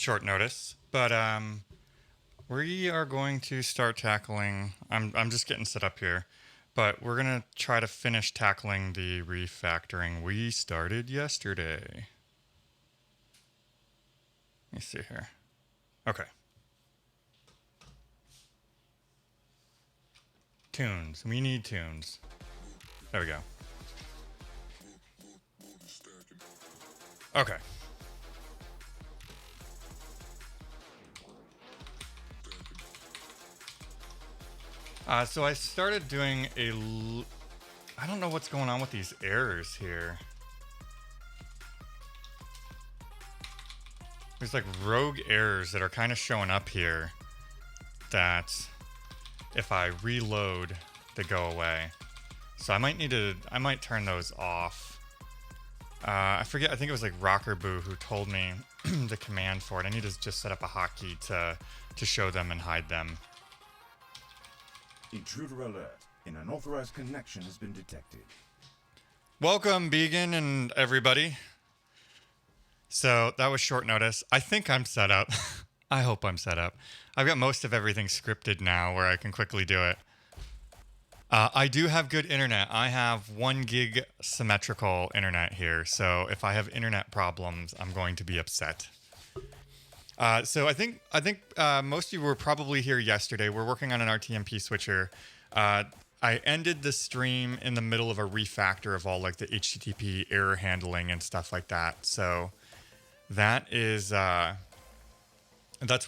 short notice, but we are going to start tackling. I'm just getting set up here, but we're gonna try to finish tackling the refactoring we started yesterday. Let me see here. Okay. Tunes. We need tunes. There we go. Okay. So I started doing I don't know what's going on with these errors here. There's like rogue errors that are kind of showing up here that if I reload, they go away. So I might turn those off. I forget, I think it was like Rockerboo who told me the command for it. I need to just set up a hotkey to show them and hide them. Intruder alert. An unauthorized connection has been detected. Welcome, Began and everybody. So that was short notice. I think I'm set up. I hope I'm set up. I've got most of everything scripted now where I can quickly do it. I do have good internet. I have 1 gig symmetrical internet here. So if I have internet problems, I'm going to be upset. So I think most of you were probably here yesterday. We're working on an RTMP switcher. I ended the stream in the middle of a refactor of all like the HTTP error handling and stuff like that. So that is that's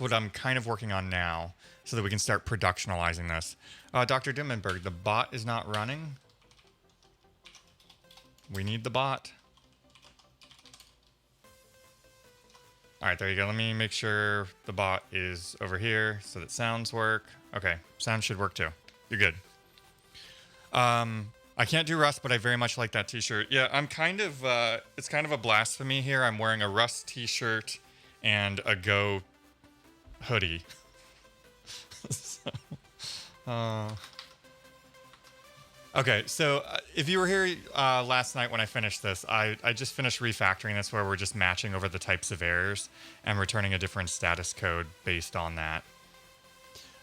what I'm kind of working on now, so that we can start productionalizing this. Dr. Dimmenberg, the bot is not running. We need the bot. All right, there you go. Let me make sure the bot is over here so that sounds work. Okay, sound should work too. You're good. I can't do Rust, but I very much like that t-shirt. Yeah, I'm kind of, it's kind of a blasphemy here. I'm wearing a Rust t-shirt and a Go hoodie. Okay, so if you were here last night when I finished this, I just finished refactoring this where we're just matching over the types of errors and returning a different status code based on that.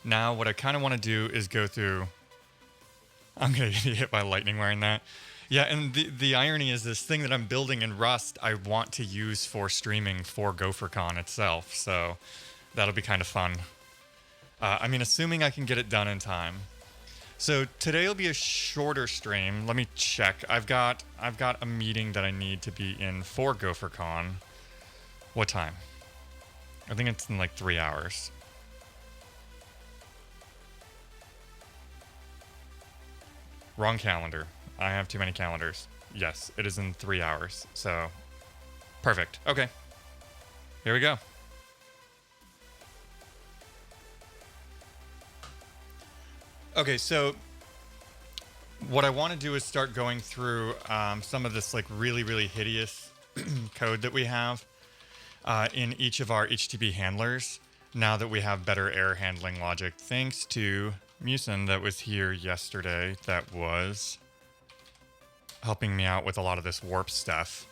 Now, what I kind of want to do is go through... I'm going to get hit by lightning wearing that. Yeah, and the irony is this thing that I'm building in Rust, I want to use for streaming for GopherCon itself, so that'll be kind of fun. I mean, assuming I can get it done in time. So today will be a shorter stream. Let me check. I've got a meeting that I need to be in for GopherCon. What time? I think it's in like 3 hours. Wrong calendar. I have too many calendars. Yes, it is in 3 hours. So, perfect. Okay. Here we go. Okay, so what I want to do is start going through some of this like really hideous code that we have in each of our HTTP handlers now that we have better error handling logic, thanks to Musin that was here yesterday that was helping me out with a lot of this warp stuff.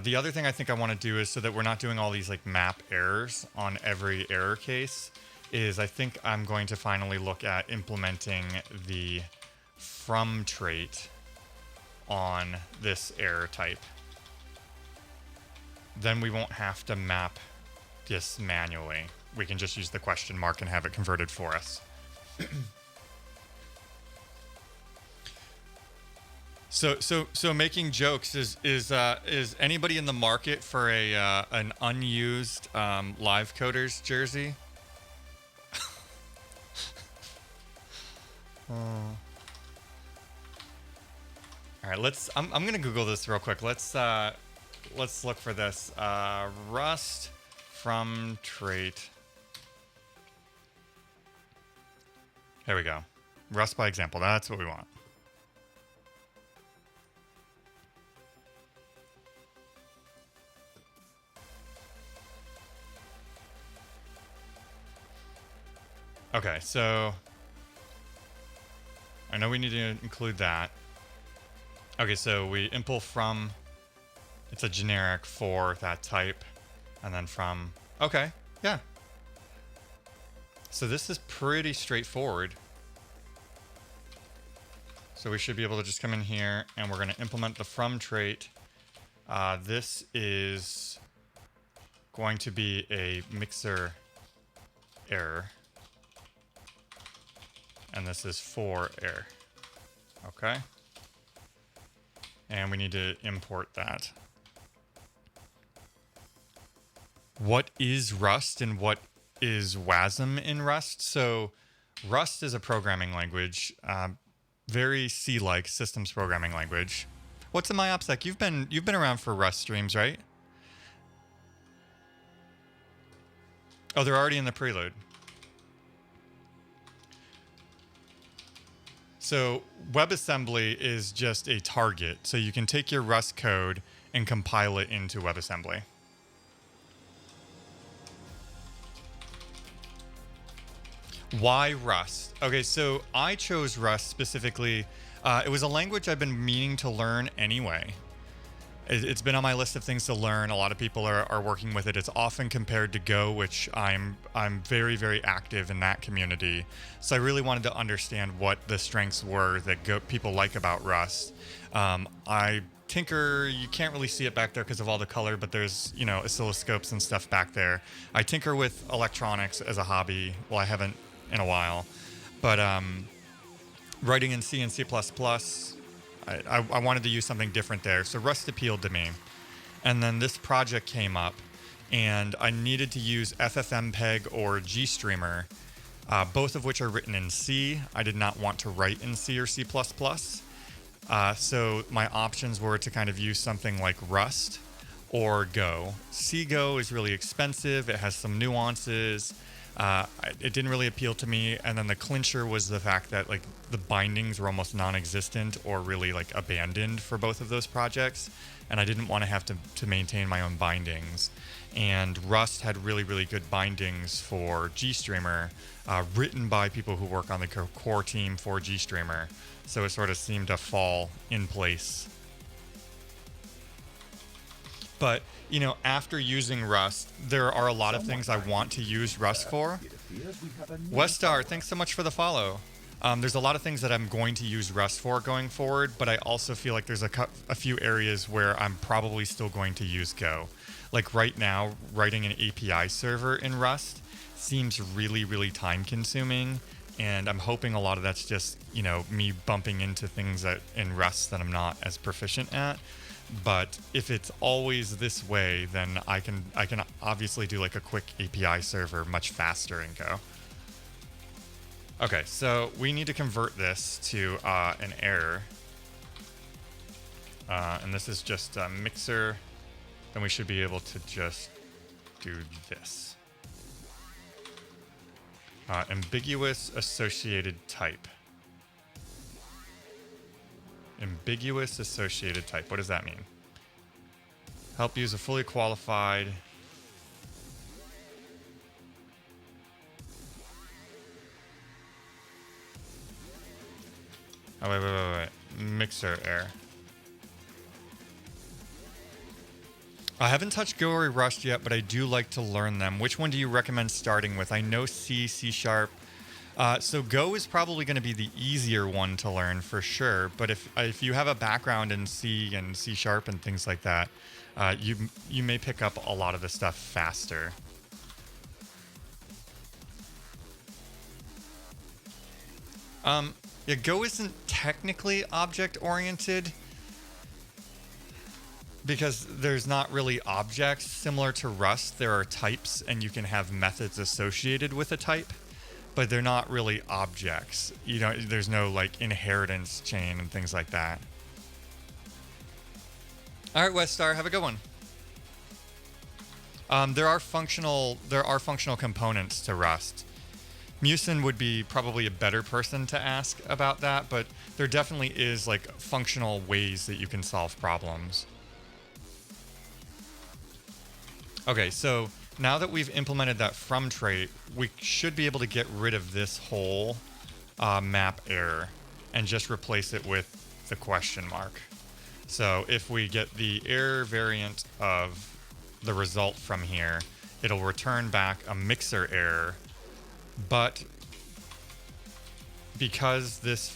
The other thing I think I want to do is so that we're not doing all these like map errors on every error case is I think I'm going to finally look at implementing the from trait on this error type. Then we won't have to map this manually. We can just use the question mark and have it converted for us. So making jokes is anybody in the market for an unused live coders jersey? All right, I'm gonna Google this real quick. Let's look for this. Rust from trait. Here we go. Rust by example. That's what we want. Okay, so I know we need to include that. Okay, so we impl from, it's a generic for that type. And then from, okay, yeah. So this is pretty straightforward. So we should be able to just come in here and we're going to implement the from trait. This is going to be a mixer error. And this is for error. Okay. And we need to import that. What is Rust and what is WASM in Rust? So Rust is a programming language, very C-like systems programming language. What's in my OPSEC? You've been around for Rust streams, right? Oh, they're already in the prelude. So WebAssembly is just a target. So you can take your Rust code and compile it into WebAssembly. Why Rust? Okay, so I chose Rust specifically. It was a language I've been meaning to learn anyway. It's been on my list of things to learn. A lot of people are working with it. It's often compared to Go, which I'm very, very active in that community. So I really wanted to understand what the strengths were that people like about Rust. I tinker, you can't really see it back there because of all the color, but there's, you know, oscilloscopes and stuff back there. I tinker with electronics as a hobby. Well, I haven't in a while, but writing in C and C++, I wanted to use something different there. So Rust appealed to me. And then this project came up and I needed to use FFmpeg or GStreamer, both of which are written in C. I did not want to write in C or C++. So my options were to kind of use something like Rust or Go. C-Go is really expensive. It has some nuances. It didn't really appeal to me. And then the clincher was the fact that like the bindings were almost non-existent or really like abandoned for both of those projects. And I didn't want to have to maintain my own bindings. And Rust had really, really good bindings for GStreamer, written by people who work on the core team for GStreamer. So it sort of seemed to fall in place. But, you know, after using Rust, there are a lot of things I want to use Rust for. Westar, thanks so much for the follow. There's a lot of things that I'm going to use Rust for going forward, but I also feel like there's a few areas where I'm probably still going to use Go. Like right now, writing an API server in Rust seems really, really time consuming. And I'm hoping a lot of that's just, you know, me bumping into things that in Rust that I'm not as proficient at. But if it's always this way, then I can obviously do like a quick API server much faster in Go. Okay, so we need to convert this to an error. And this is just a mixer. Then we should be able to just do this. Ambiguous associated type. Ambiguous associated type. What does that mean? Help use a fully qualified. Oh, wait. Mixer error. I haven't touched Go or Rust yet, but I do like to learn them. Which one do you recommend starting with? I know C, C#. So Go is probably going to be the easier one to learn for sure. But if you have a background in C and C# and things like that, you may pick up a lot of the stuff faster. Yeah, Go isn't technically object-oriented because there's not really objects. Similar to Rust, there are types and you can have methods associated with a type, but they're not really objects. You know, there's no like inheritance chain and things like that. All right, Westar, have a good one. There are functional components to Rust. Musin would be probably a better person to ask about that, but there definitely is like functional ways that you can solve problems. Okay, so now that we've implemented that from trait, we should be able to get rid of this whole map error and just replace it with the question mark. So if we get the error variant of the result from here, it'll return back a mixer error. But because this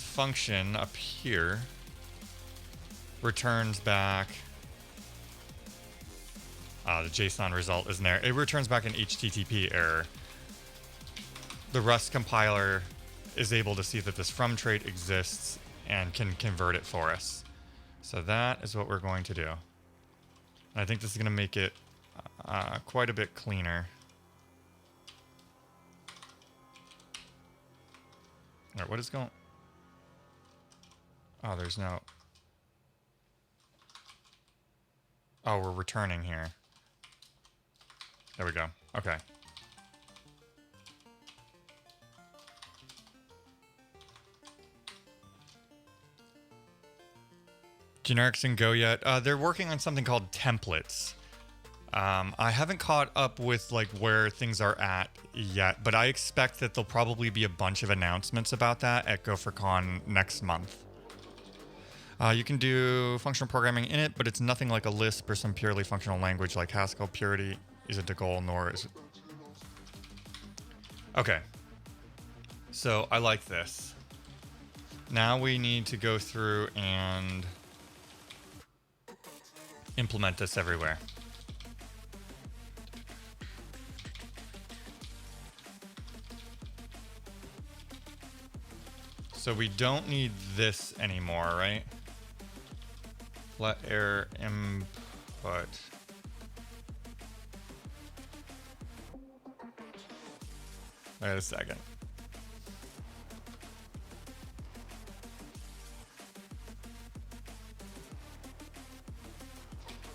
function up here returns back the JSON result isn't there. It returns back an HTTP error. The Rust compiler is able to see that this from trait exists and can convert it for us. So that is what we're going to do. And I think this is going to make it quite a bit cleaner. All right, what is going? Oh, there's no. Oh, we're returning here. There we go. Okay. Generics in Go yet? They're working on something called templates. I haven't caught up with like where things are at yet, but I expect that there'll probably be a bunch of announcements about that at GopherCon next month. You can do functional programming in it, but it's nothing like a Lisp or some purely functional language like Haskell. Purity isn't the goal, nor is it. Okay. So I like this. Now we need to go through and implement this everywhere. So we don't need this anymore, right? Let error input. Wait a second.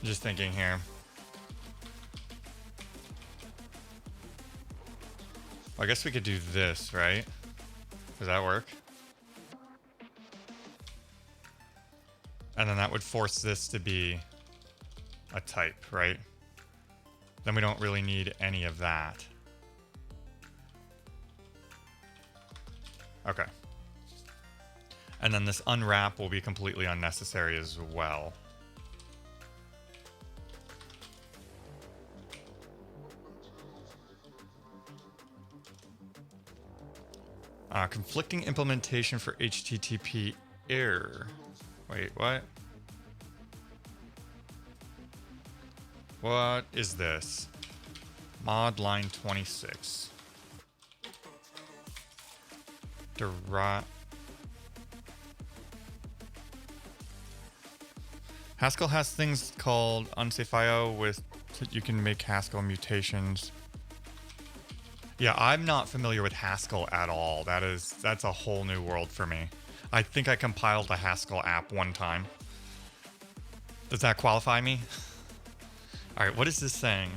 Just thinking here. Well, I guess we could do this, right? Does that work? And then that would force this to be a type, right? Then we don't really need any of that. Okay. And then this unwrap will be completely unnecessary as well. Conflicting implementation for HTTP error. Wait, what? What is this? Mod line 26. Haskell has things called unsafe IO with you can make Haskell mutations. Yeah, I'm not familiar with Haskell at all. That's a whole new world for me. I think I compiled a Haskell app one time. Does that qualify me? All right, what is this saying?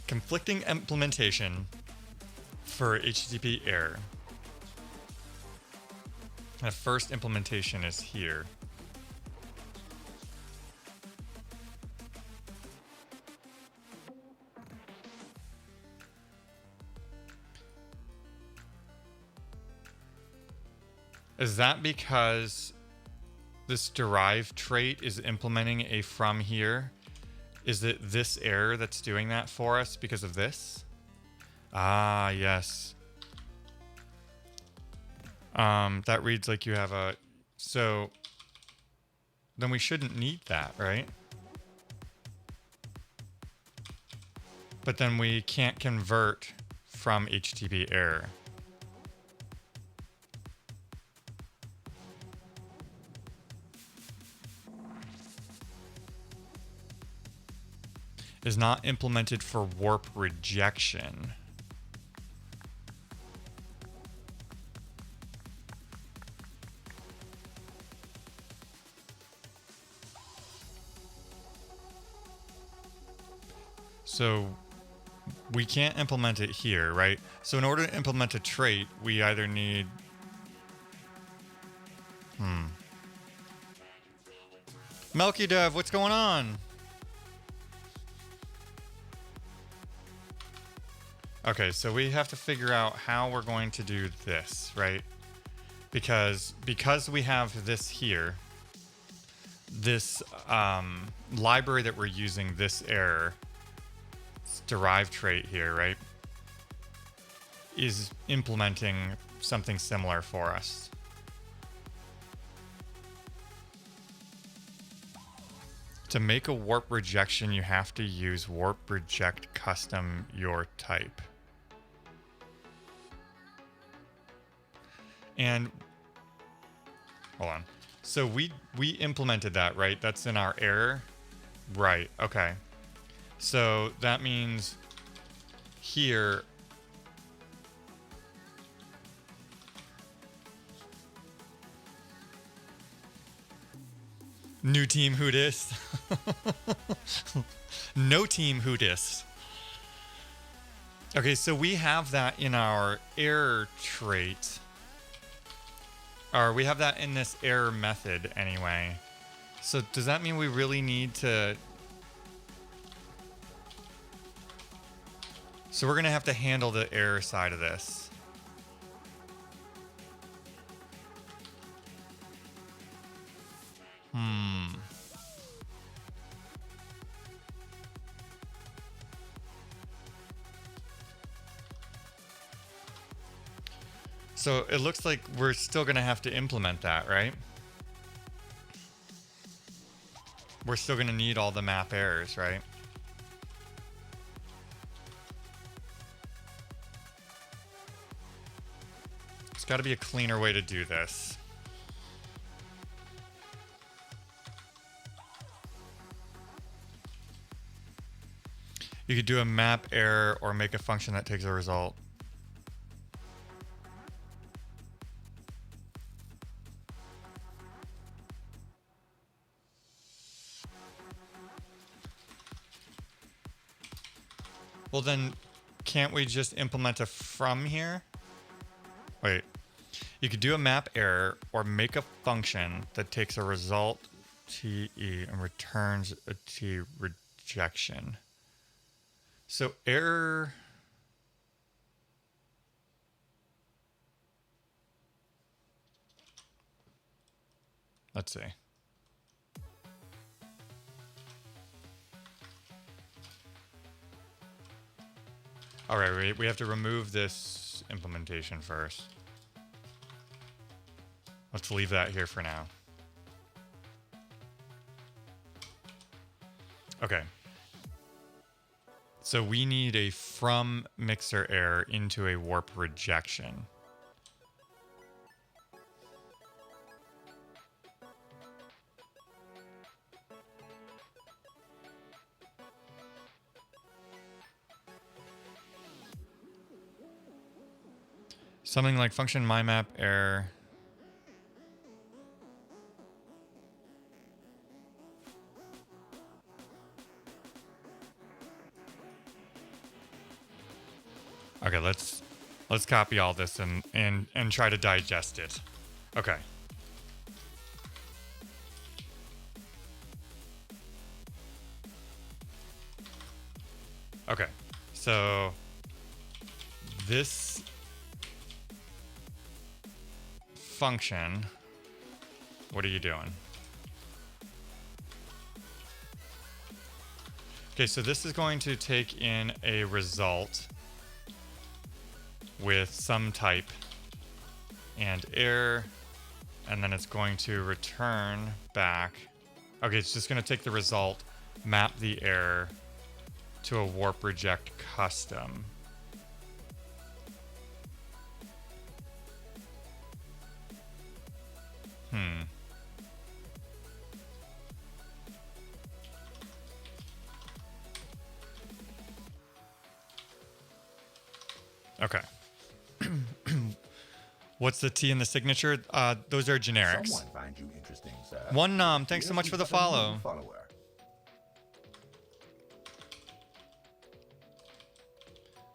Conflicting implementation for HTTP error. The first implementation is here. Is that because this derive trait is implementing a from here? Is it this error that's doing that for us because of this? Ah, yes. That reads like you have a... So then we shouldn't need that, right? But then we can't convert from HTTP error. Is not implemented for warp rejection. So we can't implement it here, right? So in order to implement a trait, we either need... Melkydev, what's going on? Okay, so we have to figure out how we're going to do this, right? Because we have this here, this library that we're using, this error, this derived trait here, right, is implementing something similar for us. To make a warp rejection, you have to use warp reject custom your type. And hold on. So we implemented that, right? That's in our error. Right. Okay. So that means here new team who dis? No team who dis. Okay, so we have that in our error trait. Or we have that in this error method anyway. So does that mean we really need to... So we're going to have to handle the error side of this. So it looks like we're still going to have to implement that, right? We're still going to need all the map errors, right? There's got to be a cleaner way to do this. You could do a map error or make a function that takes a result. Well, then can't we just implement a from here? Wait, you could do a map error or make a function that takes a result TE and returns a T rejection. So error. Let's see. All right, we have to remove this implementation first. Let's leave that here for now. Okay. So we need a from mixer error into a warp rejection. Something like function mymap error. Okay, let's copy all this and try to digest it. Okay. Okay. So this function, what are you doing? Okay, so this is going to take in a result with some type and error, and then it's going to return back. Okay, it's just going to take the result, map the error to a warp reject custom. Okay. What's the T in the signature? Those are generics. Someone finds you interesting, sir. One thanks so much for the follow.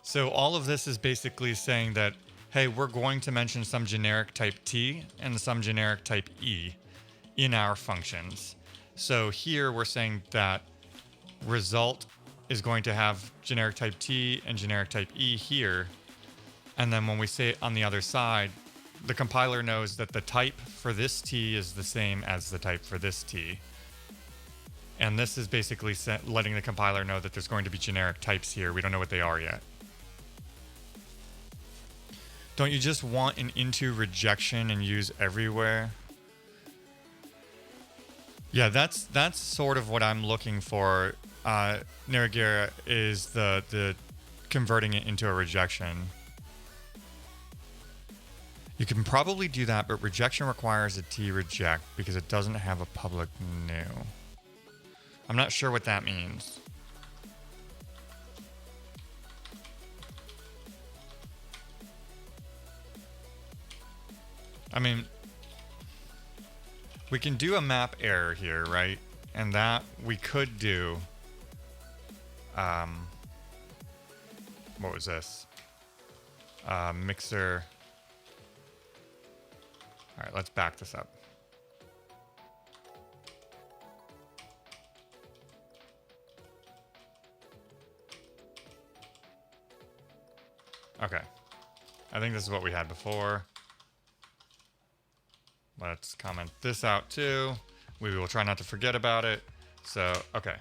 So all of this is basically saying that, hey, we're going to mention some generic type T and some generic type E in our functions. So here we're saying that result is going to have generic type T and generic type E here. And then when we say it on the other side, the compiler knows that the type for this T is the same as the type for this T. And this is basically letting the compiler know that there's going to be generic types here. We don't know what they are yet. Don't you just want an into rejection and use everywhere? Yeah, that's sort of what I'm looking for. Neragira is the converting it into a rejection. You can probably do that, but rejection requires a T reject because it doesn't have a public new. I'm not sure what that means. I mean, we can do a map error here, right? And that we could do. What was this? Mixer. All right, let's back this up. Okay. I think this is what we had before. Let's comment this out too. We will try not to forget about it. So, okay.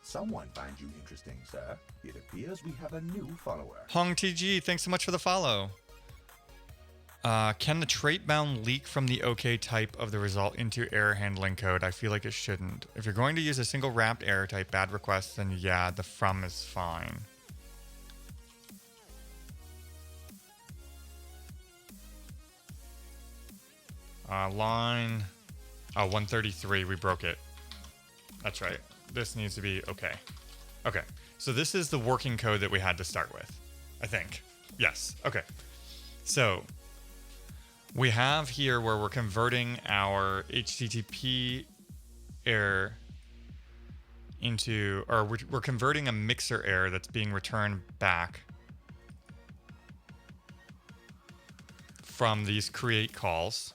Someone finds you interesting, sir. It appears we have a new follower. Hong TG, thanks so much for the follow. Can the trait bound leak from the OK type of the result into error handling code? I feel like it shouldn't. If you're going to use a single wrapped error type bad request, then yeah, the from is fine. Line 133, we broke it. That's right. This needs to be okay. Okay, so this is the working code that we had to start with, I think. Yes, okay. So we have here where we're converting our HTTP error into, or we're converting a mixer error that's being returned back from these create calls.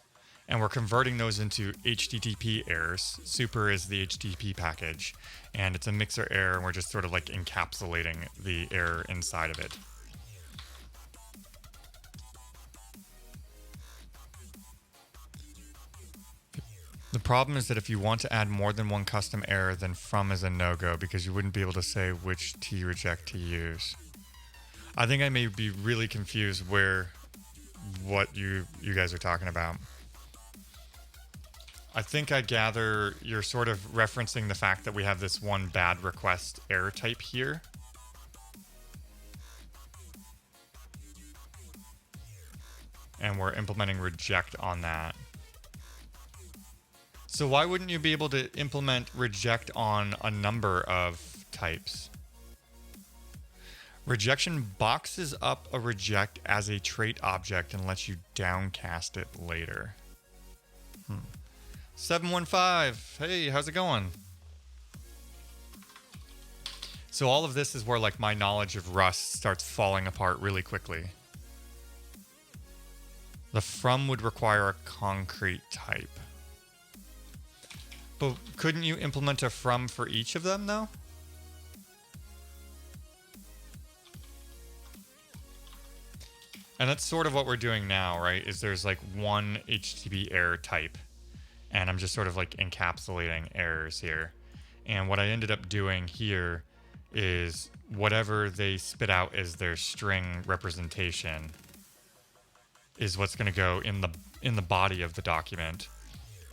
And we're converting those into HTTP errors. Super is the HTTP package, and it's a mixer error, and we're just sort of like encapsulating the error inside of it. The problem is that if you want to add more than one custom error, then from is a no-go because you wouldn't be able to say which T reject to use. I think I may be really confused what you guys are talking about. I think I gather you're sort of referencing the fact that we have this one bad request error type here. And we're implementing reject on that. So why wouldn't you be able to implement reject on a number of types? Rejection boxes up a reject as a trait object and lets you downcast it later. 715, hey, how's it going? So all of this is where like my knowledge of Rust starts falling apart really quickly. The from would require a concrete type. But couldn't you implement a from for each of them though? And that's sort of what we're doing now, right? Is there's like one HTTP error type. And I'm just sort of like encapsulating errors here. And what I ended up doing here is whatever they spit out as their string representation is what's going to go in the body of the document.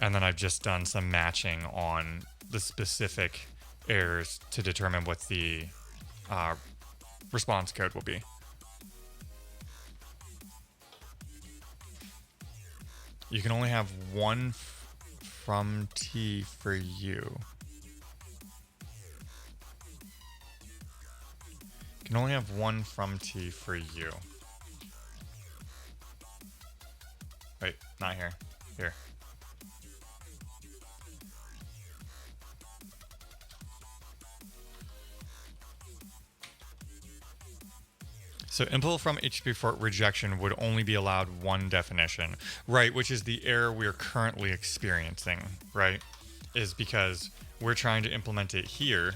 And then I've just done some matching on the specific errors to determine what the response code will be. You can only have one from T for you. You can only have one from T for you. Wait, not here. Here. So impl from HTTP for rejection would only be allowed one definition, right? Which is the error we're currently experiencing, right? Is because we're trying to implement it here,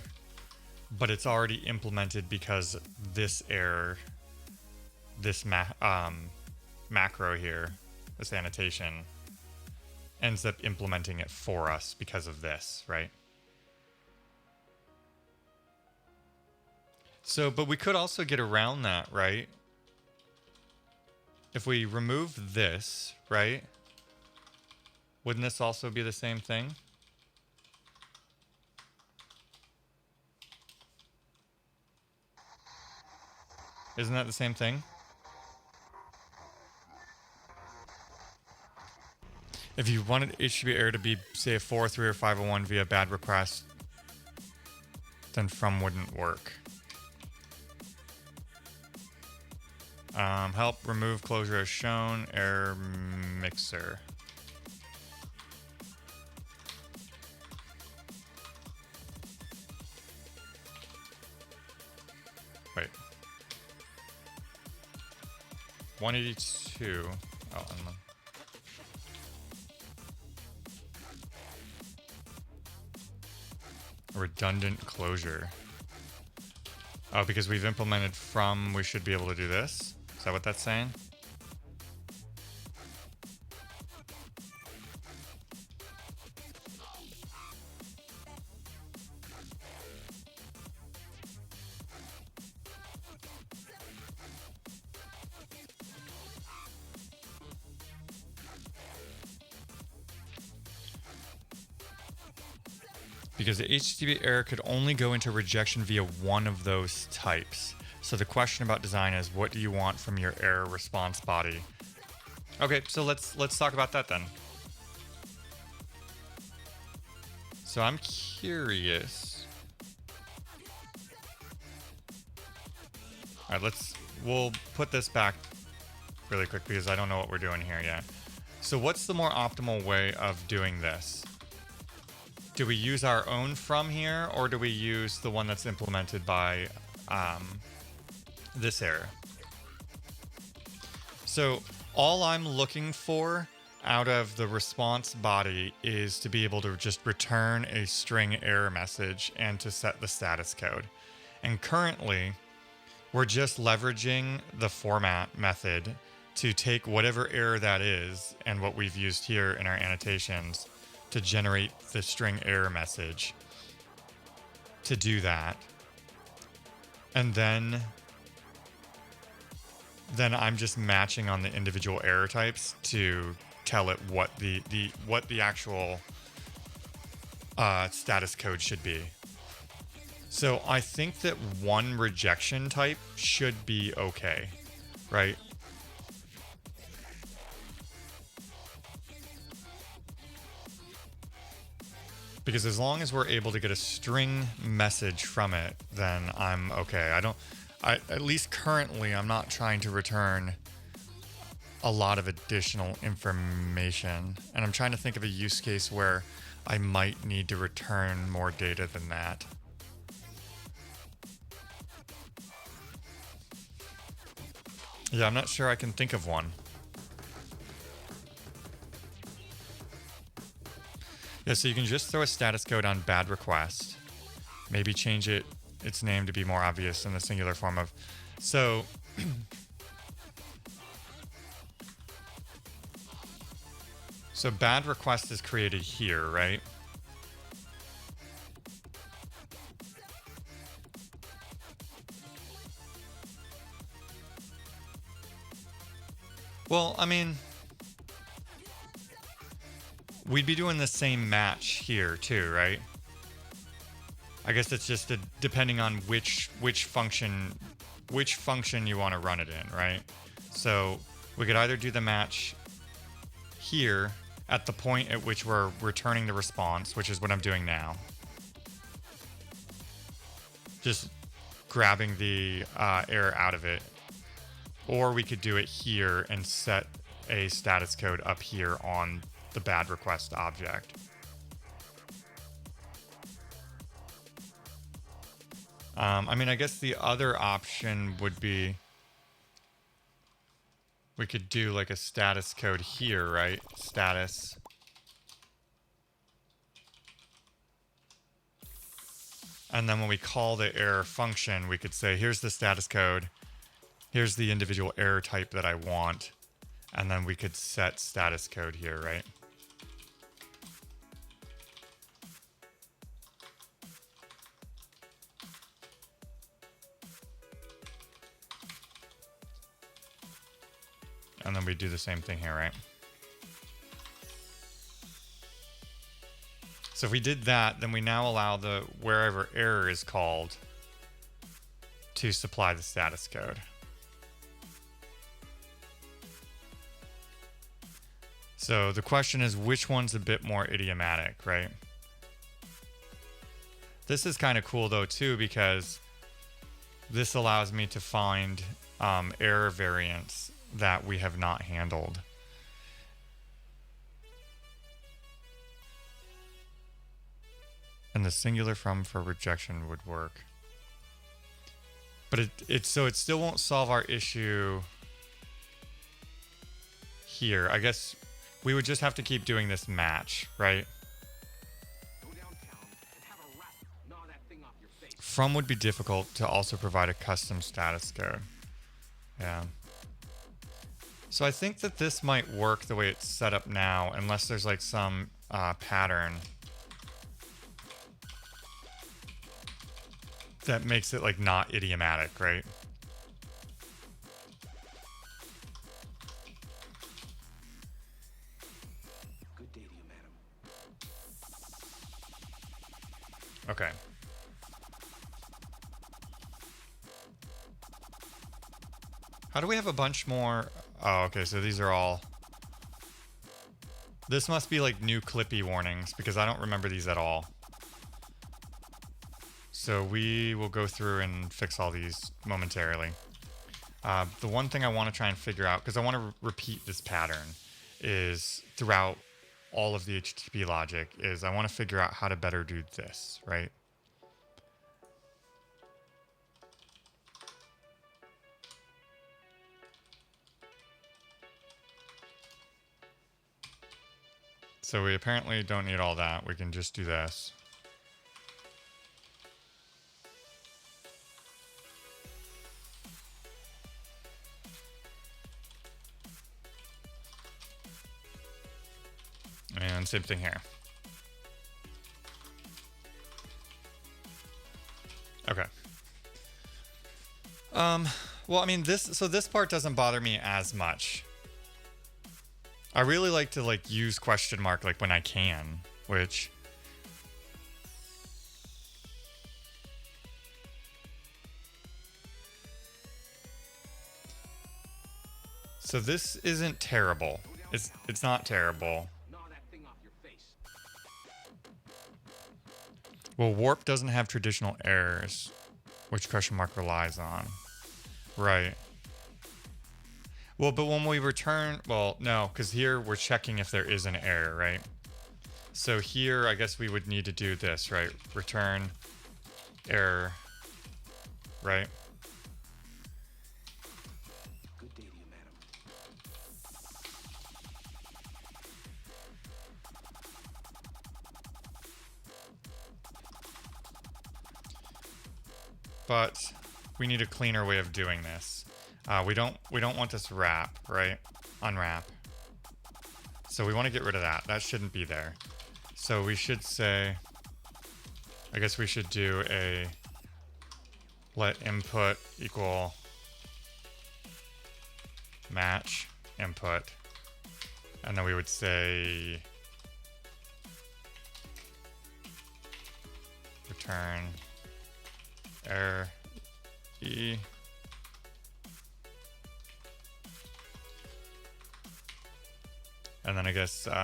but it's already implemented because this error, this macro here, this annotation, ends up implementing it for us because of this, right? So, but we could also get around that, right? If we remove this, right? Wouldn't this also be the same thing? Isn't that the same thing? If you wanted HTTP error to be, say, a 403 or 501 via bad request, then from wouldn't work. Help remove closure as shown, error mixer. Wait. 182. Oh, redundant closure. Oh, because we've implemented from, we should be able to do this? Is that what that's saying? Because the HTTP error could only go into rejection via one of those types. So the question about design is, what do you want from your error response body? Okay, so let's talk about that then. So I'm curious. All right, we'll put this back really quick because I don't know what we're doing here yet. So what's the more optimal way of doing this? Do we use our own from here, or do we use the one that's implemented by this error? So all I'm looking for out of the response body is to be able to just return a string error message and to set the status code. And currently, we're just leveraging the format method to take whatever error that is and what we've used here in our annotations to generate the string error message to do that. And then I'm just matching on the individual error types to tell it what the actual status code should be. So I think that one rejection type should be okay, right? Because as long as we're able to get a string message from it, then I'm okay. At least currently, I'm not trying to return a lot of additional information. And I'm trying to think of a use case where I might need to return more data than that. Yeah, I'm not sure I can think of one. Yeah, so you can just throw a status code on bad request. Maybe change its name to be more obvious in the singular form of. So so bad request is created here, right? Well, I mean, we'd be doing the same match here too, right? I guess it's just depending on which function you want to run it in, right? So we could either do the match here at the point at which we're returning the response, which is what I'm doing now. Just grabbing the error out of it. Or we could do it here and set a status code up here on the bad request object. I mean, I guess the other option would be we could do like a status code here, right? Status. And then when we call the error function, we could say, here's the status code. Here's the individual error type that I want. And then we could set status code here, right? And then we do the same thing here, right? So if we did that, then we now allow the wherever error is called to supply the status code. So the question is, which one's a bit more idiomatic, right? This is kind of cool though too, because this allows me to find error variants that we have not handled. And the singular from for rejection would work. But it still won't solve our issue here. I guess we would just have to keep doing this match, right? From would be difficult to also provide a custom status code. Yeah. So I think that this might work the way it's set up now, unless there's like some pattern that makes it like not idiomatic, right? Good day to you, madam. Okay. How do we have a bunch more? Oh, okay, so these are all... This must be like new Clippy warnings, because I don't remember these at all. So we will go through and fix all these momentarily. The one thing I want to try and figure out, because I want to repeat this pattern, is throughout all of the HTTP logic, is I want to figure out how to better do this, right? So we apparently don't need all that. We can just do this. And same thing here. Okay. Well, I mean, this part doesn't bother me as much. I really like to like use question mark like when I can, which so this isn't terrible. It's not terrible. Well, warp doesn't have traditional errors, which question mark relies on. Right. Well, but when we return, well, no, because here we're checking if there is an error, right? So here, I guess we would need to do this, right? Return error, right? Good day to you, madam. But we need a cleaner way of doing this. We don't want this wrap, right? Unwrap. So we want to get rid of that. That shouldn't be there. So we should say, I guess we should do a let input equal match input. And then we would say return error E. And then I guess, wait,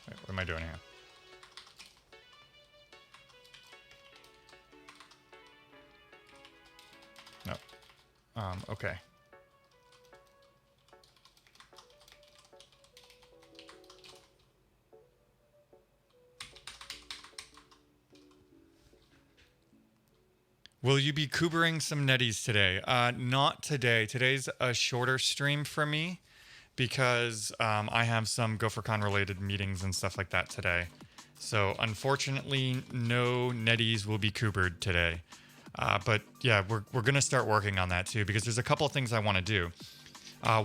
what am I doing here? No. Okay. Will you be Kubering some netties today? Not today. Today's a shorter stream for me because I have some GopherCon related meetings and stuff like that today. So unfortunately, no netties will be Kubered today. But yeah, we're going to start working on that too because there's a couple of things I want to do.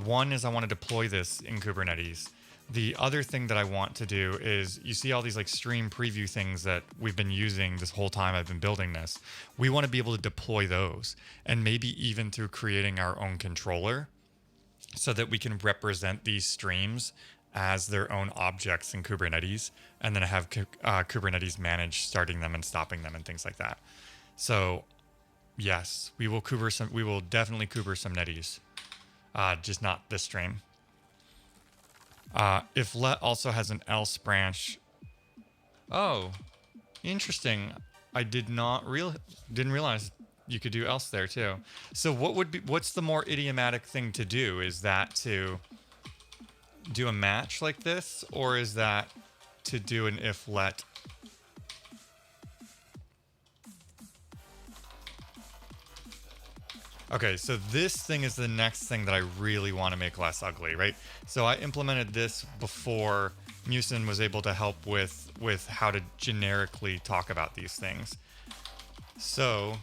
One is I want to deploy this in Kubernetes. the other thing that I want to do is, you see all these like stream preview things that we've been using this whole time I've been building this. We want to be able to deploy those, and maybe even through creating our own controller, so that we can represent these streams as their own objects in Kubernetes, and then have Kubernetes manage starting them and stopping them and things like that. So yes, we will definitely Kuber some Netties, just not this stream. If let also has an else branch. Oh, interesting. I didn't realize you could do else there too. So what's the more idiomatic thing to do? Is that to do a match like this, or is that to do an if let? Okay, so this thing is the next thing that I really want to make less ugly, right? So I implemented this before Musin was able to help with how to generically talk about these things. So,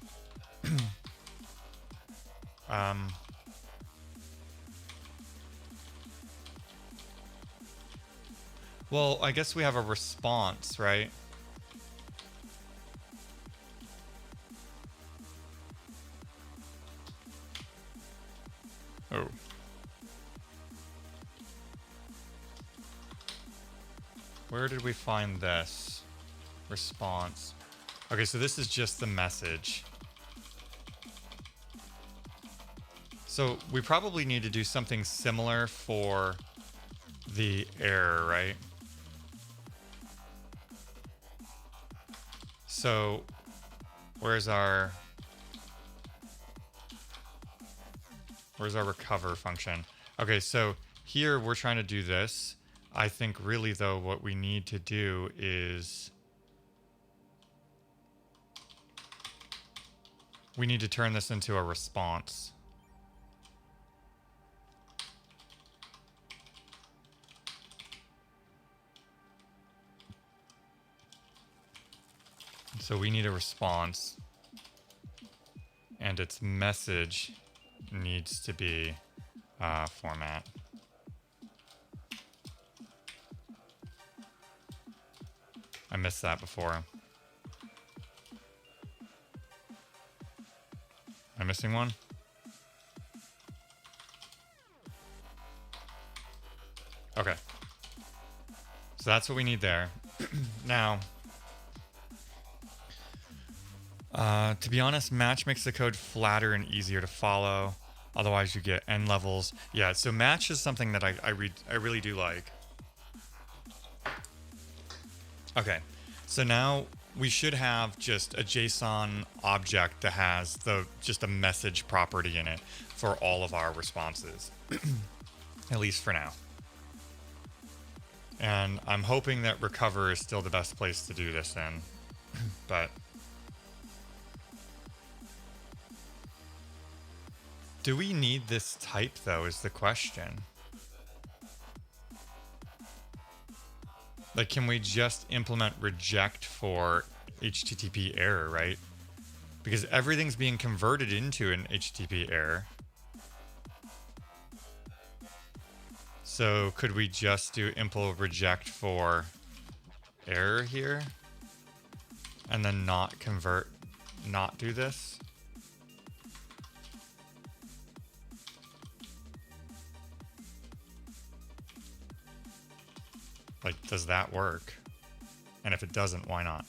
well, I guess we have a response, right? Oh. Where did we find this? Response. Okay, so this is just the message. So we probably need to do something similar for the error, right? So where's our recover function? Okay, so here we're trying to do this. I think really though what we need to do is we need to turn this into a response. So we need a response, and its message needs to be format. I missed that before. Am I missing one? Okay. So that's what we need there. Now, to be honest, match makes the code flatter and easier to follow. Otherwise, you get n levels. Yeah, so match is something that I really do like. Okay, so now we should have just a JSON object that has just a message property in it for all of our responses, at least for now. And I'm hoping that recover is still the best place to do this in, but do we need this type though is the question. Like, can we just implement reject for HTTP error, right? Because everything's being converted into an HTTP error. So could we just do impl reject for error here? And then not do this? Like, does that work? And if it doesn't, why not?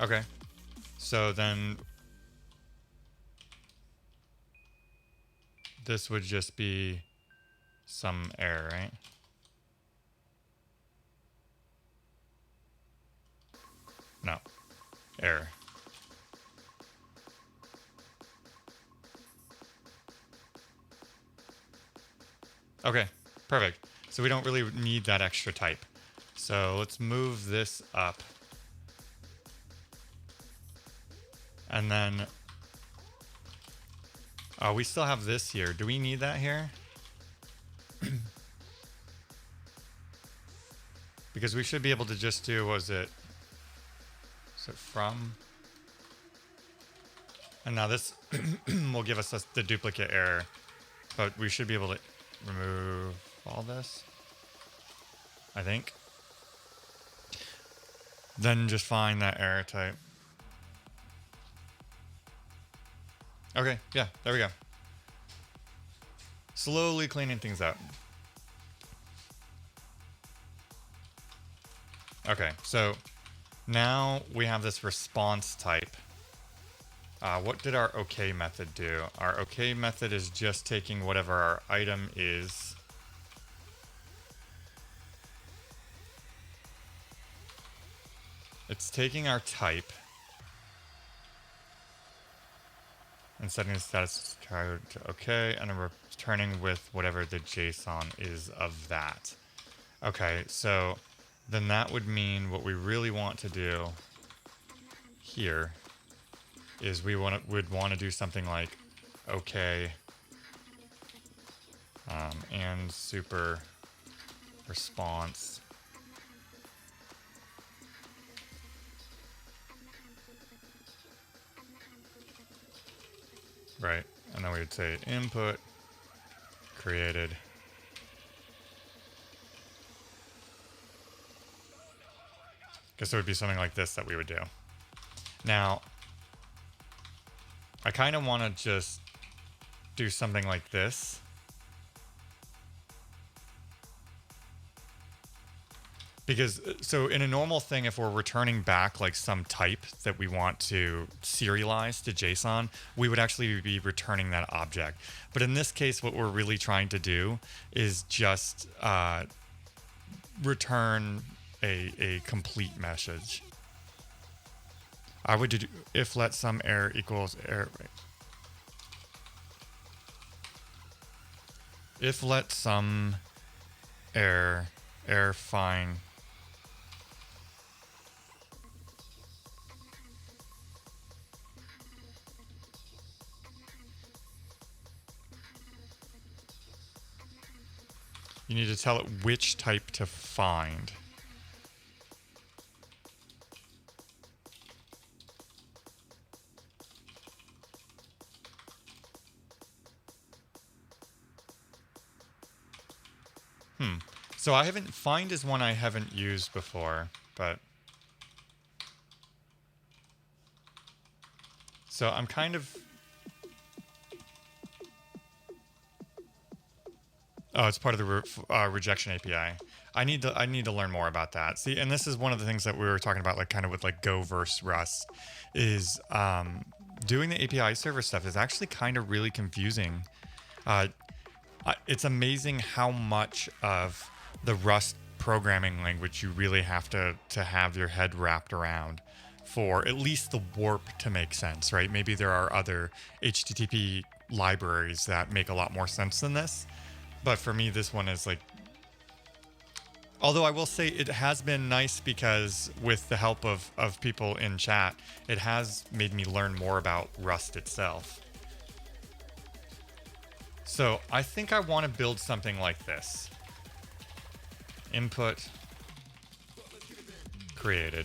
Okay. So then this would just be some error, right? No. Error. Okay, perfect. So we don't really need that extra type. So let's move this up. And then, oh, we still have this here. Do we need that here? Because we should be able to just do, was it from? And now this will give us the duplicate error. but we should be able to remove all this, I think. Then just find that error type. Okay, yeah, there we go. Slowly cleaning things up. Okay, so now we have this response type. What did our OK method do? Our OK method is just taking whatever our item is. It's taking our type and setting the status code to OK, and then returning with whatever the JSON is of that. Okay, so then that would mean what we really want to do here is we would want to do something like OK and super response. Right, and then we would say input created. Guess it would be something like this that we would do. Now, I kind of want to just do something like this. Because, so in a normal thing, if we're returning back like some type that we want to serialize to JSON, we would actually be returning that object. But in this case, what we're really trying to do is just return a complete message. I would do if let some error equals error. If let some error find you need to tell it which type to find. So I haven't, find is one I haven't used before, but. So I'm kind of. Oh, it's part of the rejection API. I need to learn more about that. See, and this is one of the things that we were talking about, like kind of with like Go versus Rust, is doing the API server stuff is actually kind of really confusing. It's amazing how much of the Rust programming language you really have to have your head wrapped around for at least the warp to make sense, right? Maybe there are other HTTP libraries that make a lot more sense than this. But for me, this one is like, although I will say it has been nice because with the help of people in chat, it has made me learn more about Rust itself. So I think I want to build something like this. Input created.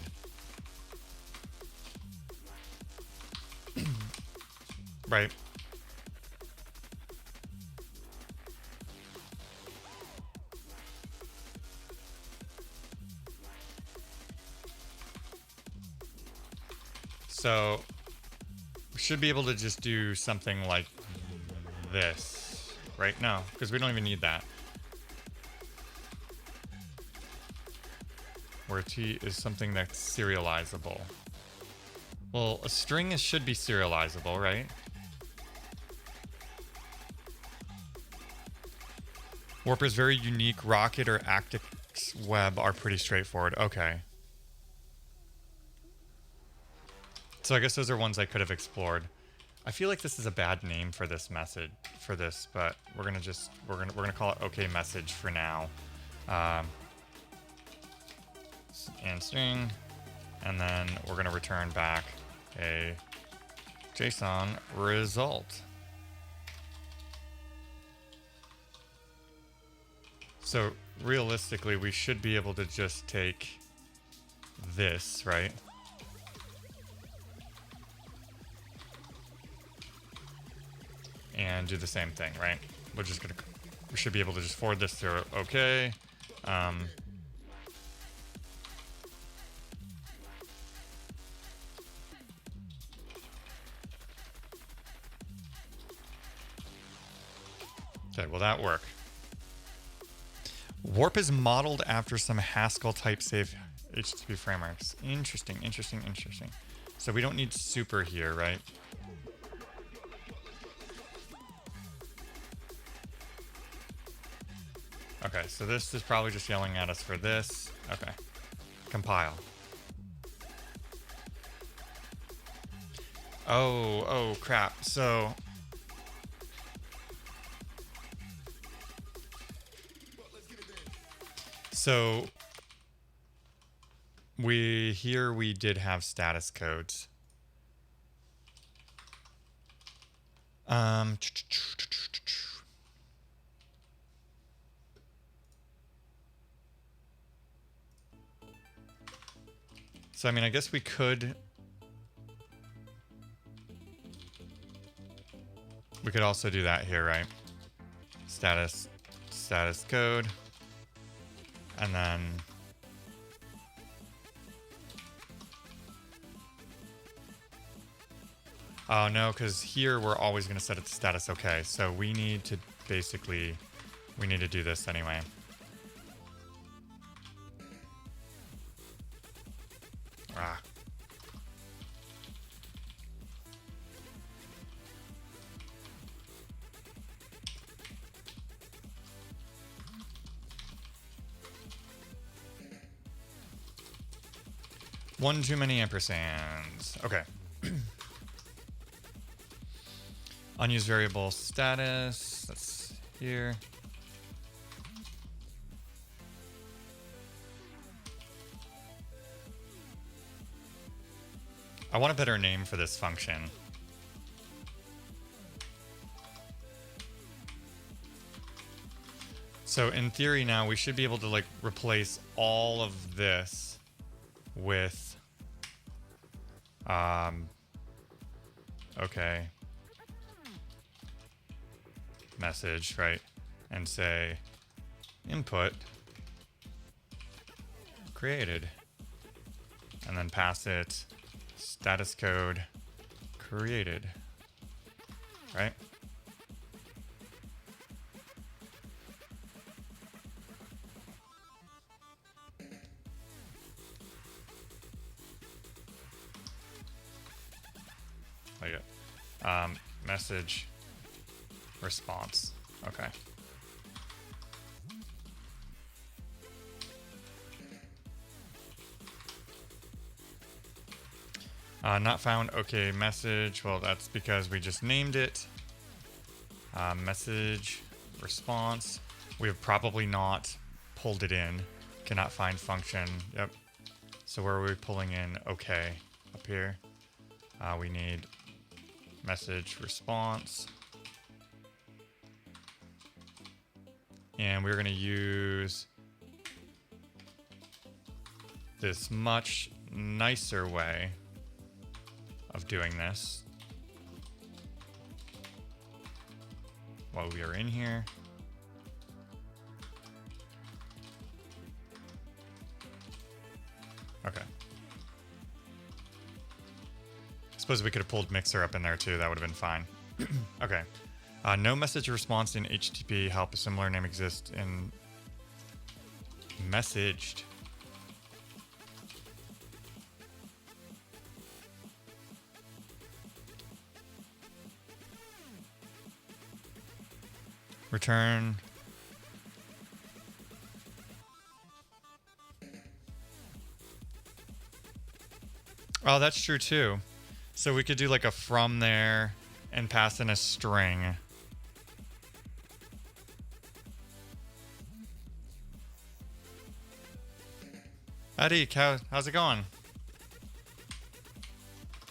Right. So we should be able to just do something like this, right? No, because we don't even need that. Where T is something that's serializable. Well, a string should be serializable, right? Warp is very unique. Rocket or Actix Web are pretty straightforward. Okay. So I guess those are ones I could have explored. I feel like this is a bad name for this message, but we're gonna call it OK message for now. And string, and then we're gonna return back a JSON result. So realistically, we should be able to just take this, right? And do the same thing, right? we should be able to just forward this through. Okay. Okay, will that work? Warp is modeled after some Haskell type safe HTTP frameworks. Interesting, interesting, interesting. So we don't need super here, right? Okay, so this is probably just yelling at us for this. Okay. Compile. Oh crap. So we did have status codes. So I mean, I guess we could also do that here, right? Status code, and then oh no, because here we're always going to set it to status okay. So we need to do this anyway. Ah. One too many ampersands. Okay. Unused variable status. That's here. I want a better name for this function. So in theory now we should be able to like replace all of this with okay, message, right? And say input created, and then pass it status code created, right? Like it. Message response. Okay. Not found. Okay, message. Well, that's because we just named it. Message response. We have probably not pulled it in. Cannot find function. Yep. So where are we pulling in? Okay, up here. We need message response. And we're going to use this much nicer way of doing this while we are in here. Okay. Suppose we could have pulled Mixer up in there too. That would have been fine. Okay. No message response in HTTP. Help. A similar name exists in messaged. Return. Oh, that's true too. So we could do like a from there and pass in a string. Howdy, how's it going?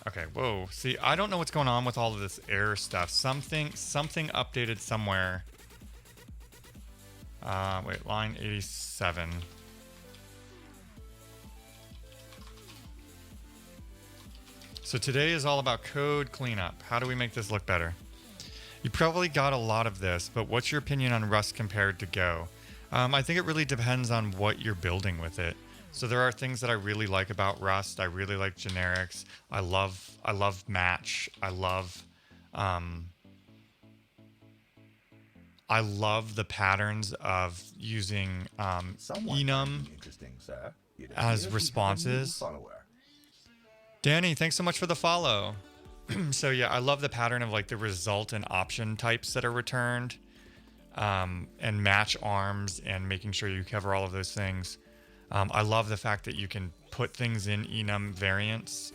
Okay, whoa. See, I don't know what's going on with all of this error stuff. Something updated somewhere. Wait, line 87. So today is all about code cleanup. How do we make this look better? You probably got a lot of this, but what's your opinion on Rust compared to Go? I think it really depends on what you're building with it. So there are things that I really like about Rust. I really like generics. I love match. I love the patterns of using Someone enum find you interesting, sir. It as appears we have a new responses. follower. Danny, thanks so much for the follow. So yeah, I love the pattern of like the result and option types that are returned, and match arms and making sure you cover all of those things. I love the fact that you can put things in enum variants.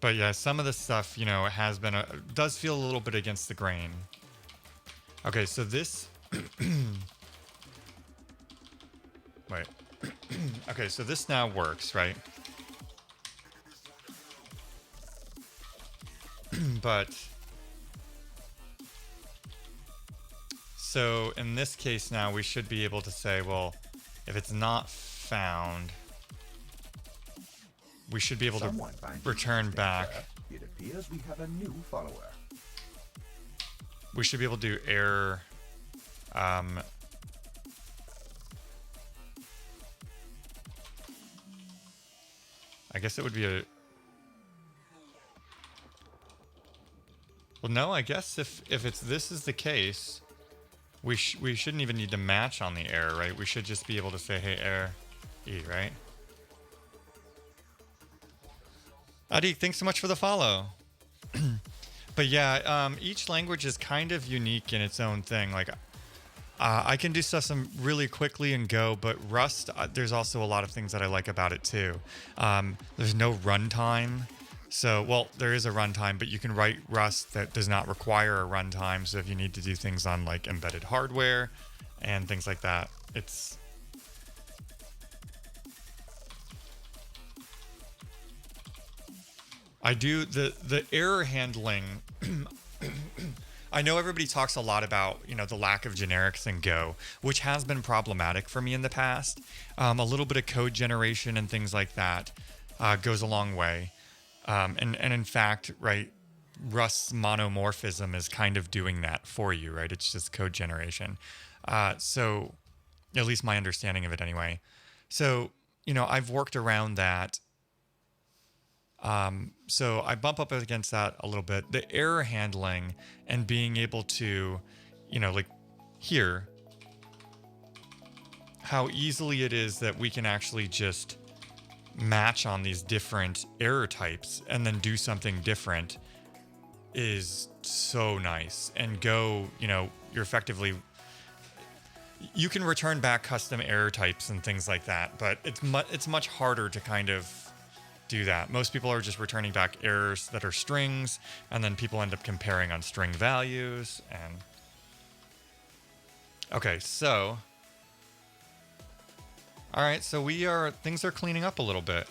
But yeah, some of the stuff, you know, has been does feel a little bit against the grain. Okay, so this wait. Okay, so this now works, right? But so in this case now we should be able to say, well, if it's not found, we should be able to Someone find you return interesting, back. sir. It appears we have a new follower. We should be able to do error. I guess it would be a. Well, no. I guess if this is the case, we shouldn't even need to match on the error, right? We should just be able to say, hey, error E, right? Adi, thanks so much for the follow. But yeah, each language is kind of unique in its own thing. Like, I can do stuff some really quickly and Go, but Rust, there's also a lot of things that I like about it too. There's no runtime. So, well, there is a runtime, but you can write Rust that does not require a runtime. So if you need to do things on like embedded hardware and things like that, it's... I do the error handling. I know everybody talks a lot about, you know, the lack of generics in Go, which has been problematic for me in the past. A little bit of code generation and things like that goes a long way. And in fact, right, Rust's monomorphism is kind of doing that for you, right? It's just code generation. So at least my understanding of it anyway. So, you know, I've worked around that. So I bump up against that a little bit. The error handling and being able to, you know, like here, how easily it is that we can actually just match on these different error types and then do something different is so nice. And Go, you know, you're effectively, you can return back custom error types and things like that, but it's much harder to kind of do that. Most people are just returning back errors that are strings, and then people end up comparing on string values. And okay, so all right, so things are cleaning up a little bit.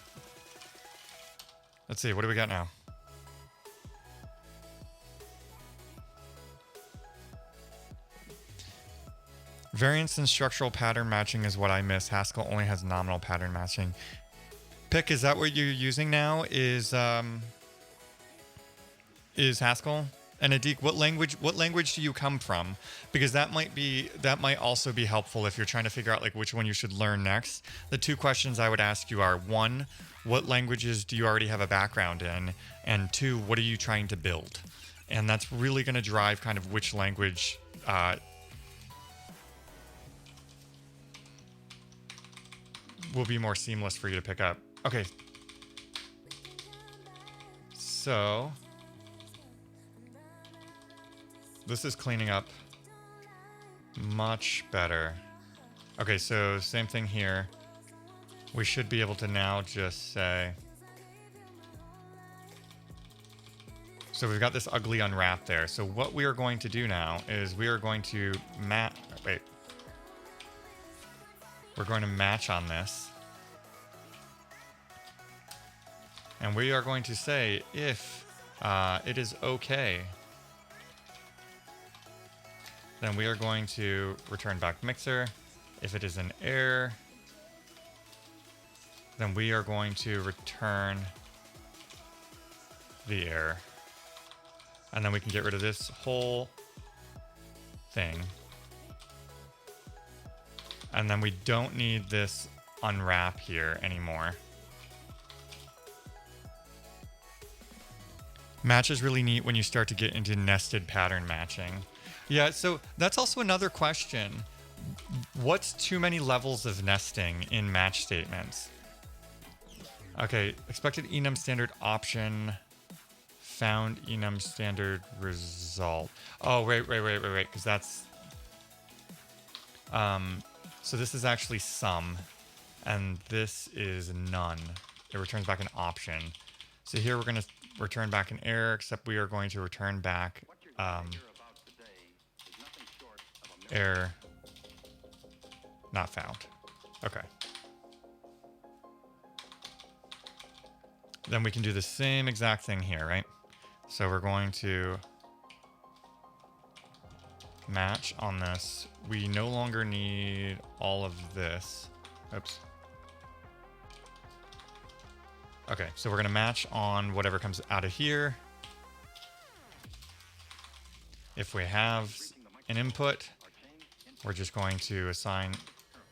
Let's see, what do we got now? Variance and structural pattern matching is what I miss. Haskell only has nominal pattern matching. Pick, is that what you're using now? Is Haskell? And Adik, what language do you come from? Because that might also be helpful if you're trying to figure out like which one you should learn next. The two questions I would ask you are: one, what languages do you already have a background in? And two, what are you trying to build? And that's really going to drive kind of which language will be more seamless for you to pick up. Okay. So this is cleaning up much better. Okay, so same thing here. We should be able to now just say, so we've got this ugly unwrap there. So what we are going to do now is we are going to we're going to match on this. And we are going to say if it is okay, then we are going to return back mixer. If it is an error, then we are going to return the error. And then we can get rid of this whole thing. And then we don't need this unwrap here anymore. Match is really neat when you start to get into nested pattern matching. Yeah, so that's also another question. What's too many levels of nesting in match statements? Okay, expected enum standard option, found enum standard result. Oh, wait, because that's... so this is actually sum, and this is none. It returns back an option. So here we're going to return back an error, except we are going to return back error not found. Okay. Then we can do the same exact thing here, right? So we're going to match on this. We no longer need all of this. Oops. Okay, so we're going to match on whatever comes out of here. If we have an input, we're just going to assign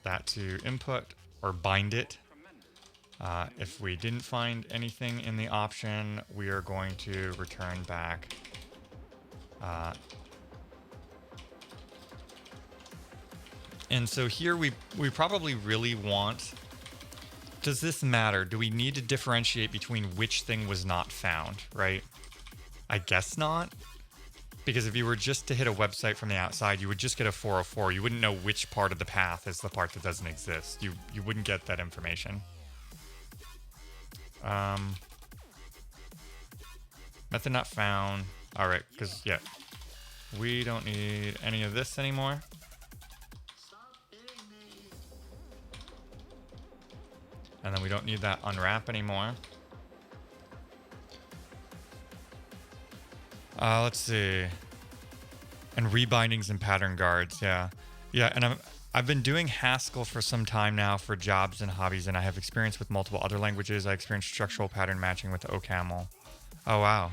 that to input or bind it. If we didn't find anything in the option, we are going to return back and so here we probably really want, does this matter? Do we need to differentiate between which thing was not found, right? I guess not. Because if you were just to hit a website from the outside, you would just get a 404. You wouldn't know which part of the path is the part that doesn't exist. You wouldn't get that information. Method not found. All right, because, yeah, we don't need any of this anymore. And then we don't need that unwrap anymore. Let's see. And rebindings and pattern guards, yeah. Yeah, and I've been doing Haskell for some time now for jobs and hobbies, and I have experience with multiple other languages. I experienced structural pattern matching with OCaml. Oh, wow.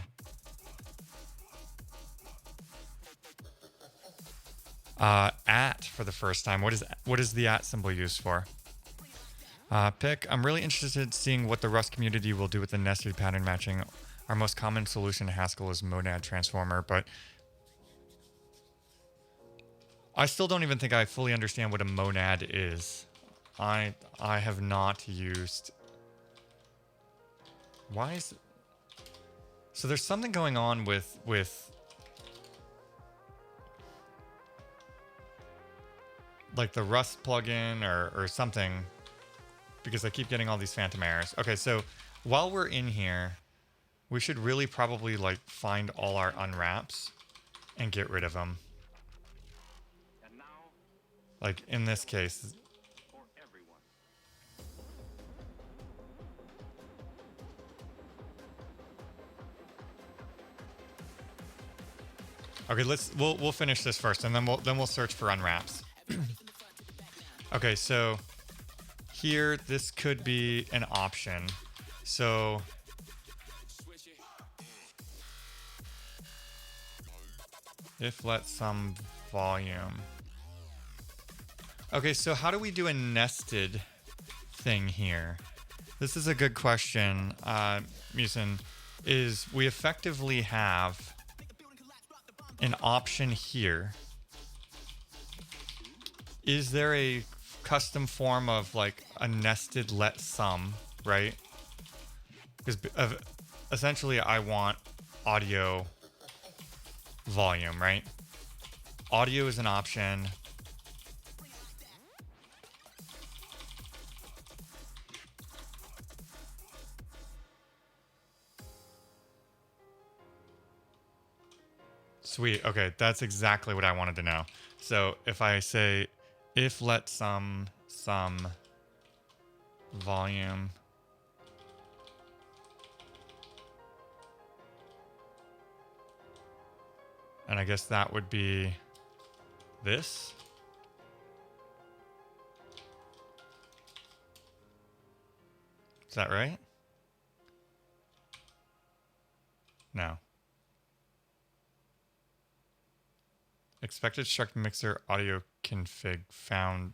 At for the first time. What is the at symbol used for? Pick. I'm really interested in seeing what the Rust community will do with the nested pattern matching. Our most common solution to Haskell is monad transformer, but I still don't even think I fully understand what a monad is. I have not used... Why is... So there's something going on with like the Rust plugin or something, because I keep getting all these phantom errors. Okay, so while we're in here, we should really probably like find all our unwraps and get rid of them. Like in this case. Okay, we'll finish this first, and then we'll search for unwraps. Okay, so here this could be an option. So if let some volume. Okay, so how do we do a nested thing here? This is a good question, Musin. Is we effectively have an option here. Is there a custom form of like a nested let sum, right? Because essentially I want audio volume, right? Audio is an option. Sweet. Okay, that's exactly what I wanted to know. So if I say if let some volume, and I guess that would be this. Is that right? No. Expected struct mixer audio config found.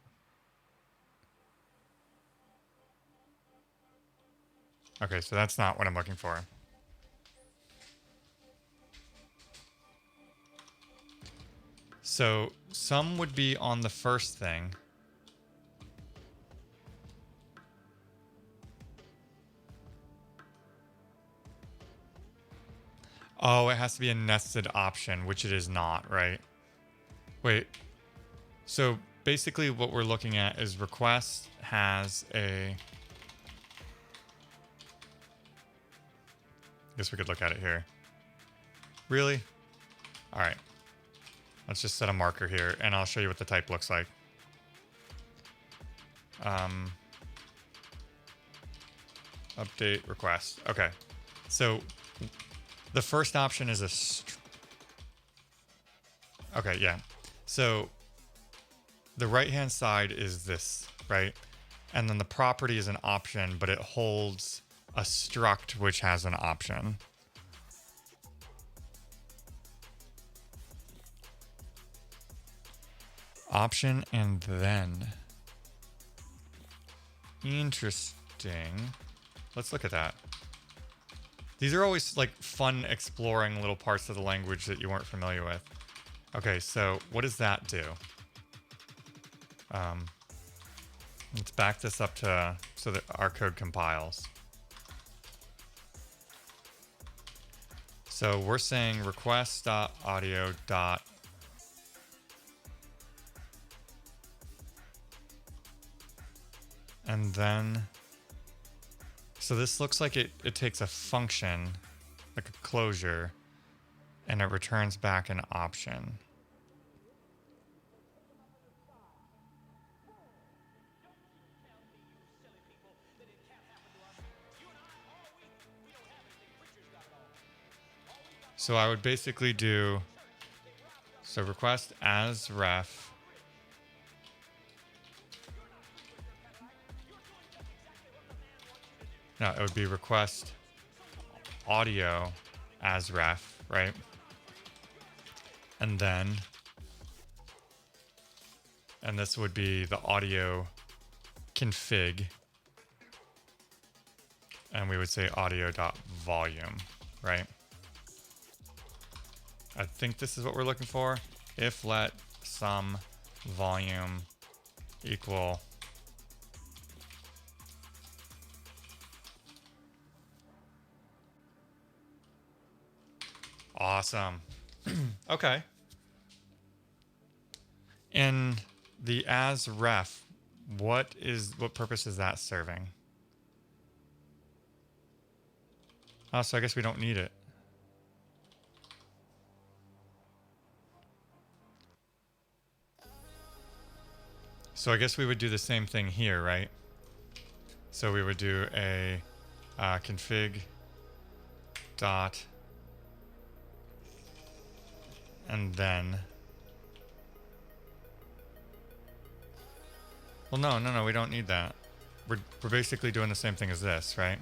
Okay, so that's not what I'm looking for. So some would be on the first thing. Oh, it has to be a nested option, which it is not, right? Wait. So basically what we're looking at is request has a... I guess we could look at it here. Really? All right. Let's just set a marker here, and I'll show you what the type looks like. Update request. Okay. So the first option is a... Okay, yeah. So the right-hand side is this, right? And then the property is an option, but it holds a struct which has an option. Option and then. Interesting. Let's look at that. These are always like fun exploring little parts of the language that you weren't familiar with. Okay, so what does that do? Let's back this up to so that our code compiles. So we're saying request.audio. And then, so this looks like it takes a function, like a closure, and it returns back an option. So I would basically do, so request as ref. No, it would be request audio as ref, right? And then, and this would be the audio config. And we would say audio.volume, right? I think this is what we're looking for. If let sum volume equal awesome. Okay. In the as ref, what purpose is that serving? Oh, so I guess we don't need it. So I guess we would do the same thing here, right? So we would do a config dot and then, well, no, we don't need that. We're basically doing the same thing as this, right?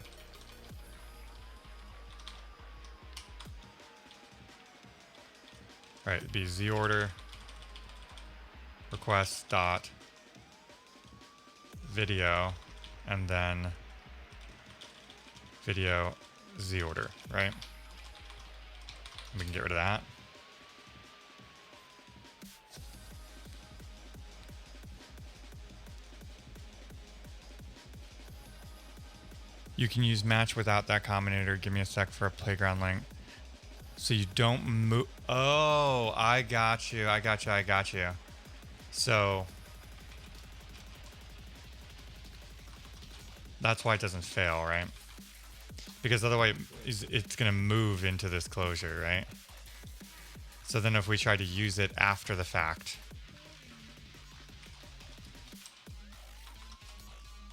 Right, it'd be z order request dot video and then video z order, right? We can get rid of that. You can use match without that combinator. Give me a sec for a playground link. So you don't move. Oh, I got you. So that's why it doesn't fail, right? Because otherwise it's going to move into this closure, right? So then if we try to use it after the fact,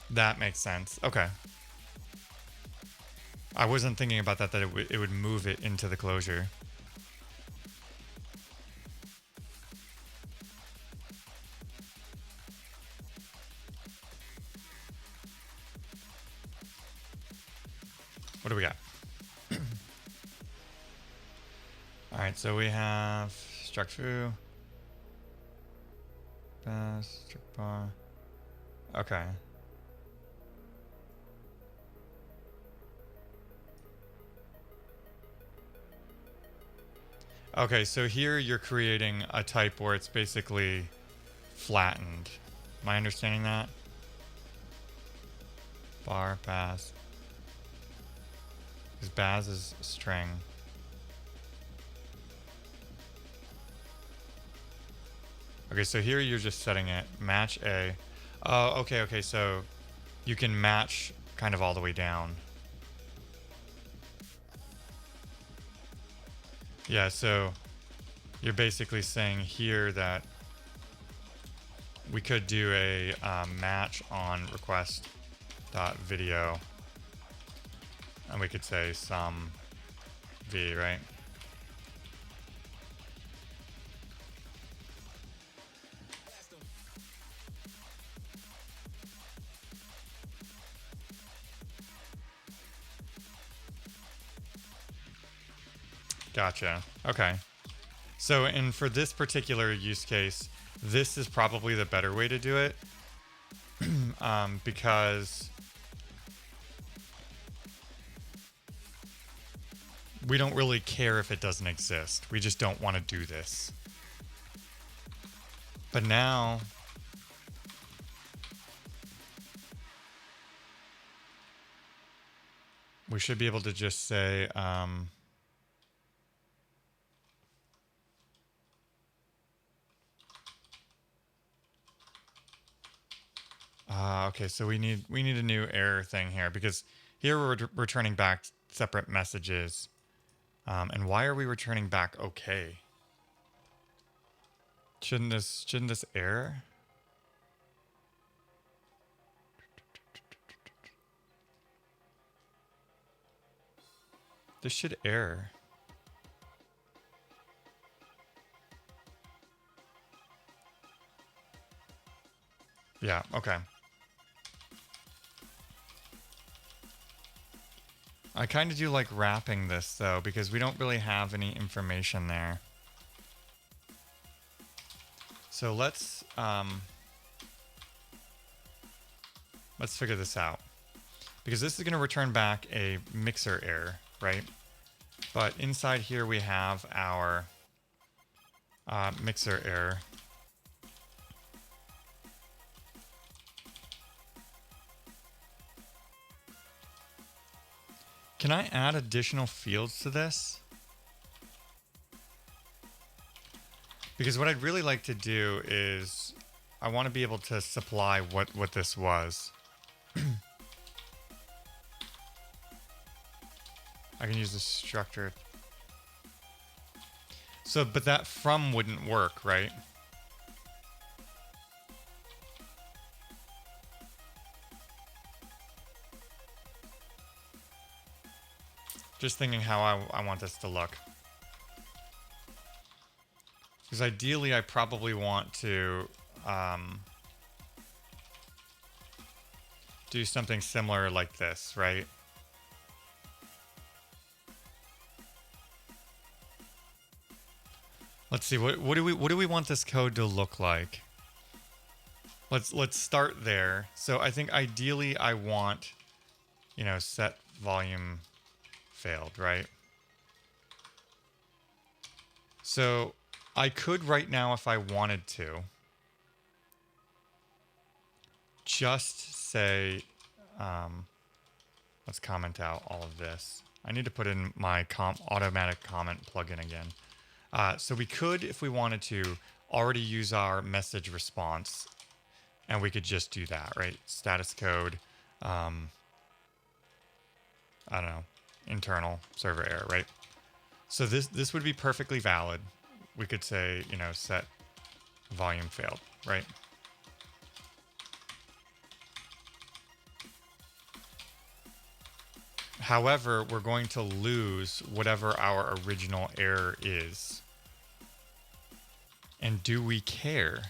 that makes sense. Okay. I wasn't thinking about that it would move it into the closure. What do we got? All right, so we have struct foo, struct bar. Okay. Okay, so here you're creating a type where it's basically flattened. Am I understanding that? Bar, baz. Because baz is a string. Okay, so here you're just setting it. Match A. Oh, okay, so you can match kind of all the way down. Yeah, so you're basically saying here that we could do a match on request.video, and we could say some v, right? Gotcha. Okay. So, and for this particular use case, this is probably the better way to do it, because we don't really care if it doesn't exist. We just don't want to do this. But now, we should be able to just say, okay, so we need a new error thing here, because here we're returning back separate messages. And why are we returning back okay? Shouldn't this error? This should error. Yeah, okay. I kind of do like wrapping this though, because we don't really have any information there. So let's figure this out, because this is going to return back a mixer error, right? But inside here we have our mixer error. Can I add additional fields to this? Because what I'd really like to do is I want to be able to supply what this was. I can use the structure. So, but that from wouldn't work, right? Just thinking how I want this to look. Because ideally I probably want to do something similar like this, right? Let's see, what do we want this code to look like? Let's start there. So I think ideally I want, you know, set volume failed, right? So I could right now, if I wanted to, just say, let's comment out all of this. I need to put in my automatic comment plugin again. So we could, if we wanted to, already use our message response, and we could just do that, right? Status code, I don't know, internal server error, right? So this would be perfectly valid. We could say, you know, set volume failed, right? However, we're going to lose whatever our original error is. And do we care?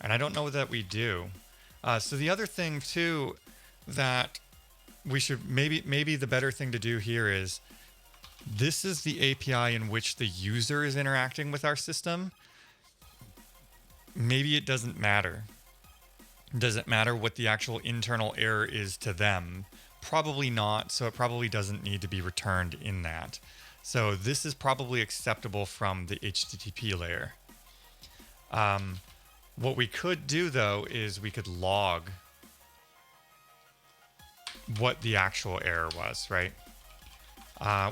And I don't know that we do. So the other thing too that we should maybe the better thing to do here is This is the API in which the user is interacting with our system. Maybe it doesn't matter. Does it matter what the actual internal error is to them? Probably not, so it probably doesn't need to be returned in that. So this is probably acceptable from the HTTP layer. What we could do though is we could log what the actual error was, right?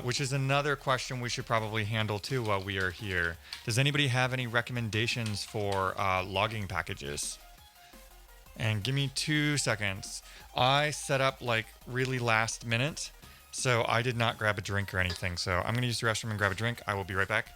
Which is another question we should probably handle too while we are here. Does anybody have any recommendations for logging packages? And give me 2 seconds. I set up like really last minute, so I did not grab a drink or anything. So I'm going to use the restroom and grab a drink. I will be right back.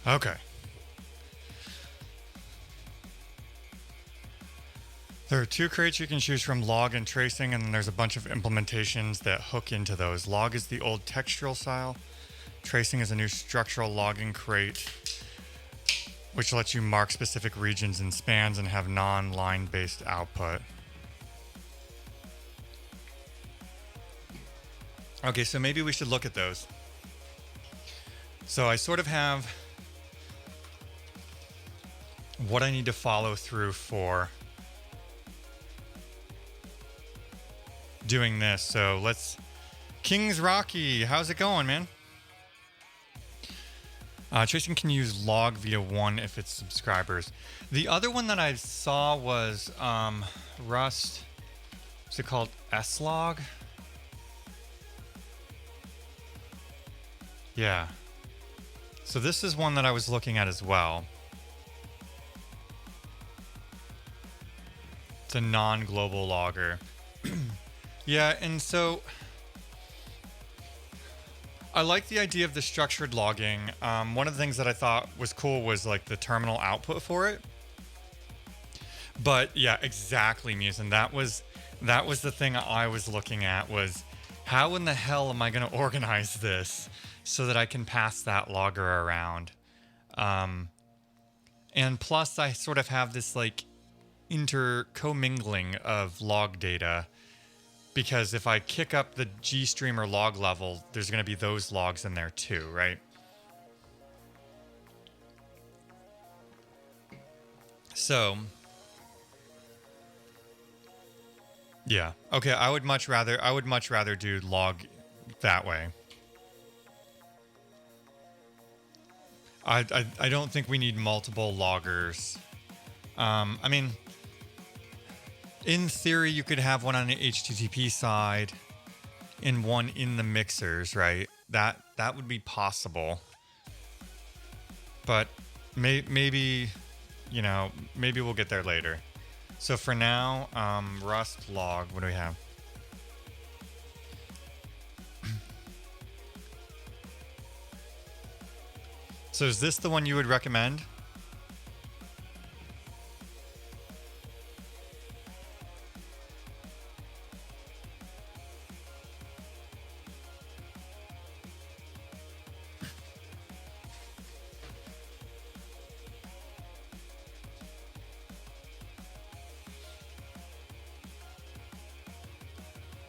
Okay. There are 2 crates you can choose from, log and tracing, and then there's a bunch of implementations that hook into those. Log is the old textural style. Tracing is a new structural logging crate, which lets you mark specific regions and spans and have non-line based output. Okay, so maybe we should look at those. So I sort of have what I need to follow through for doing this. So let's... Kings Rocky, how's it going, man? Tracing can use log via 1 if it's subscribers. The other one that I saw was Rust. What's it called? slog? Yeah. So this is one that I was looking at as well. It's a non-global logger. Yeah, and so I like the idea of the structured logging. One of the things that I thought was cool was like the terminal output for it. But yeah, exactly, Musin. That was the thing I was looking at, was how in the hell am I going to organize this so that I can pass that logger around? And plus I sort of have this like commingling of log data, because if I kick up the GStreamer log level, there's going to be those logs in there too, right? So, yeah. Okay, I would much rather do log that way. I don't think we need multiple loggers. I mean, in theory, you could have one on the HTTP side and one in the mixers, right? That would be possible. But maybe, you know, maybe we'll get there later. So for now, Rust log, what do we have? So is this the one you would recommend?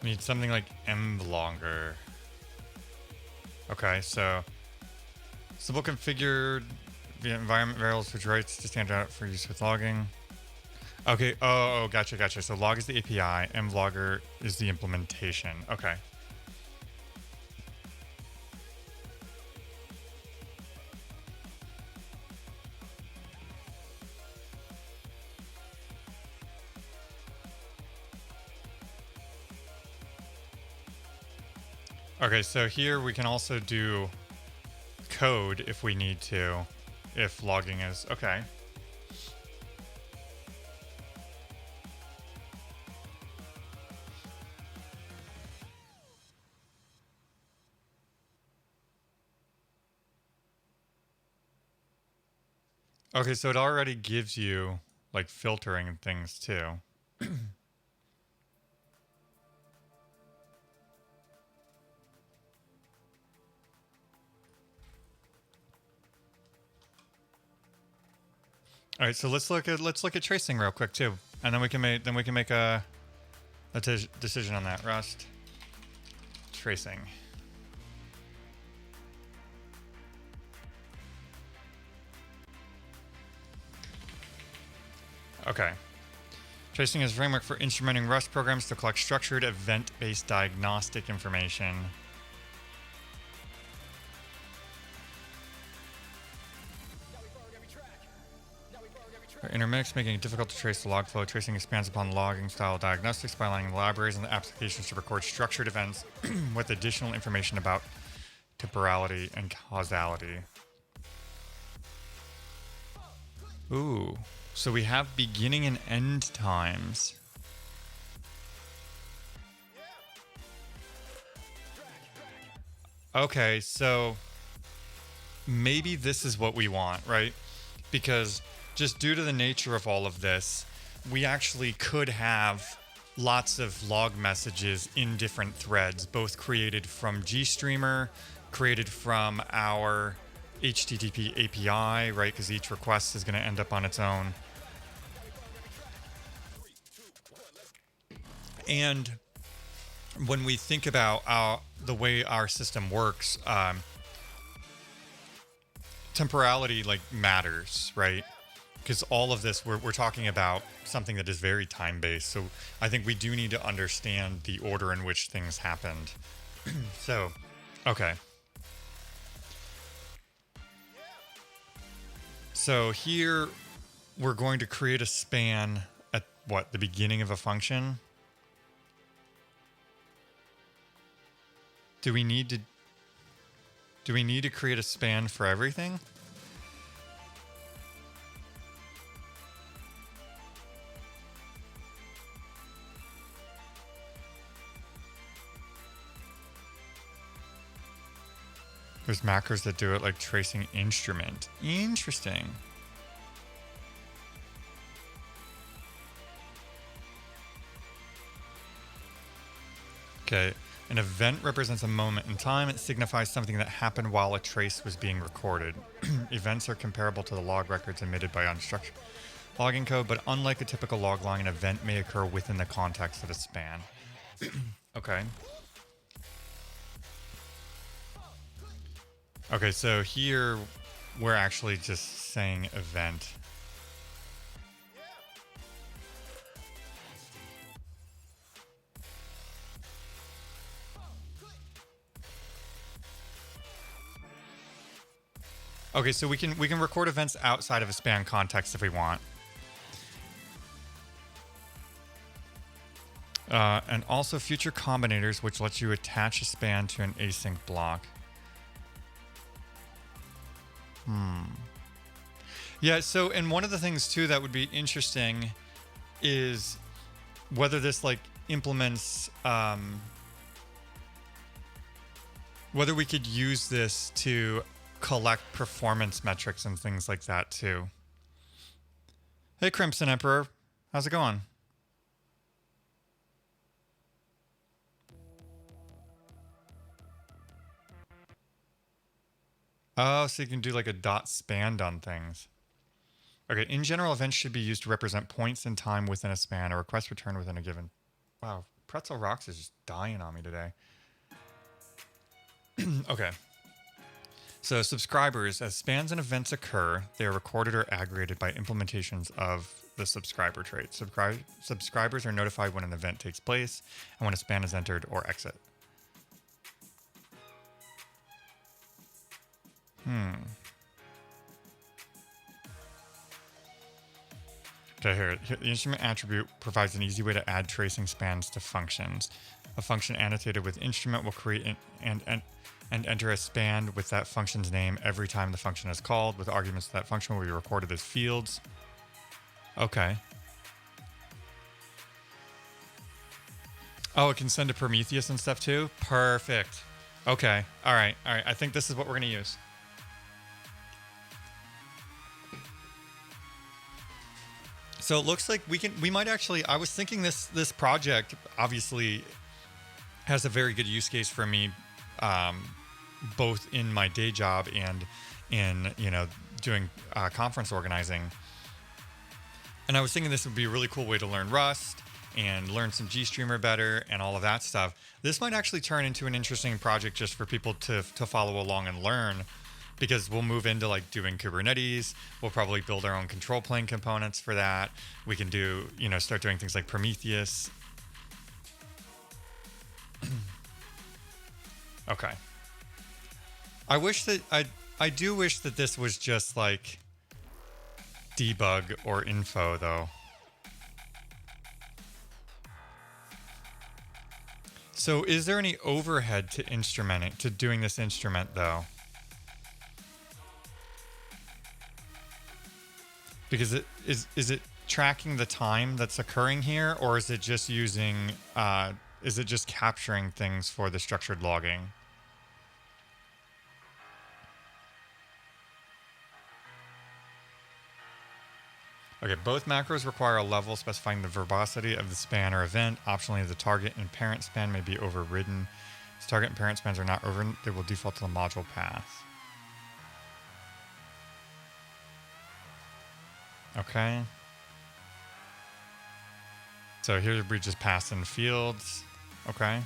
Need something like mlogger. Okay, so simple configured the environment variables which writes to stand out for use with logging. Okay, oh, gotcha. So log is the API, mlogger is the implementation. Okay. Okay, so here we can also do code if we need to, if logging is okay. Okay, so it already gives you like filtering and things too. All right, so let's look at tracing real quick too, and then we can make a decision on that. Rust tracing. Okay. Tracing is a framework for instrumenting Rust programs to collect structured event-based diagnostic information. Intermix, making it difficult to trace the log flow. Tracing expands upon logging style diagnostics by allowing libraries and applications to record structured events with additional information about temporality and causality. Ooh, so we have beginning and end times. Okay, so maybe this is what we want, right? Because just due to the nature of all of this, we actually could have lots of log messages in different threads, both created from GStreamer, created from our HTTP API, right? Because each request is going to end up on its own. And when we think about the way our system works, temporality like matters, right? Because all of this, we're talking about something that is very time-based. So I think we do need to understand the order in which things happened. So, okay. So here, we're going to create a span at what, the beginning of a function? Do we need to create a span for everything? There's macros that do it like tracing instrument. Interesting. Okay. An event represents a moment in time. It signifies something that happened while a trace was being recorded. Events are comparable to the log records emitted by unstructured logging code, but unlike a typical log line, an event may occur within the context of a span. Okay. Okay, so here we're actually just saying event. Okay, so we can record events outside of a span context if we want. And also future combinators, which lets you attach a span to an async block. Yeah, so, and one of the things too that would be interesting is whether this like implements, whether we could use this to collect performance metrics and things like that too. Hey, Crimson Emperor, how's it going? Oh, so you can do like a dot span on things. Okay, in general, events should be used to represent points in time within a span, a request returned within a given. Wow, Pretzel Rocks is just dying on me today. Okay. So subscribers, as spans and events occur, they are recorded or aggregated by implementations of the subscriber trait. Subscribers are notified when an event takes place and when a span is entered or exit. Okay, here. The instrument attribute provides an easy way to add tracing spans to functions. A function annotated with instrument will create and enter a span with that function's name every time the function is called, with arguments that function will be recorded as fields. Okay. Oh, it can send to Prometheus and stuff too? Perfect. Okay. All right. I think this is what we're going to use. So it looks like we might actually, I was thinking this project obviously has a very good use case for me, both in my day job and in, doing conference organizing. And I was thinking this would be a really cool way to learn Rust and learn some GStreamer better and all of that stuff. This might actually turn into an interesting project just for people to follow along and learn, because we'll move into like doing Kubernetes. We'll probably build our own control plane components for that. We can do, start doing things like Prometheus. Okay. I do wish that this was just like debug or info though. So is there any overhead to instrumenting, to doing this instrument though? Because is it tracking the time that's occurring here, or is it just using, is it just capturing things for the structured logging? Okay, both macros require a level specifying the verbosity of the span or event. Optionally, the target and parent span may be overridden. If target and parent spans are not overridden, they will default to the module path. Okay. So here we just pass in fields. Okay.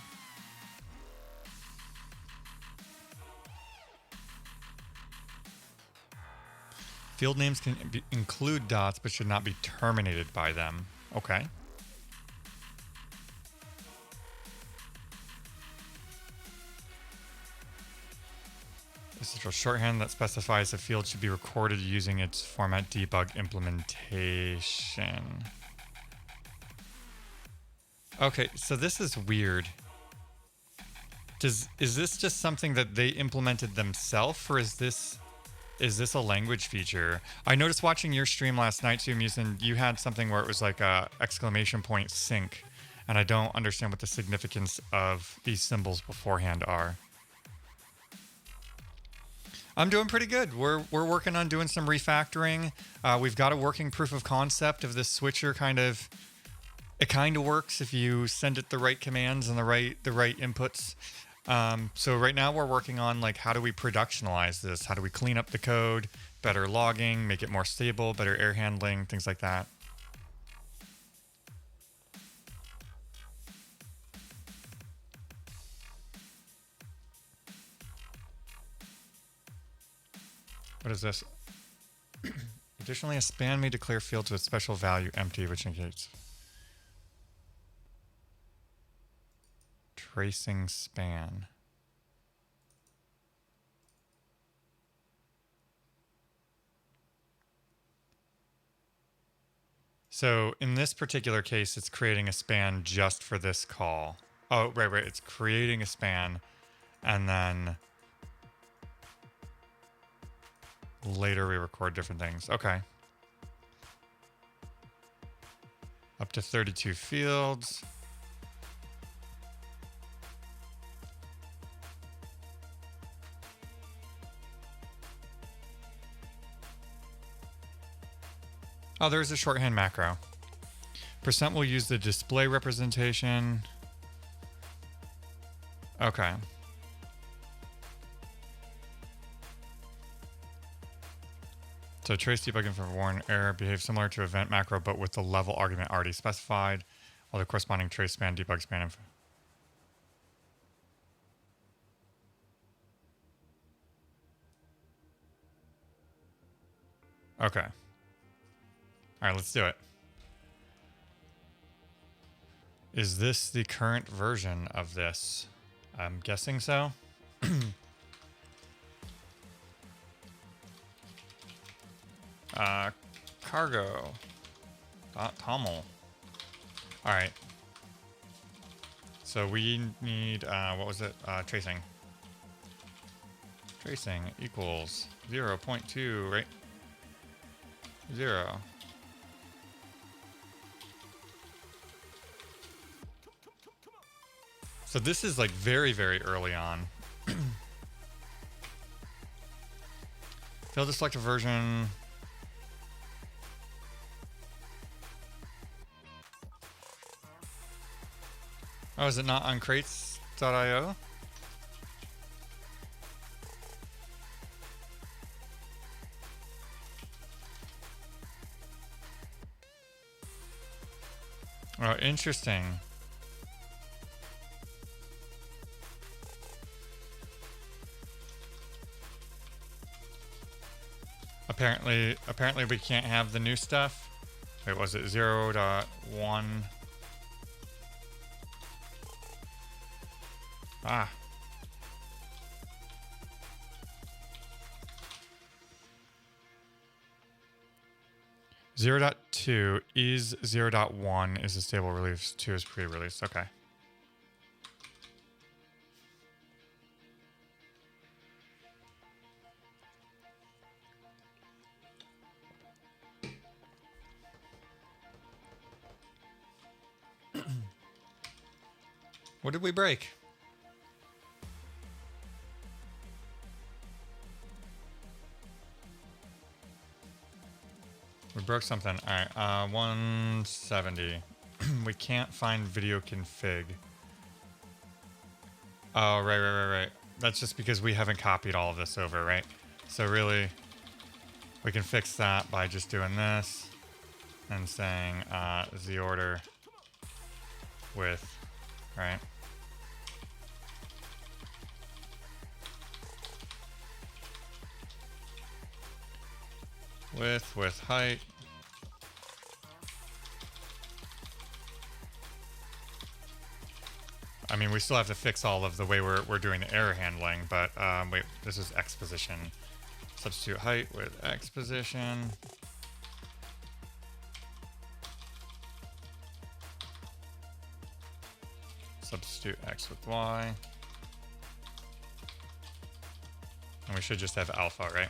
Field names can include dots, but should not be terminated by them. Okay. This is a shorthand that specifies a field should be recorded using its format debug implementation. Okay, so this is weird. Is this just something that they implemented themselves, or is this a language feature? I noticed watching your stream last night too, Musin, you had something where it was like a exclamation point sync, and I don't understand what the significance of these symbols beforehand are. I'm doing pretty good. We're working on doing some refactoring. We've got a working proof of concept of this switcher. It kind of works if you send it the right commands and the right inputs. So right now we're working on like, how do we productionalize this? How do we clean up the code, better logging, make it more stable, better air handling, things like that. What is this? Additionally, a span may declare fields with special value empty, which indicates tracing span. So in this particular case, it's creating a span just for this call. Oh, right. It's creating a span and then later we record different things. Okay. Up to 32 fields. Oh, there's a shorthand macro. Percent will use the display representation. Okay. So trace debugging for warn error behaves similar to event macro, but with the level argument already specified. all the corresponding trace span, debug span info. Okay. All right, let's do it. Is this the current version of this? I'm guessing so. Cargo. Tommel. All right. So we need, what was it? Tracing. Tracing equals 0.2, right? 0. So this is like very, very early on. Fail to select a version. Oh, is it not on crates.io? Oh, interesting. Apparently we can't have the new stuff. Wait, was it 0.1? Ah. Zero dot 2 is 0.1 is a stable release, 2 is pre-release. Okay. What did we break? We broke something. All right, 170. We can't find video config. Oh, right. That's just because we haven't copied all of this over, right? So really, we can fix that by just doing this and saying the order with, right? With height. I mean, we still have to fix all of the way we're doing the error handling, but wait, this is X position. Substitute height with X position. Substitute X with Y. And we should just have alpha, right?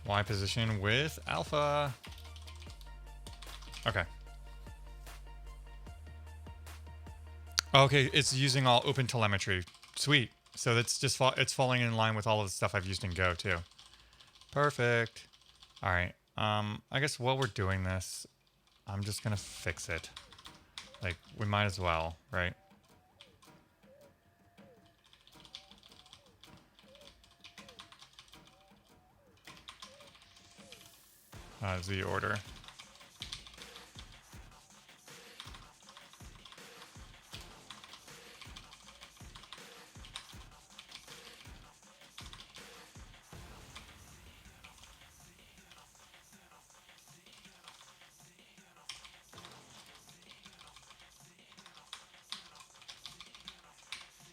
Y position with alpha. Okay. Okay, it's using all open telemetry. Sweet. So that's just it's falling in line with all of the stuff I've used in Go too. Perfect. All right. I guess while we're doing this, I'm just gonna fix it. Like we might as well, right? Z order.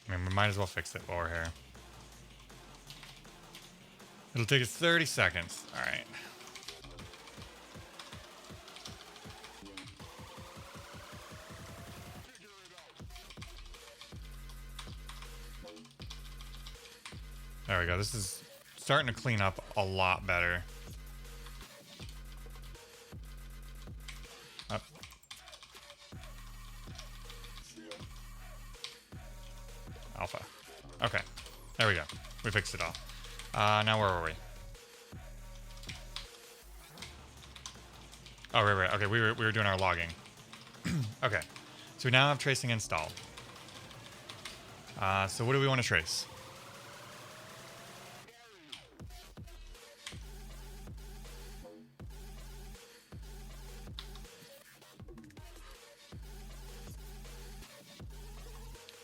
I mean, we might as well fix it while we're here. It'll take us 30 seconds. All right. There we go. This is starting to clean up a lot better. Up. Alpha. Okay. There we go. We fixed it all. Now where were we? Oh, right. Okay, we were doing our logging. Okay. So we now have tracing installed. So what do we want to trace?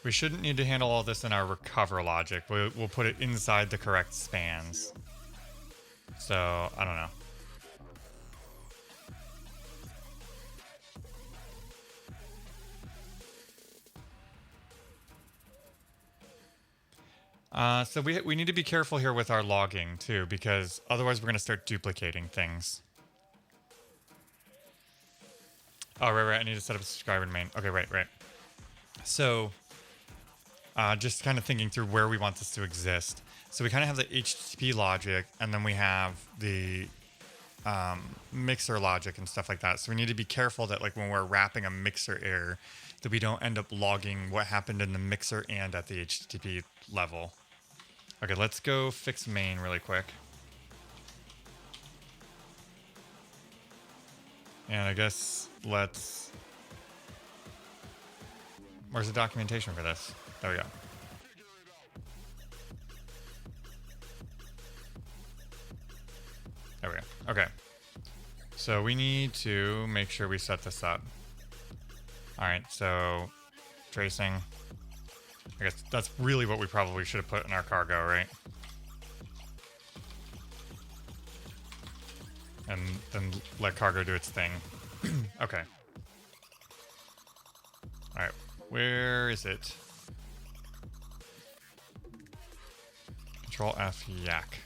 We shouldn't need to handle all this in our recover logic. We'll put it inside the correct spans. So, I don't know. So we need to be careful here with our logging too, because otherwise we're going to start duplicating things. Oh, right. I need to set up a subscriber domain. Okay, right. So, just kind of thinking through where we want this to exist. So we kind of have the HTTP logic, and then we have the mixer logic and stuff like that. So we need to be careful that, like, when we're wrapping a mixer error, that we don't end up logging what happened in the mixer and at the HTTP level. Okay, let's go fix main really quick. And I guess let's... Where's the documentation for this? There we go. There we go. Okay. So we need to make sure we set this up. Alright, so tracing. I guess that's really what we probably should have put in our cargo, right? And then let cargo do its thing. Okay. Alright, where is it? Control F, yak.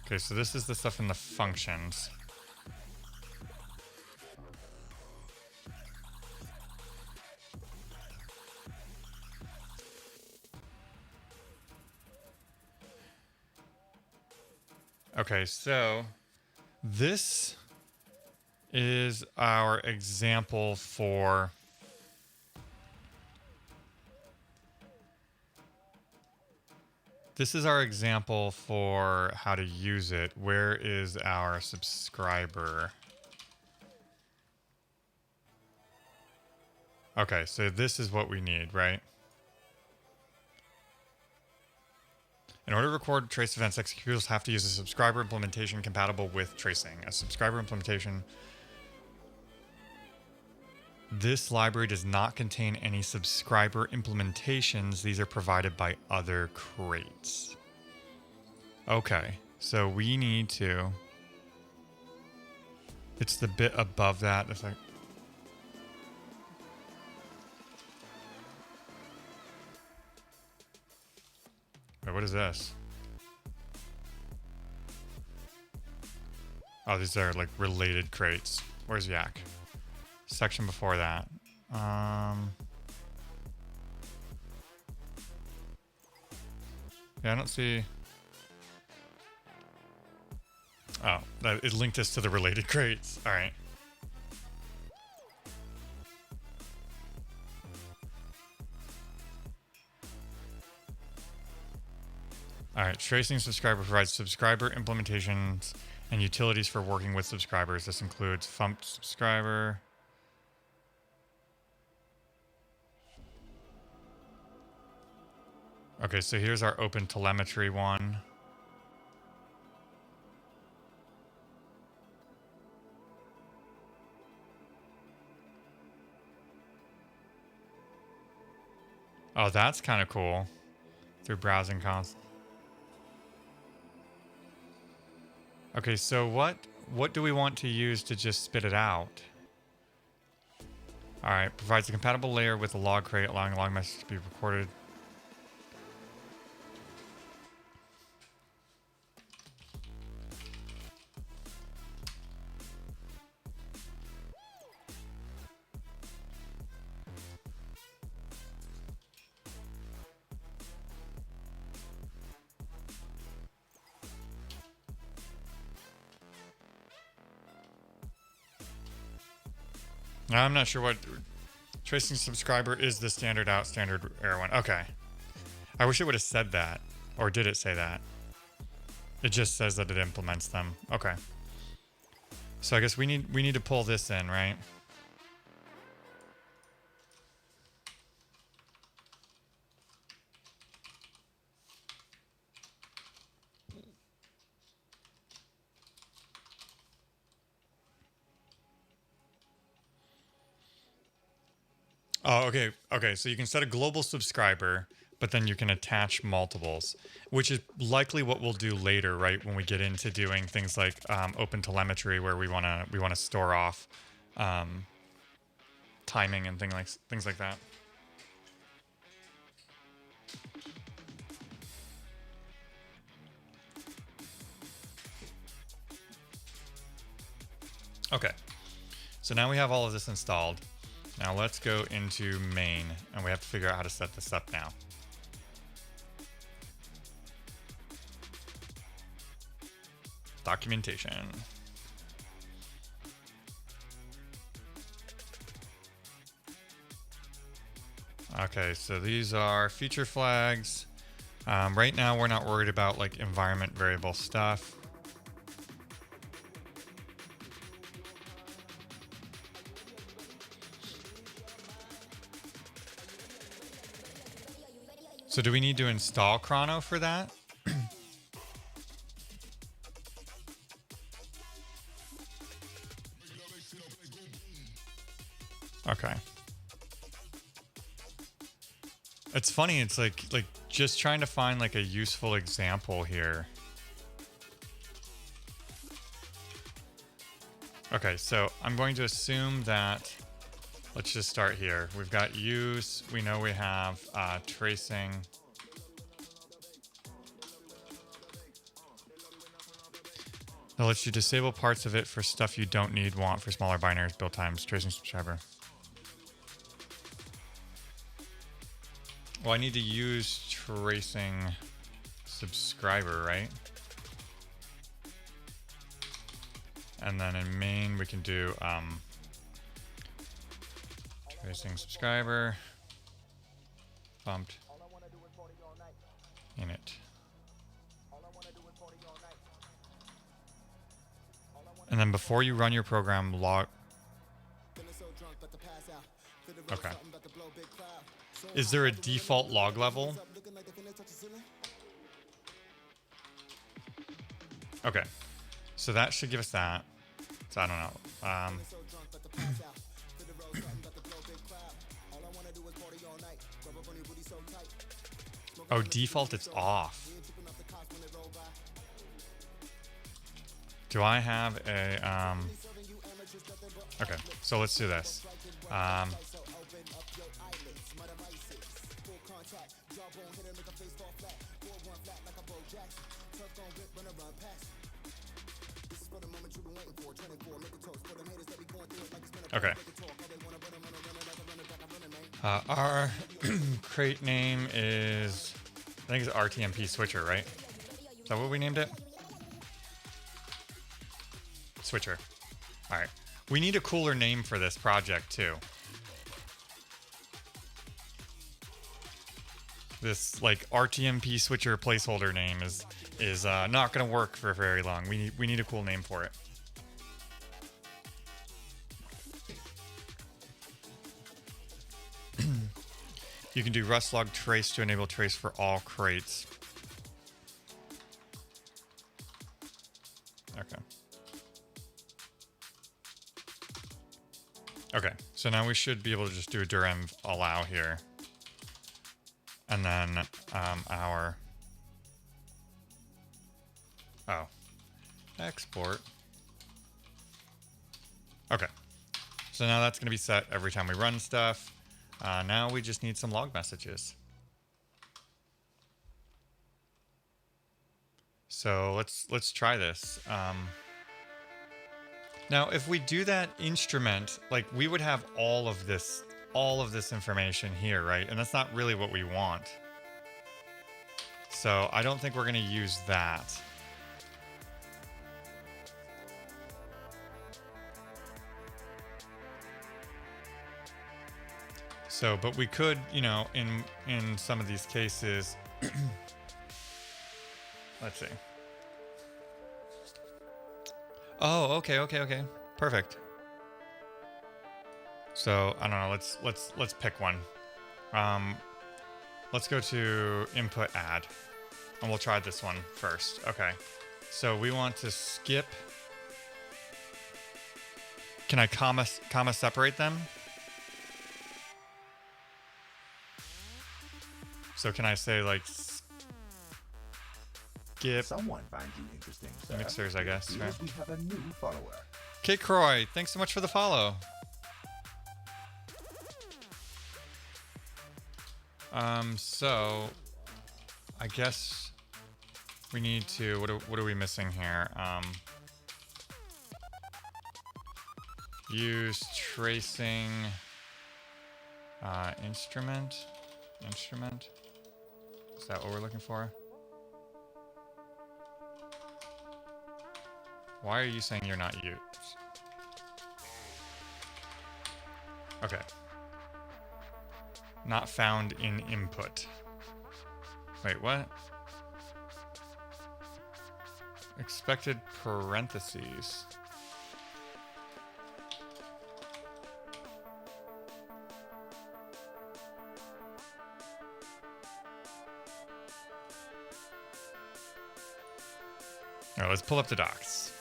Okay, so this is the stuff in the functions. Okay, so this is our example for how to use it. Where is our subscriber? Okay, so this is what we need, right? In order to record trace events, executables have to use a subscriber implementation compatible with tracing. A subscriber implementation. This library does not contain any subscriber implementations. These are provided by other crates. Okay, so we need to... It's the bit above that. It's like... Wait, what is this? Oh, these are like related crates. Where's Yak? Section before that. Yeah, I don't see... Oh, it linked us to the related crates. Alright. Alright, tracing subscriber provides subscriber implementations and utilities for working with subscribers. This includes FUMP subscriber. Okay, so here's our open telemetry one. Oh, that's kind of cool. Through browsing cons. Okay, so what do we want to use to just spit it out? Alright, provides a compatible layer with a log crate, allowing a log message to be recorded. I'm not sure what... Tracing subscriber is the standard out, standard error one. Okay. I wish it would have said that. Or did it say that? It just says that it implements them. Okay. So I guess we need to pull this in, right? Oh, okay. Okay. So you can set a global subscriber, but then you can attach multiples, which is likely what we'll do later, right? When we get into doing things like open telemetry, where we wanna store off timing and things like that. Okay. So now we have all of this installed. Now let's go into main, and we have to figure out how to set this up now. Documentation. Okay, so these are feature flags. Right now we're not worried about like environment variable stuff. So do we need to install Chrono for that? Okay. It's funny, it's like just trying to find like a useful example here. Okay, so I'm going to assume that, let's just start here. We've got use, we know we have tracing. That lets you disable parts of it for stuff you don't want for smaller binaries, build times, tracing subscriber. Well, I need to use tracing subscriber, right? And then in main, we can do tracing subscriber, bumped, init. And then before you run your program, log. Okay. Is there a default log level? Okay. So that should give us that. So I don't know. Oh, default it's off. Do I have a okay, so let's do this. Okay. Our crate name is, I think it's RTMP switcher, right? Is that what we named it? Switcher. All right. We need a cooler name for this project too. This like RTMP switcher placeholder name is not going to work for very long. We need a cool name for it. You can do Rust log trace to enable trace for all crates. Okay. Okay, so now we should be able to just do a direm allow here. And then export. Okay, so now that's going to be set every time we run stuff. Now we just need some log messages. So let's try this. Now, if we do that instrument, like we would have all of this information here, right? And that's not really what we want. So I don't think we're going to use that. So, but we could, you know, in some of these cases, let's see. Oh, okay. Perfect. So, I don't know, let's pick one. Let's go to input add. And we'll try this one first. Okay. So, we want to skip. Can I comma separate them? So can I say like skip Someone finds you interesting, sir. mixers, I guess, It right? appears we have a new follower. Kate Croy, thanks so much for the follow. So I guess we need to, what are we missing here? Use tracing instrument. Is that what we're looking for? Why are you saying you're not used? Okay. Not found in input. Wait, what? Expected parentheses. All right, let's pull up the docs.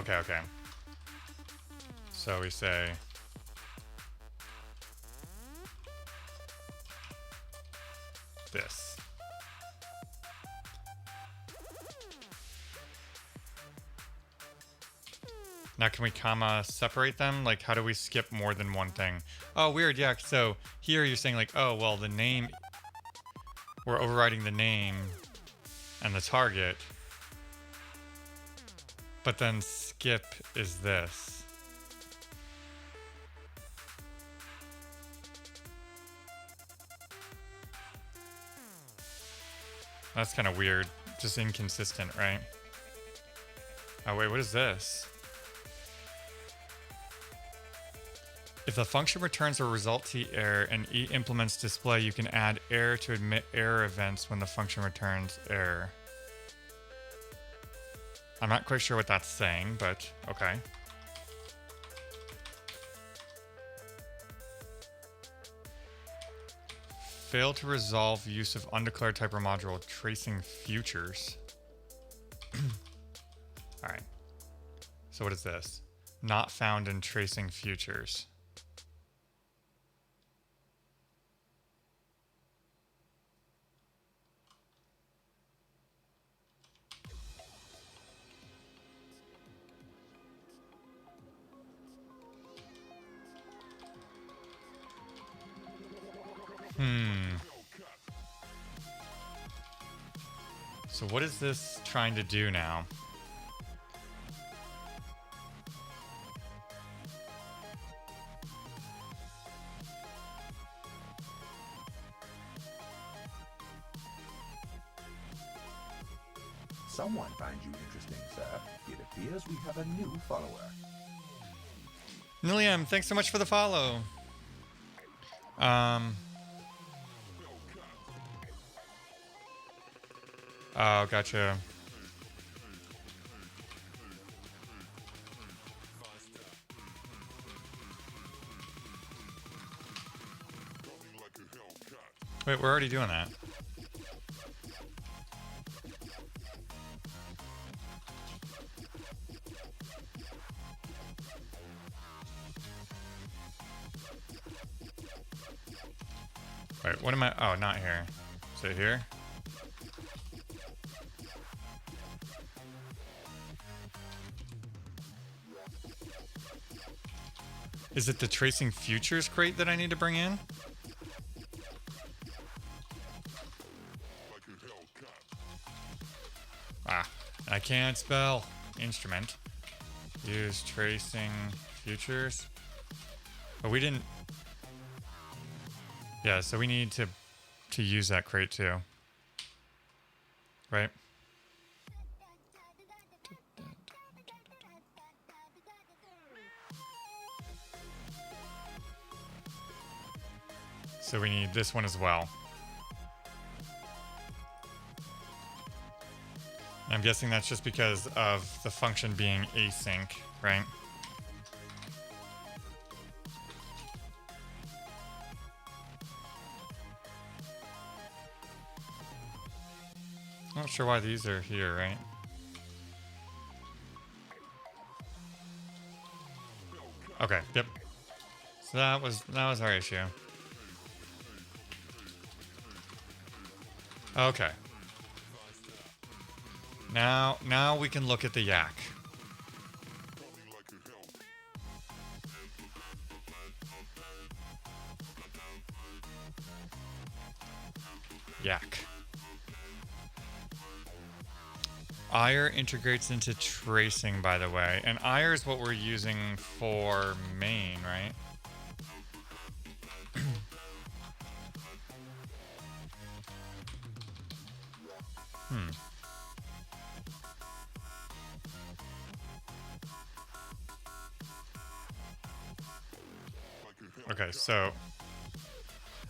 Okay. So we say this. Now can we comma separate them? Like how do we skip more than one thing? Oh, weird, yeah. So here you're saying like, oh, well, the name, we're overriding the name and the target. But then skip is this. That's kind of weird. Just inconsistent, right? Oh, wait, what is this? If the function returns a result T error and E implements display, you can add error to admit error events when the function returns error. I'm not quite sure what that's saying, but okay. Fail to resolve use of undeclared typer module tracing futures. All right. So what is this? Not found in tracing futures. So what is this trying to do now? Someone finds you interesting, sir. It appears we have a new follower. Niliam, thanks so much for the follow. Oh, gotcha. Wait, we're already doing that. Wait, what am I? Oh, not here. Is it here? Is it the tracing futures crate that I need to bring in? Ah, I can't spell instrument. Use tracing futures. But we didn't. Yeah, so we need to use that crate too. Right? So we need this one as well. And I'm guessing that's just because of the function being async, right? Not sure why these are here, right? Okay, yep. So that was our issue. Okay. Now we can look at the yak. Yak. IRE integrates into tracing, by the way. And IRE is what we're using for main, right?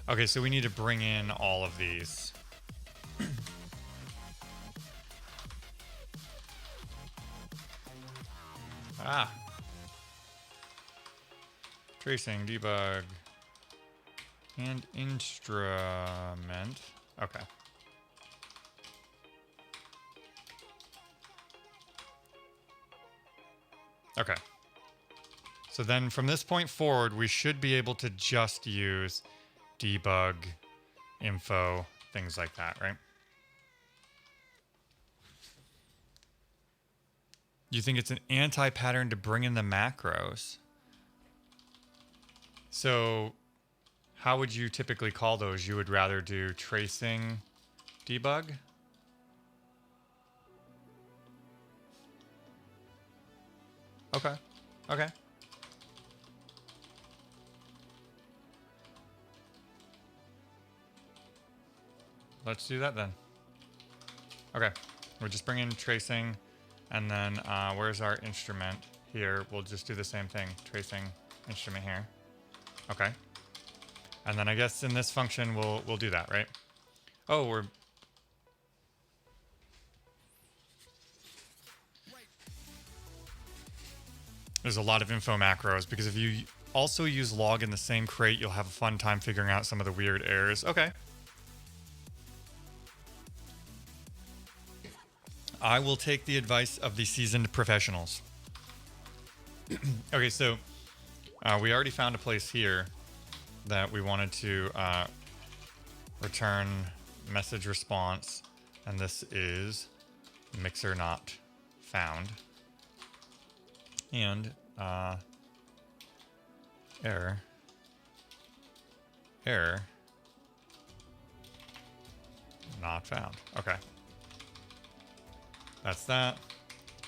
Okay, so we need to bring in all of these. Ah. Tracing, debug, and instrument. Okay. Okay. So then from this point forward, we should be able to just use debug, info, things like that, right? You think it's an anti-pattern to bring in the macros? So how would you typically call those? You would rather do tracing, debug? Okay. Okay. Let's do that then. Okay. We'll just bring in tracing, and then where's our instrument? Here. We'll just do the same thing. Tracing, instrument here. Okay. And then I guess in this function we'll do that, right? Oh, there's a lot of info macros, because if you also use log in the same crate, you'll have a fun time figuring out some of the weird errors. Okay. I will take the advice of the seasoned professionals. Okay, so we already found a place here that we wanted to return message response, and this is mixer not found. And error not found. Okay. That's that.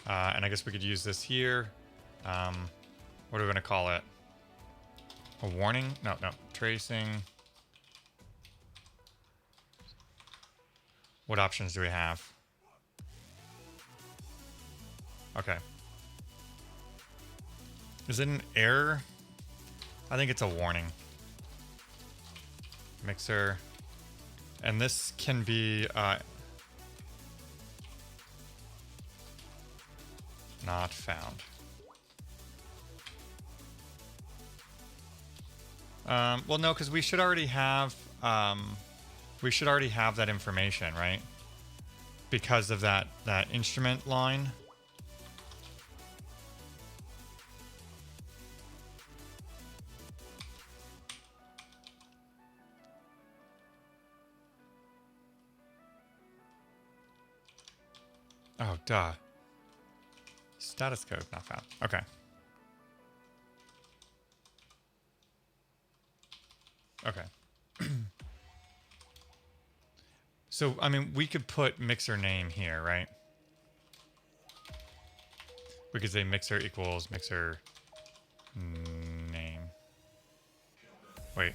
And I guess we could use this here. What are we going to call it? A warning? No. Tracing. What options do we have? Okay. Is it an error? I think it's a warning. Mixer. And this can be not found. Well, no, because we should already have that information, right? Because of that instrument line. Oh, duh. Status code not found. Okay. Okay. So, I mean, we could put mixer name here, right? We could say mixer equals mixer name. Wait.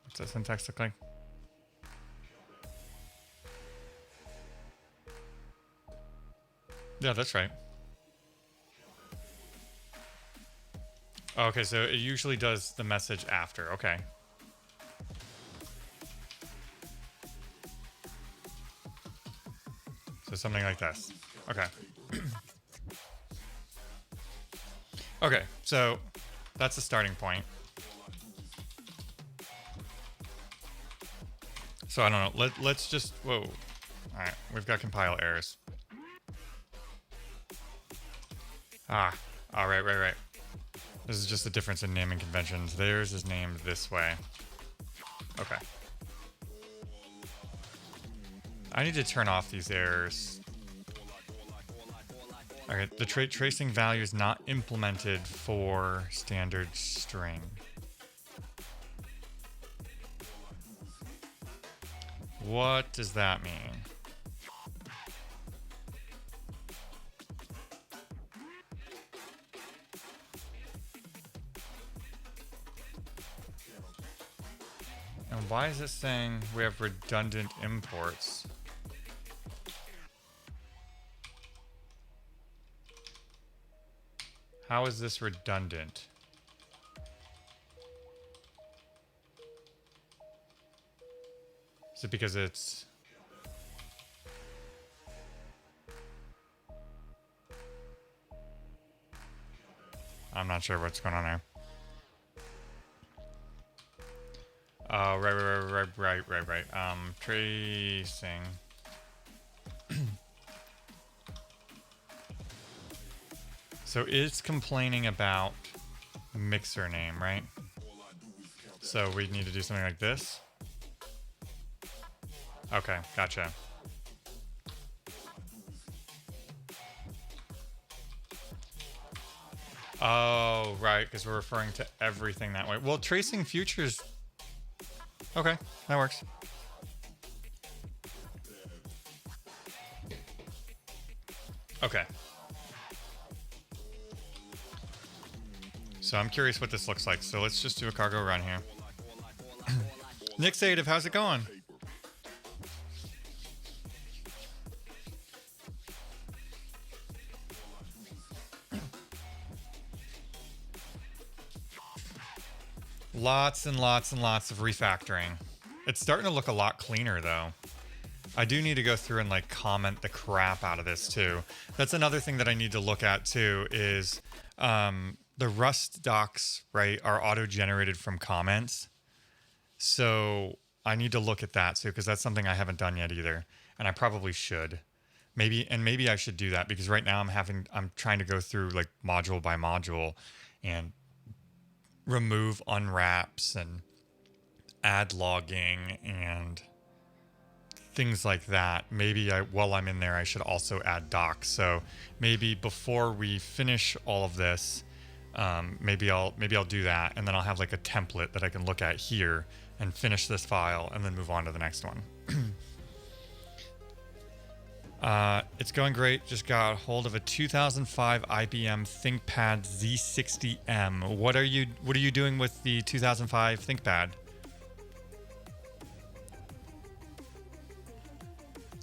What's that syntax look like? Yeah, that's right. Okay, so it usually does the message after. Okay. So something like this. Okay. Okay, so that's the starting point. So I don't know. Let's just, whoa. All right, we've got compile errors. Ah, all right, right. This is just a difference in naming conventions. Theirs is named this way. Okay. I need to turn off these errors. Okay, the trait tracing value is not implemented for standard string. What does that mean? And why is it saying we have redundant imports? How is this redundant? Is it because it's... I'm not sure what's going on there. Oh, right. Tracing. So it's complaining about mixer name, right? So we need to do something like this. Okay, gotcha. Oh, right, because we're referring to everything that way. Well, tracing futures... Okay, that works. Okay. So I'm curious what this looks like. So let's just do a cargo run here. Nick Sative, how's it going? Lots and lots and lots of refactoring. It's starting to look a lot cleaner though. I do need to go through and like comment the crap out of this too. That's another thing that I need to look at too is the Rust docs, right, are auto-generated from comments. So I need to look at that too because that's something I haven't done yet either. And I probably should. Maybe I should do that because right now I'm trying to go through like module by module and remove unwraps and add logging and things like that. Maybe while I'm in there, I should also add docs. So maybe before we finish all of this, maybe I'll do that, and then I'll have like a template that I can look at here and finish this file and then move on to the next one. It's going great. Just got hold of a 2005 IBM ThinkPad Z60M. What are you doing with the 2005 ThinkPad?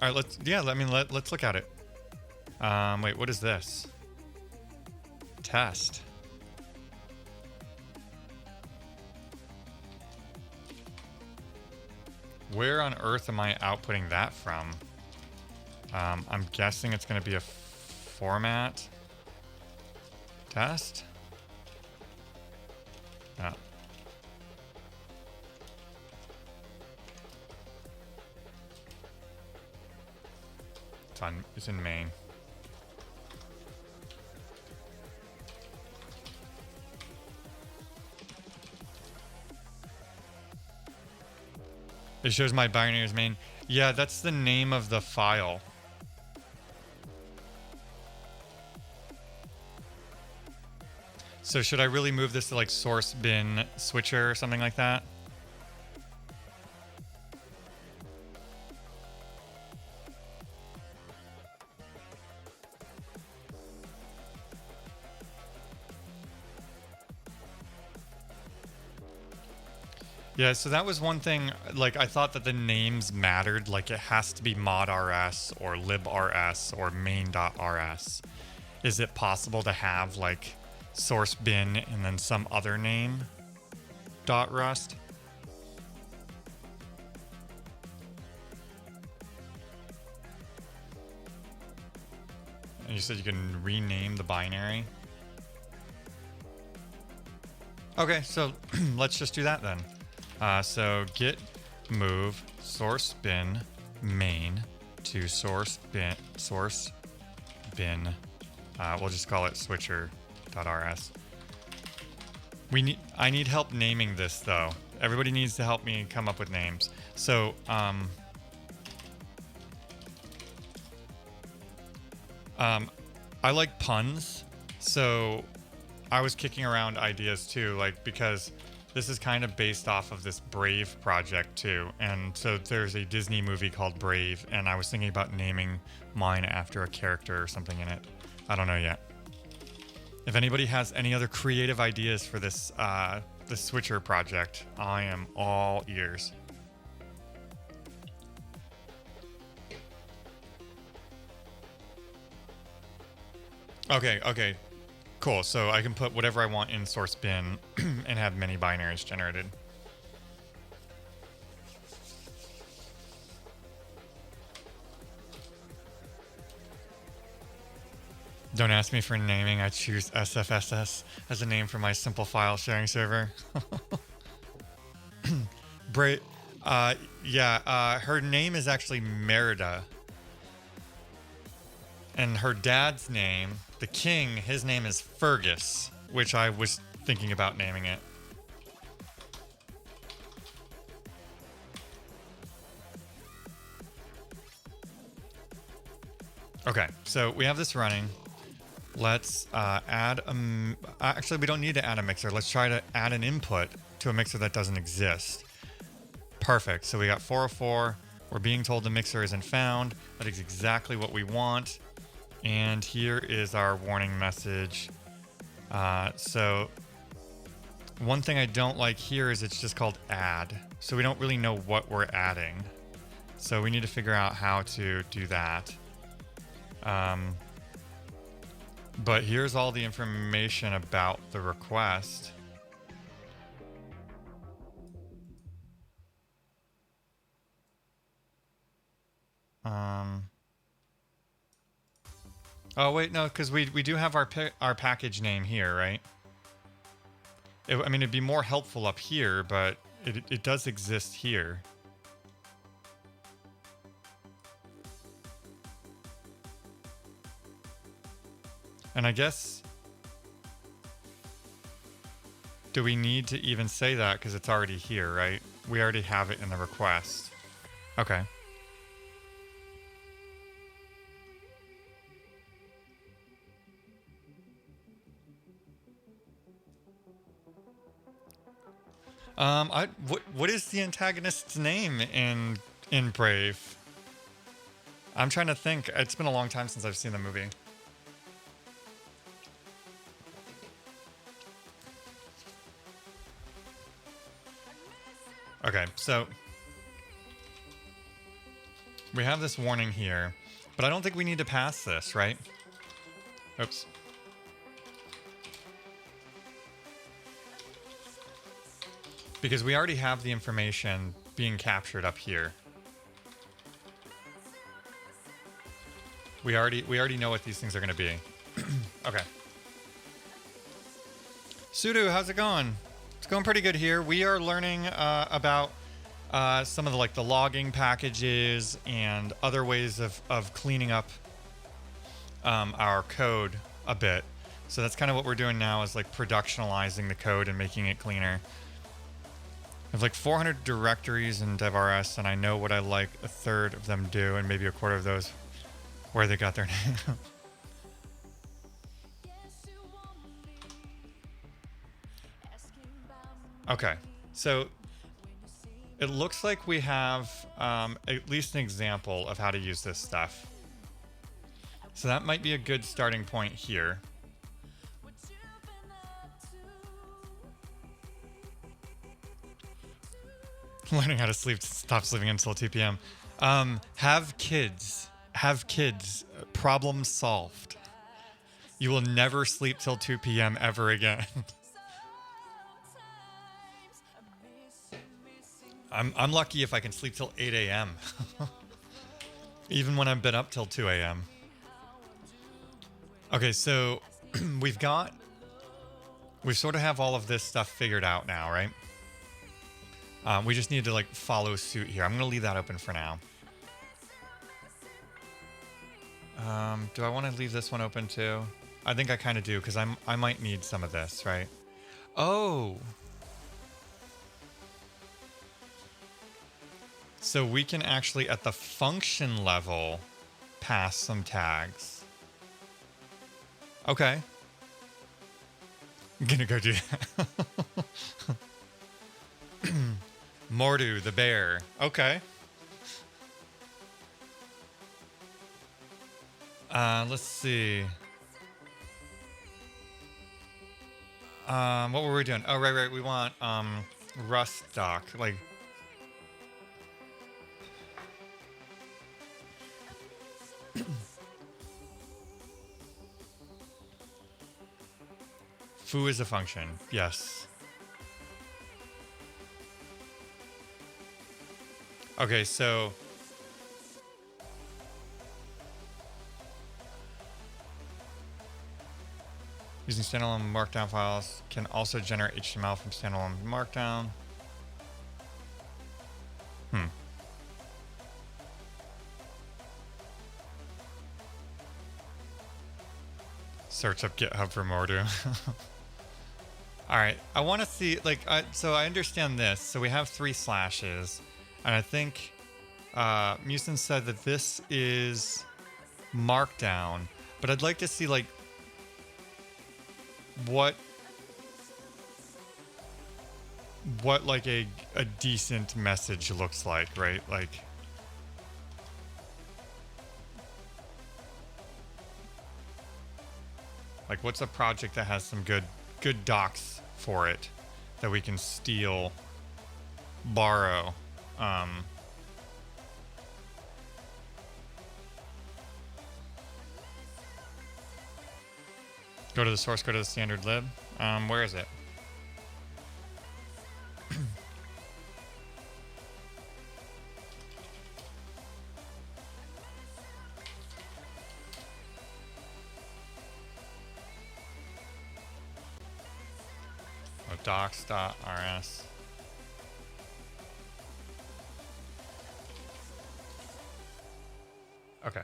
All right, let's look at it. Wait, what is this? Test. Where on earth am I outputting that from? I'm guessing it's going to be a format test. Oh. It's in main. It shows my binary as main. Yeah, that's the name of the file. So should I really move this to like source bin switcher or something like that? Yeah, so that was one thing, like I thought that the names mattered, like it has to be modRS or libRS or main.rs. Is it possible to have like source bin and then some other name .rust? And you said you can rename the binary? Okay, so let's just do that then. So git move source bin main to source bin we'll just call it switcher.rs. I need help naming this though. Everybody needs to help me come up with names. So I like puns, so I was kicking around ideas too, like, because this is kind of based off of this Brave project too, and so there's a Disney movie called Brave, and I was thinking about naming mine after a character or something in it. I don't know yet. If anybody has any other creative ideas for this the Switcher project, I am all ears. Okay, cool. So I can put whatever I want in source bin and have many binaries generated. Don't ask me for naming. I choose SFSS as a name for my simple file sharing server. Her name is actually Merida. And her dad's name, the king, his name is Fergus, which I was thinking about naming it. Okay, so we have this running. Let's add a... actually, we don't need to add a mixer. Let's try to add an input to a mixer that doesn't exist. Perfect. So we got 404. We're being told the mixer isn't found. That is exactly what we want. And here is our warning message. So one thing I don't like here is it's just called add. So we don't really know what we're adding. So we need to figure out how to do that. But here's all the information about the request. Oh wait, no, because we do have our package name here, right? I mean, it'd be more helpful up here, but it does exist here. And I guess, do we need to even say that because it's already here, right? We already have it in the request. Okay. What is the antagonist's name in Brave? I'm trying to think. It's been a long time since I've seen the movie. Okay, so we have this warning here, but I don't think we need to pass this, right? Oops. Because we already have the information being captured up here. We already know what these things are going to be. Okay. Sudo, how's it going? It's going pretty good here. We are learning about some of the logging packages and other ways of cleaning up our code a bit. So that's kind of what we're doing now, is like productionalizing the code and making it cleaner. I have like 400 directories in DevRS, and I know what I like a third of them do, and maybe a quarter of those where they got their name. Okay, so it looks like we have at least an example of how to use this stuff. So that might be a good starting point here. Learning how to stop sleeping until 2 p.m. Have kids. Problem solved. You will never sleep till 2 p.m. ever again. I'm lucky if I can sleep till 8 a.m. Even when I've been up till 2 a.m. Okay, so we sort of have all of this stuff figured out now, right? We just need to like follow suit here. I'm going to leave that open for now. Do I want to leave this one open too? I think I kind of do because I might need some of this, right? Oh. So we can actually at the function level pass some tags. Okay. I'm gonna go do that. Mordu, the bear. Okay. Let's see. What were we doing? Oh, right. We want, Rust doc. Like, foo is a function. Yes. Okay, so using standalone markdown files can also generate HTML from standalone markdown. Search up GitHub for Mordu. All right, I want to see, like, so I understand this. So we have 3 slashes, and I think Musin said that this is markdown, but I'd like to see, like, what like a decent message looks like, right? Like what's a project that has some good docs for it that we can steal, borrow, go to the source, go to the standard lib. Where is it? Oh, docs.rs. Okay.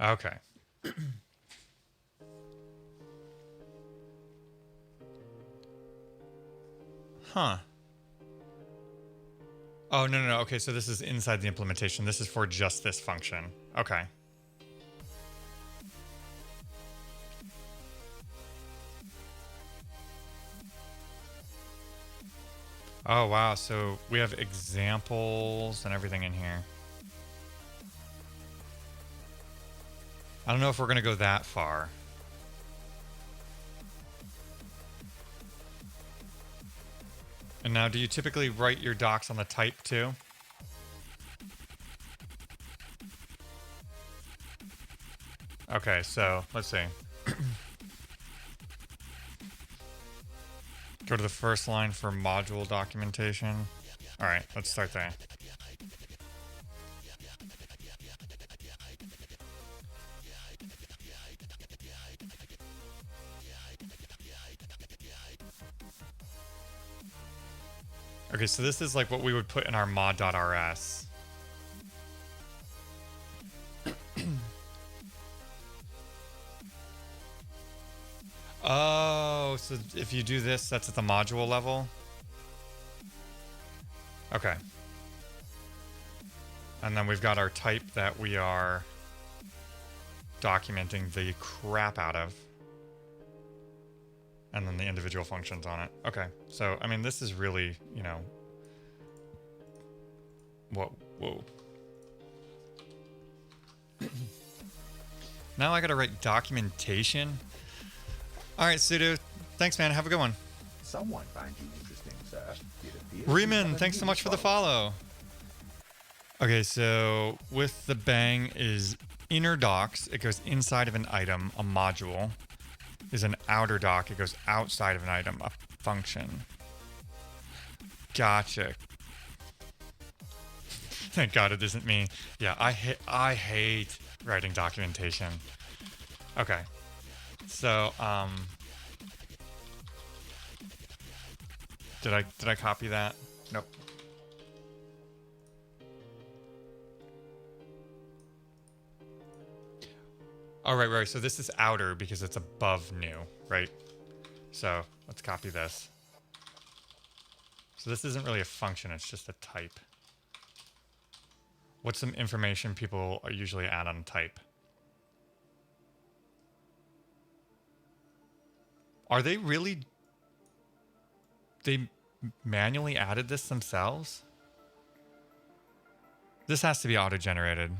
Okay. Huh. Oh, no. Okay, so this is inside the implementation. This is for just this function. Okay. Oh, wow. So we have examples and everything in here. I don't know if we're going to go that far. And now, do you typically write your docs on the type too? Okay, so let's see. Go to the first line for module documentation. All right, let's start there. Okay, so this is like what we would put in our mod.rs. Oh, so if you do this, that's at the module level? Okay. And then we've got our type that we are documenting the crap out of. And then the individual functions on it. Okay, so, I mean, this is really, you know... Whoa. Now I gotta write documentation? Alright, Sudo. Thanks, man. Have a good one. Someone finds you interesting, sir. It appears we Reeman, have a thanks so new much for the follow. Okay, so with the bang is inner docs. It goes inside of an item, a module. Is an outer doc. It goes outside of an item, a function. Gotcha. Thank God it isn't me. Yeah, I hate writing documentation. Okay. So, did I copy that? Nope. Oh, right. So this is outer because it's above new, right? So let's copy this. So this isn't really a function, it's just a type. What's some information people usually add on type? Are they really... They manually added this themselves? This has to be auto-generated.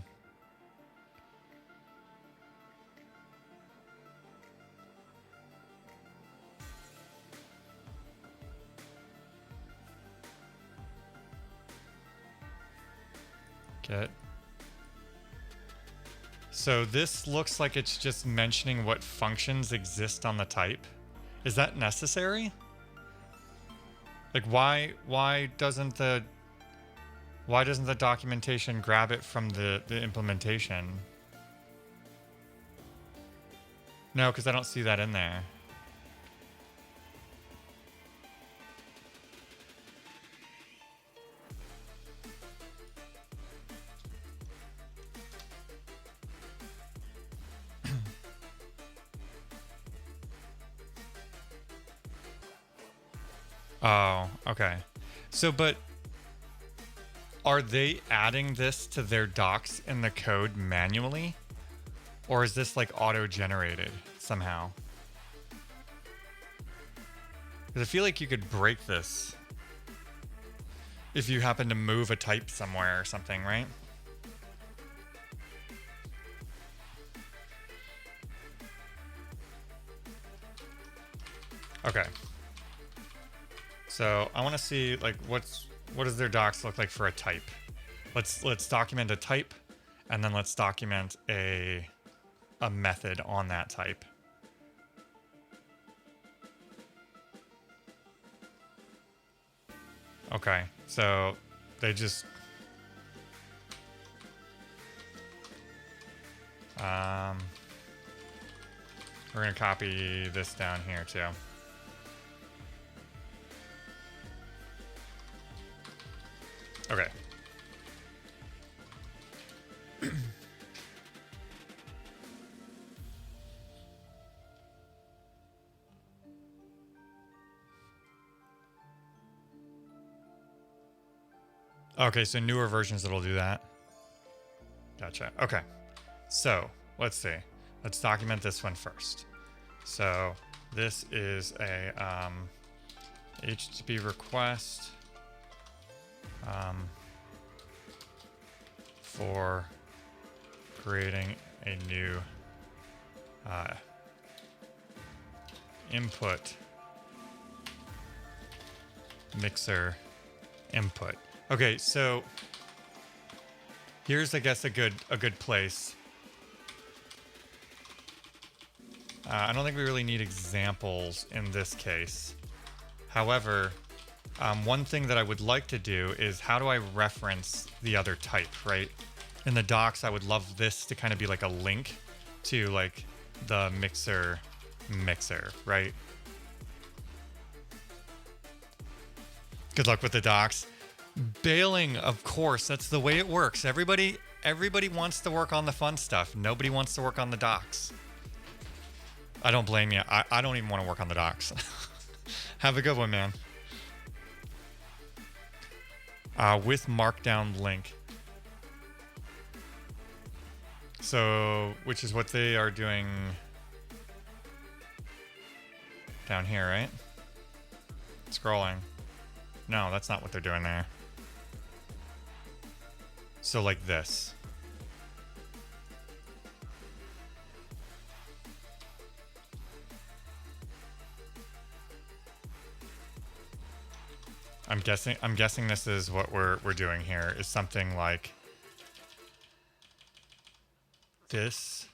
Get. So this looks like it's just mentioning what functions exist on the type. Is that necessary? Like why doesn't the documentation grab it from the implementation? No, because I don't see that in there. Oh, okay. So, but are they adding this to their docs in the code manually? Or is this like auto-generated somehow? Because I feel like you could break this if you happen to move a type somewhere or something, right? Okay. So I want to see like what does their docs look like for a type? Let's document a type, and then let's document a method on that type. Okay, so they just we're gonna copy this down here too. Okay. Okay, so newer versions that'll do that. Gotcha. Okay. So let's see. Let's document this one first. So this is a HTTP request for creating a new input mixer input. Okay, so here's, I guess, a good place. I don't think we really need examples in this case. However, one thing that I would like to do is how do I reference the other type, right? In the docs, I would love this to kind of be like a link to like the mixer, right? Good luck with the docs. Bailing, of course, that's the way it works. Everybody wants to work on the fun stuff. Nobody wants to work on the docs. I don't blame you. I don't even want to work on the docs. Have a good one, man. With markdown link. So, which is what they are doing down here, right? Scrolling. No, that's not what they're doing there. So like this. I'm guessing this is what we're doing here, is something like this.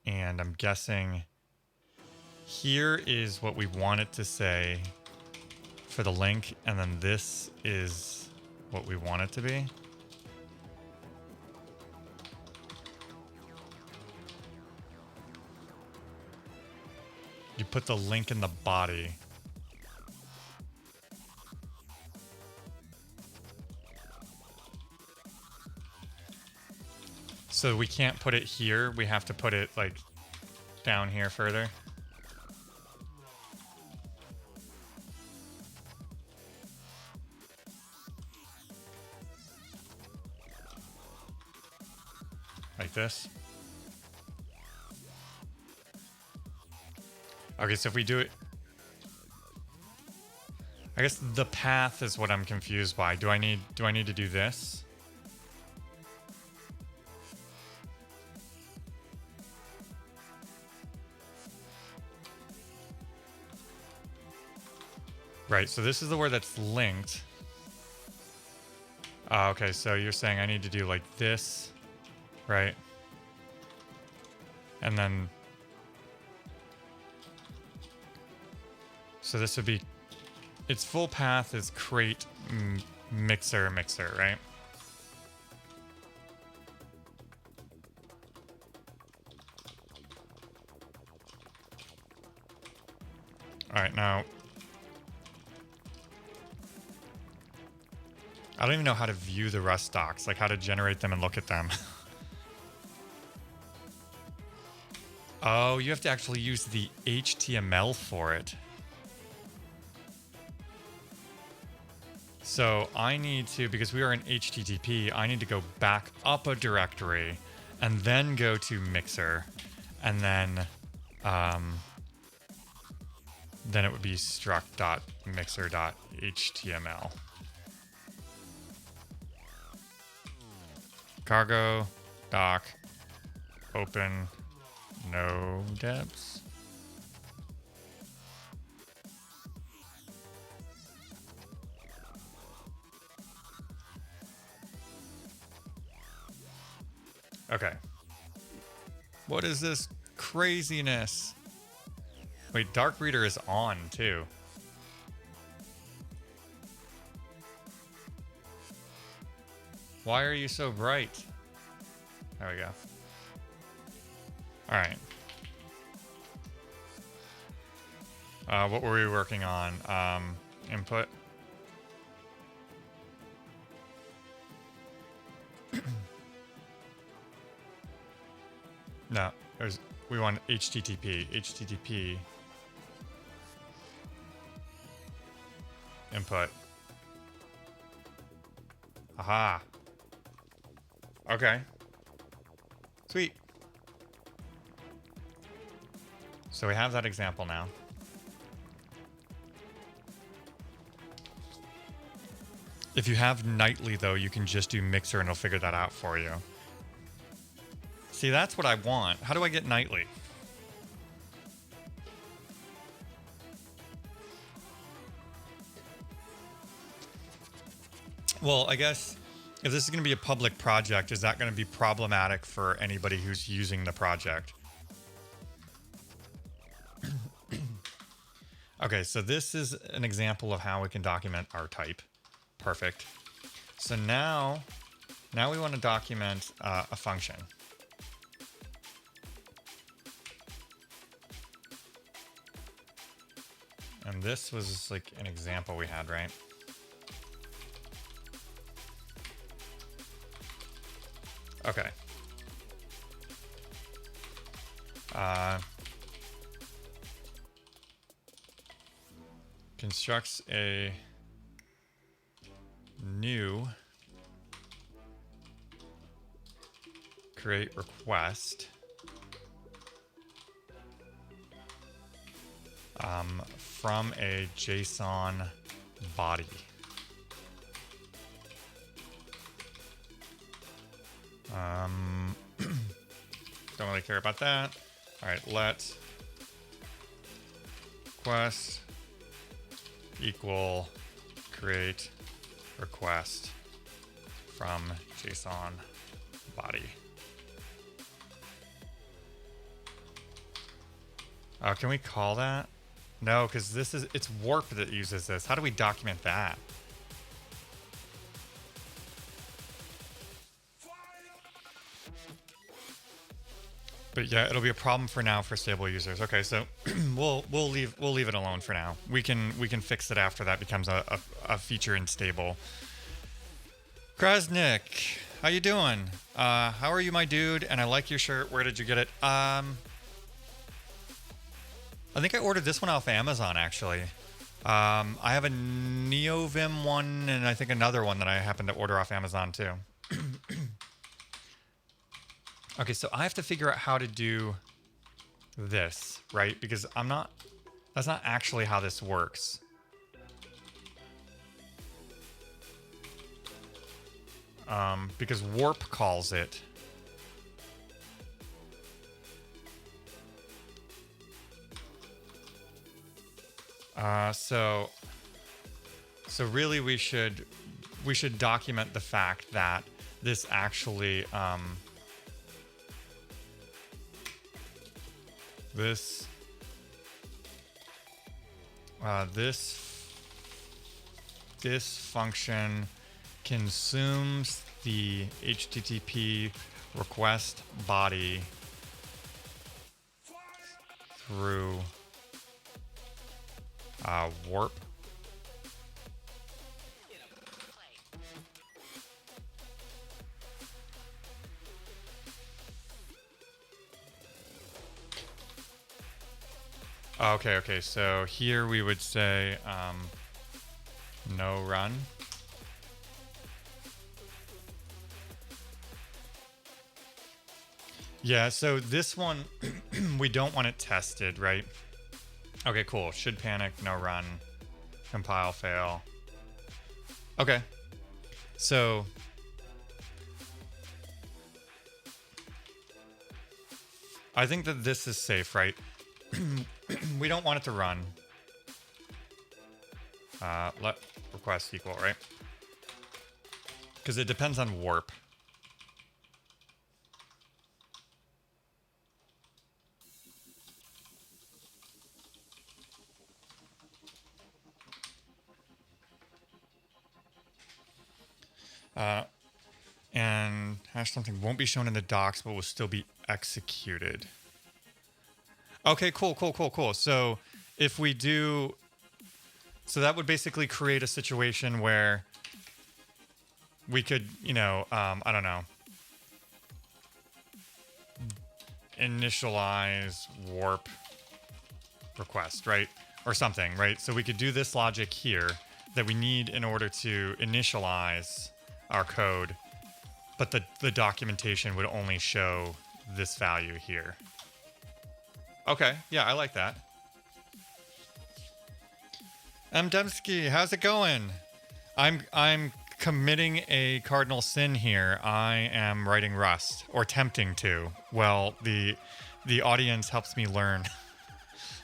And I'm guessing here is what we want it to say for the link, and then this is what we want it to be. You put the link in the body. So we can't put it here. We have to put it like down here further. Like this. Okay, so if we do it, I guess the path is what I'm confused by. Do I need to do this? Right, so this is the word that's linked. Okay, so you're saying I need to do like this, right? And then, so this would be, its full path is create mixer, right? All right, now, I don't even know how to view the Rust docs, like how to generate them and look at them. Oh, you have to actually use the HTML for it. So I need to, because we are in HTTP, I need to go back up a directory and then go to Mixer, and then it would be struct.mixer.html. Cargo, doc, open, no debs. Okay. What is this craziness? Wait, Dark Reader is on too. Why are you so bright? There we go. All right. What were we working on? Input. No, we want HTTP. HTTP. Input. Aha. Okay. Sweet. So we have that example now. If you have nightly, though, you can just do Mixer and it'll figure that out for you. See, that's what I want. How do I get nightly? Well, I guess if this is going to be a public project, is that going to be problematic for anybody who's using the project? Okay, so this is an example of how we can document our type. Perfect. So now we want to document a function. And this was like an example we had, right? Okay. Constructs a new create request from a JSON body. Don't really care about that. All right, let request equal create request from JSON body. Can we call that? No, because it's Warp that uses this. How do we document that? But yeah, it'll be a problem for now for stable users. Okay, so we'll leave it alone for now. We can fix it after that becomes a feature in stable. Krasnik, how you doing? How are you, my dude? And I like your shirt. Where did you get it? I think I ordered this one off Amazon actually. I have a NeoVim one and I think another one that I happened to order off Amazon too. Okay, so I have to figure out how to do this, right? Because that's not actually how this works. Because Warp calls it. So really we should document the fact that this actually, this function consumes the HTTP request body through Warp. Okay, so here we would say no run. Yeah, so this one, we don't want it tested, right? Okay, cool. Should panic, no run, compile, fail. Okay, so I think that this is safe, right? We don't want it to run. Let request equal, right? Because it depends on Warp. And hash something won't be shown in the docs, but will still be executed. Okay, cool. So if we do, so that would basically create a situation where we could, I don't know, initialize Warp request, right? Or something, right? So we could do this logic here that we need in order to initialize our code, but the documentation would only show this value here. Okay, yeah, I like that. Demsky, how's it going? I'm committing a cardinal sin here. I am writing Rust, or attempting to. Well, the audience helps me learn.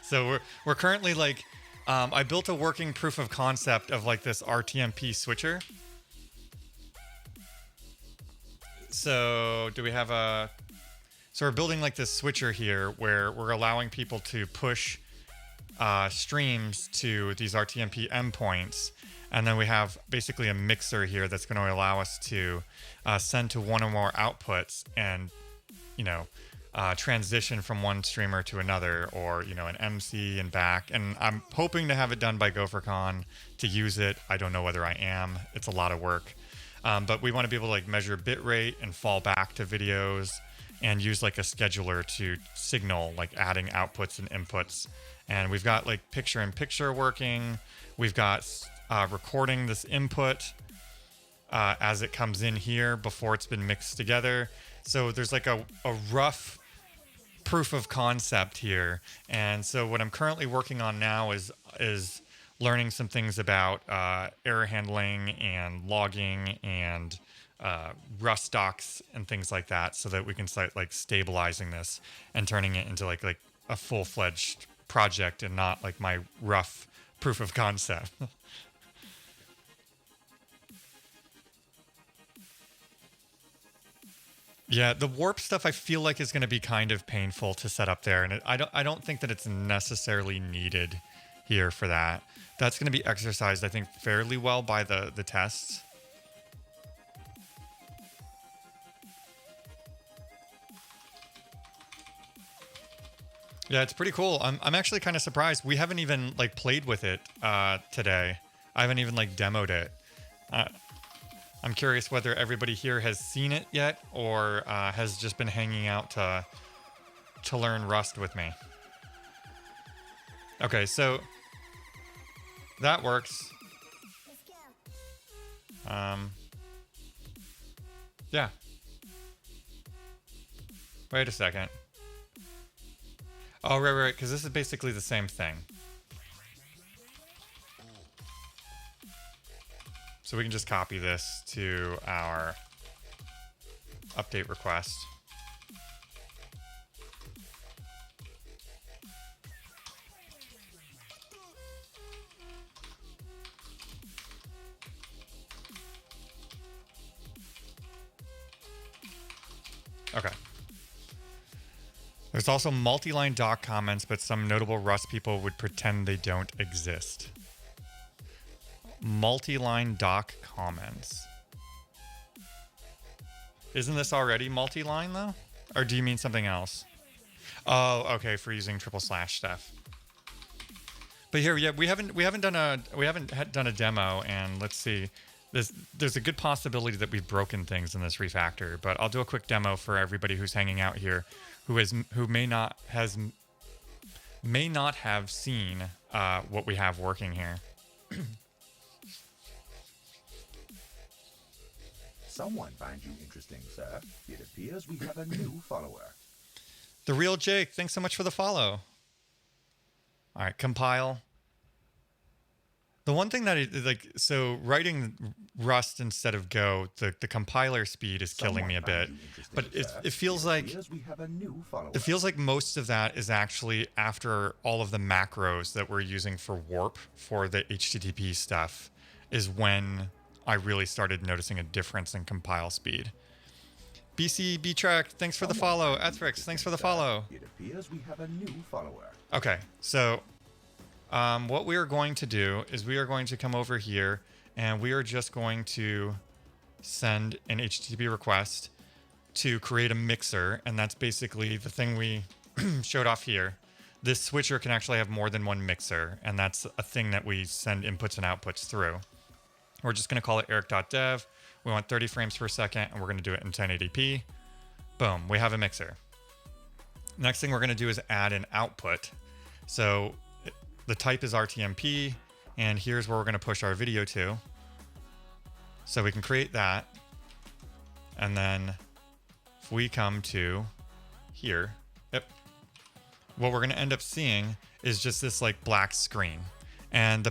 So we're currently like, I built a working proof of concept of like this RTMP switcher. So do we have so we're building like this switcher here where we're allowing people to push streams to these RTMP endpoints. And then we have basically a mixer here that's going to allow us to send to one or more outputs and, transition from one streamer to another, or, an MC and back. And I'm hoping to have it done by GopherCon to use it. I don't know whether I am. It's a lot of work. But we want to be able to like measure bitrate and fall back to videos and use like a scheduler to signal like adding outputs and inputs. And we've got like picture-in-picture working. We've got recording this input as it comes in here before it's been mixed together. So there's like a rough proof of concept here. And so what I'm currently working on now is learning some things about error handling and logging and Rust docs and things like that, so that we can start like stabilizing this and turning it into like a full-fledged project and not like my rough proof of concept. Yeah, the Warp stuff I feel like is going to be kind of painful to set up there, and I don't think that it's necessarily needed here for that. That's going to be exercised, I think, fairly well by the tests. Yeah, it's pretty cool. I'm actually kind of surprised. We haven't even like played with it today. I haven't even like demoed it. I'm curious whether everybody here has seen it yet or has just been hanging out to learn Rust with me. Okay, so that works. Yeah. Wait a second. Oh, right, because this is basically the same thing. So we can just copy this to our update request. Okay. There's also multi-line doc comments, but some notable Rust people would pretend they don't exist. Multi-line doc comments. Isn't this already multi-line though? Or do you mean something else? Oh, okay, for using / stuff. But here, yeah, we haven't done a demo, and let's see. There's a good possibility that we've broken things in this refactor, but I'll do a quick demo for everybody who's hanging out here, who may not have seen what we have working here. Someone finds you interesting, sir. It appears we have a new follower. The real Jake, thanks so much for the follow. All right, compile. The one thing that so writing Rust instead of Go, the compiler speed is killing me a bit. But it feels like most of that is actually after all of the macros that we're using for Warp for the HTTP stuff is when I really started noticing a difference in compile speed. BC Btrack, thanks for the follow. Ethrix, thanks for the follow. It appears we have a new follower. Okay, so what we are going to do is we are going to come over here and we are just going to send an HTTP request to create a mixer, and that's basically the thing we showed off here. This switcher can actually have more than one mixer, and that's a thing that we send inputs and outputs through. We're just going to call it eric.dev. We want 30 frames per second, and we're going to do it in 1080p. Boom, we have a mixer. Next thing we're going to do is add an output. So the type is RTMP, and here's where we're going to push our video to. So we can create that. And then if we come to here, what we're going to end up seeing is just this like black screen. And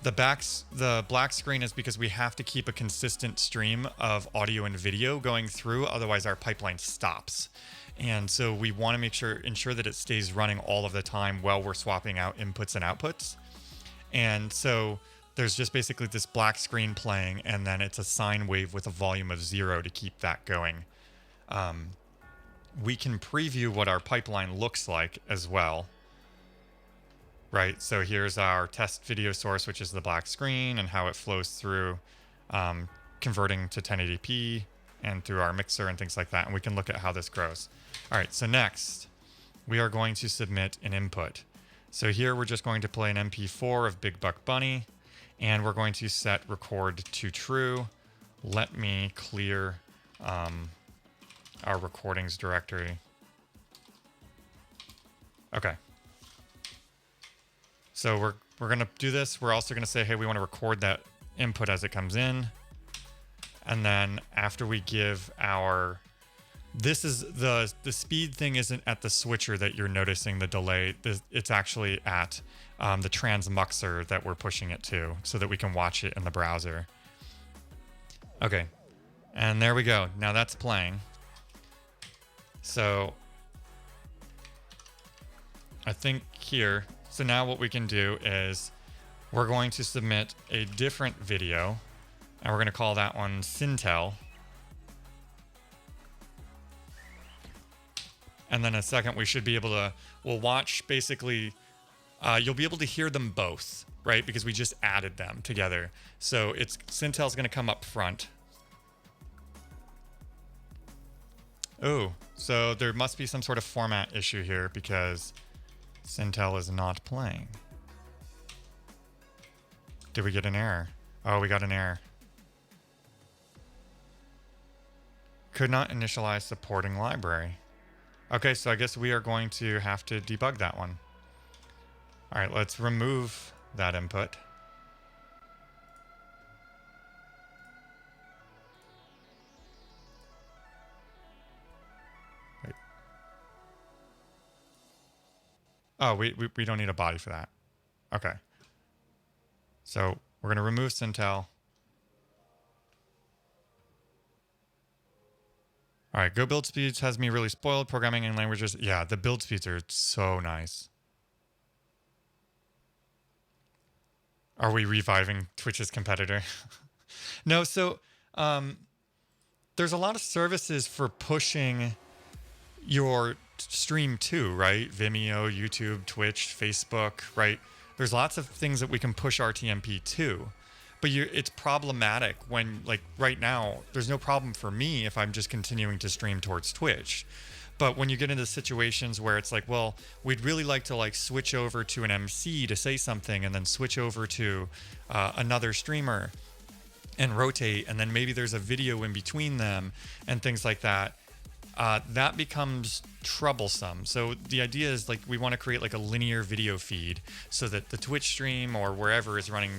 the black screen is because we have to keep a consistent stream of audio and video going through, otherwise our pipeline stops. And so we want to ensure that it stays running all of the time while we're swapping out inputs and outputs. And so there's just basically this black screen playing, and then it's a sine wave with a volume of 0 to keep that going. We can preview what our pipeline looks like as well. Right, so here's our test video source, which is the black screen, and how it flows through, converting to 1080p and through our mixer and things like that. And we can look at how this grows. All right, so next, we are going to submit an input. So here we're just going to play an MP4 of Big Buck Bunny, and we're going to set record to true. Let me clear our recordings directory. Okay. So we're going to do this. We're also going to say, hey, we want to record that input as it comes in. And then after we give our, this is the speed thing isn't at the switcher that you're noticing the delay. It's actually at the transmuxer that we're pushing it to so that we can watch it in the browser. Okay. And there we go. Now that's playing. So I think here, so now what we can do is we're going to submit a different video, and we're going to call that one Sintel. And then in a second, we should be able to, we'll watch basically, you'll be able to hear them both, right? Because we just added them together. So it's Sintel's going to come up front. Oh, so there must be some sort of format issue here because Sintel is not playing. Did we get an error? Oh, we got an error. Could not initialize supporting library. Okay, so I guess we are going to have to debug that one. All right, let's remove that input. Wait. Oh, we don't need a body for that. Okay. So we're going to remove Sintel. All right, go build speeds has me really spoiled. Programming and languages. Yeah, the build speeds are so nice. Are we reviving Twitch's competitor? No, so there's a lot of services for pushing your stream too, right? Vimeo, YouTube, Twitch, Facebook, right? There's lots of things that we can push RTMP to, but it's problematic when, like right now, there's no problem for me if I'm just continuing to stream towards Twitch. But when you get into situations where it's like, well, we'd really like to like switch over to an MC to say something and then switch over to another streamer and rotate, and then maybe there's a video in between them and things like that, that becomes troublesome. So the idea is like we want to create like a linear video feed so that the Twitch stream or wherever is running,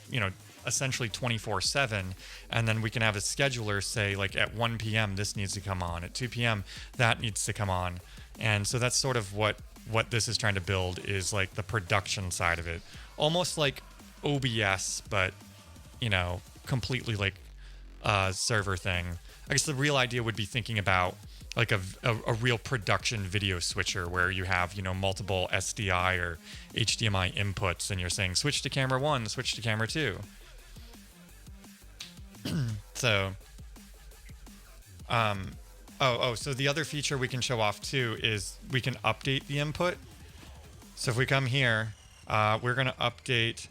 you know, essentially 24/7, and then we can have a scheduler say like at 1 p.m. this needs to come on, at 2 p.m. that needs to come on. And so that's sort of what this is trying to build, is like the production side of it, almost like OBS, but you know, completely like server thing. I guess the real idea would be thinking about like a real production video switcher where you have, you know, multiple SDI or HDMI inputs and you're saying switch to camera 1, switch to camera 2. So so the other feature we can show off too is we can update the input. So if we come here, we're going to update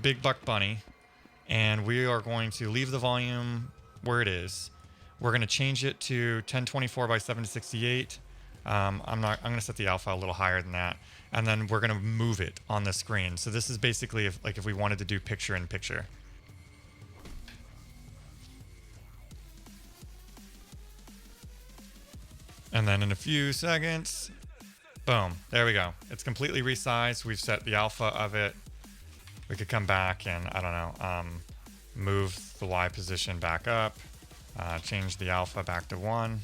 Big Buck Bunny, and we are going to leave the volume where it is. We're going to change it to 1024 by 768. I'm going to set the alpha a little higher than that, and then we're going to move it on the screen. So this is basically if we wanted to do picture in picture. And then in a few seconds, boom, there we go. It's completely resized. We've set the alpha of it. We could come back and, I don't know, move the Y position back up, change the alpha back to 1.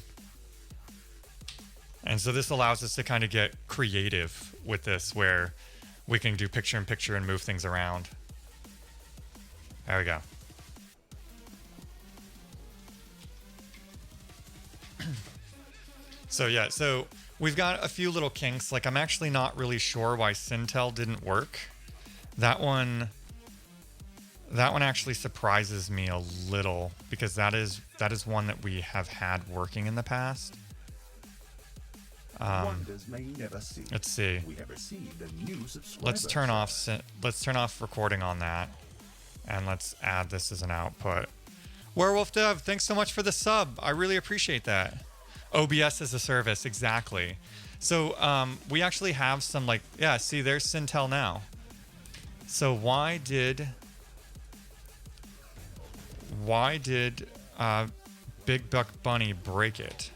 And so this allows us to kind of get creative with this, where we can do picture in picture and move things around. There we go. So yeah, so we've got a few little kinks. Like I'm actually not really sure why Sintel didn't work. That one actually surprises me a little, because that is one that we have had working in the past. Wonders may never see. Let's see. We have received a new subscriber. Let's turn off recording on that, and let's add this as an output. Werewolf Dev, thanks so much for the sub. I really appreciate that. OBS as a service, exactly. So we actually have some, like, yeah, see, there's Sintel now. So why did Big Buck Bunny break it?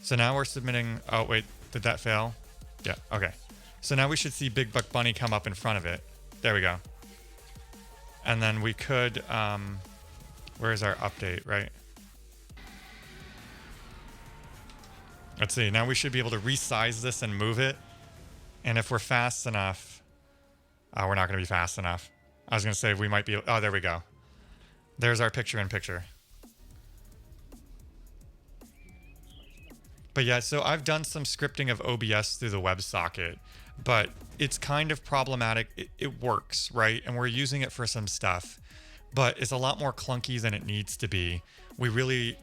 So now we're submitting, oh wait, did that fail? Yeah, okay. So now we should see Big Buck Bunny come up in front of it. There we go. And then we could, where's our update, right? Let's see, now we should be able to resize this and move it. And if we're fast enough, we're not going to be fast enough. I was going to say we might be, oh, there we go. There's our picture in picture. But yeah, so I've done some scripting of OBS through the WebSocket, but it's kind of problematic. It works, right? And we're using it for some stuff, but it's a lot more clunky than it needs to be. We really,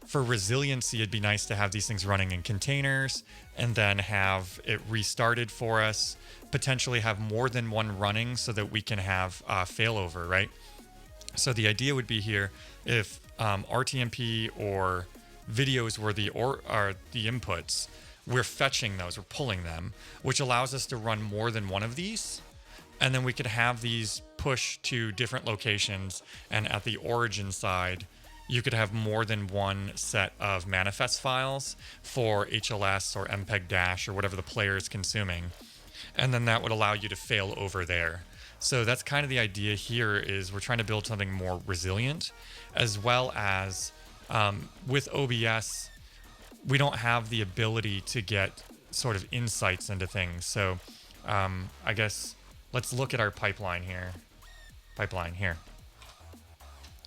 for resiliency, it'd be nice to have these things running in containers and then have it restarted for us, potentially have more than one running so that we can have failover, right? So the idea would be here, if RTMP or videos were the inputs, we're fetching those, we're pulling them, which allows us to run more than one of these. And then we could have these push to different locations. And at the origin side, you could have more than one set of manifest files for HLS or MPEG-Dash or whatever the player is consuming. And then that would allow you to fail over there. So that's kind of the idea here, is we're trying to build something more resilient, as well as with OBS, we don't have the ability to get sort of insights into things. So I guess let's look at our pipeline here.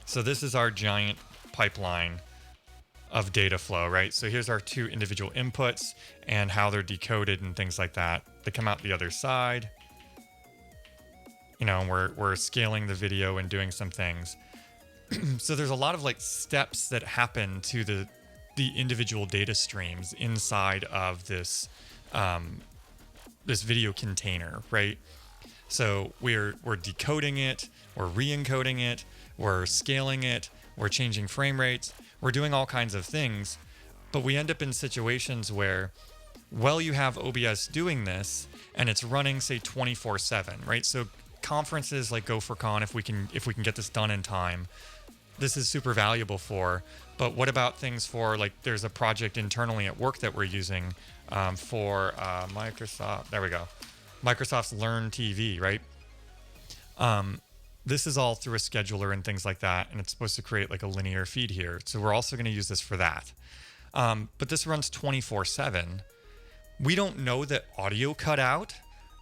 So this is our giant pipeline of data flow, right? So here's our two individual inputs and how they're decoded and things like that. They come out the other side. You know, we're scaling the video and doing some things. So there's a lot of like steps that happen to the individual data streams inside of this this video container, right? So we're decoding it, we're re-encoding it, we're scaling it, we're changing frame rates, we're doing all kinds of things, but we end up in situations where, well, you have OBS doing this and it's running, say, 24/7, right? So conferences like GopherCon, if we can get this done in time, this is super valuable for. But what about things for, like, there's a project internally at work that we're using for Microsoft. There we go. Microsoft's Learn TV, right? This is all through a scheduler and things like that, and it's supposed to create like a linear feed here. So we're also going to use this for that. But this runs 24/7. We don't know that audio cut out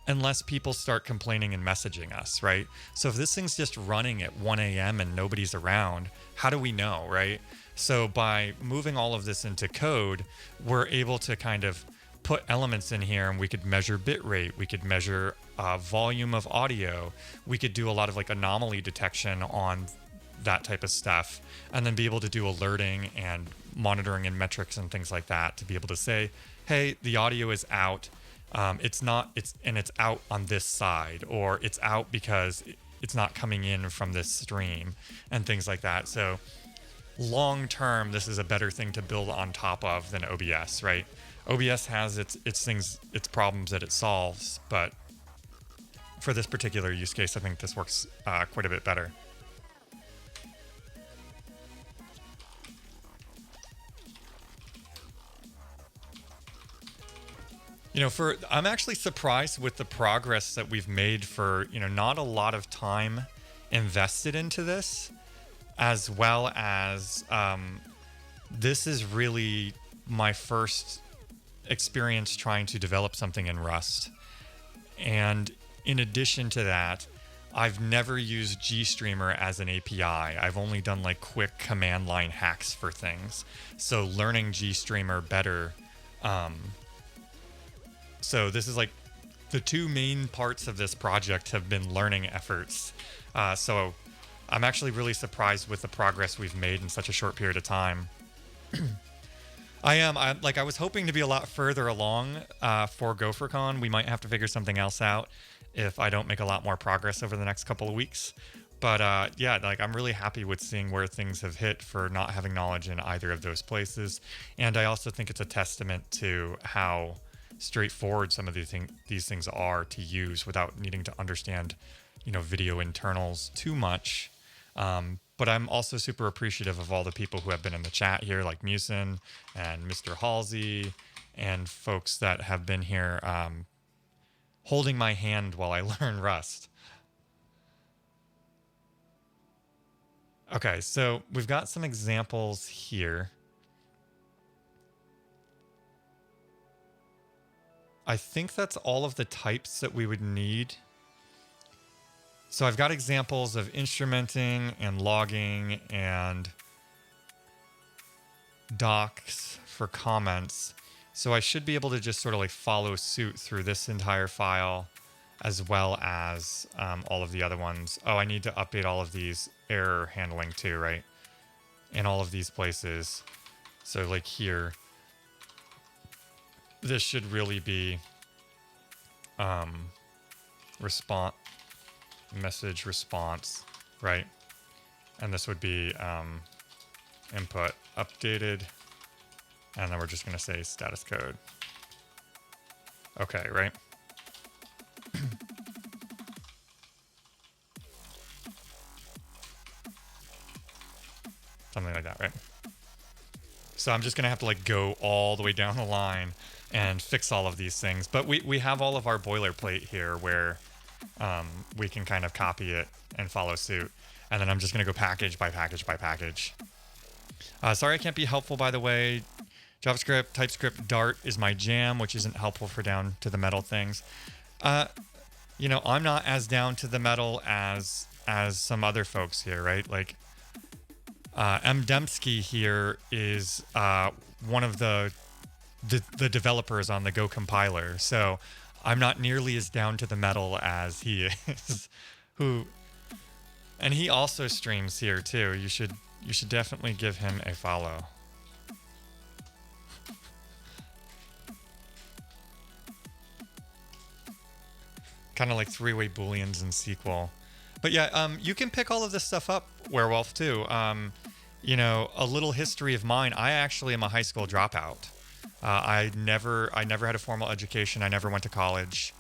unless people start complaining and messaging us, right? So if this thing's just running at 1 a.m. and nobody's around, how do we know, right? So by moving all of this into code, we're able to kind of put elements in here, and we could measure bitrate, we could measure volume of audio, we could do a lot of like anomaly detection on that type of stuff, and then be able to do alerting and monitoring and metrics and things like that to be able to say, hey, the audio is out. It's out on this side, or it's out because it's not coming in from this stream and things like that. So long term, this is a better thing to build on top of than OBS, right? OBS has its things, its problems that it solves, but for this particular use case, I think this works quite a bit better. You know, I'm actually surprised with the progress that we've made for, you know, not a lot of time invested into this, as well as this is really my first experience trying to develop something in Rust. And in addition to that, I've never used GStreamer as an API. I've only done like quick command line hacks for things. So learning GStreamer better. So this is like the two main parts of this project have been learning efforts. So I'm actually really surprised with the progress we've made in such a short period of time. I was hoping to be a lot further along for GopherCon. We might have to figure something else out if I don't make a lot more progress over the next couple of weeks. But yeah, like I'm really happy with seeing where things have hit for not having knowledge in either of those places. And I also think it's a testament to how straightforward some of these things are to use without needing to understand, you know, video internals too much. But I'm also super appreciative of all the people who have been in the chat here, like Musin and Mr. Halsey, and folks that have been here holding my hand while I learn Rust. Okay, so we've got some examples here. I think that's all of the types that we would need. So I've got examples of instrumenting and logging and docs for comments. So I should be able to just sort of like follow suit through this entire file, as well as all of the other ones. Oh, I need to update all of these error handling too, right? In all of these places. So like here, this should really be message response, right? And this would be input updated, and then we're just going to say status code. Okay, right? Something like that, right? So I'm just going to have to like go all the way down the line and fix all of these things. But we have all of our boilerplate here where we can kind of copy it and follow suit. And then I'm just going to go package by package by package. Sorry I can't be helpful, by the way. JavaScript, TypeScript, Dart is my jam, which isn't helpful for down to the metal things. You know, I'm not as down to the metal as some other folks here, right? Like M. Dembski here is one of the developers on the Go compiler, so I'm not nearly as down to the metal as he is. And he also streams here too. You should definitely give him a follow. Kind of like three-way booleans in SQL. But yeah, you can pick all of this stuff up, Werewolf, too. You know, a little history of mine. I actually am a high school dropout. I never had a formal education. I never went to college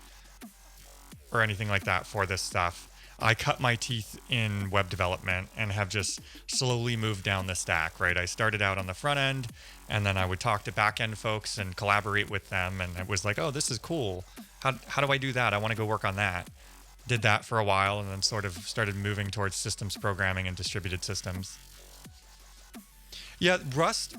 or anything like that for this stuff. I cut my teeth in web development and have just slowly moved down the stack, right? I started out on the front end, and then I would talk to back end folks and collaborate with them, and it was like, oh, this is cool. How do I do that? I want to go work on that. Did that for a while, and then sort of started moving towards systems programming and distributed systems. Yeah, Rust,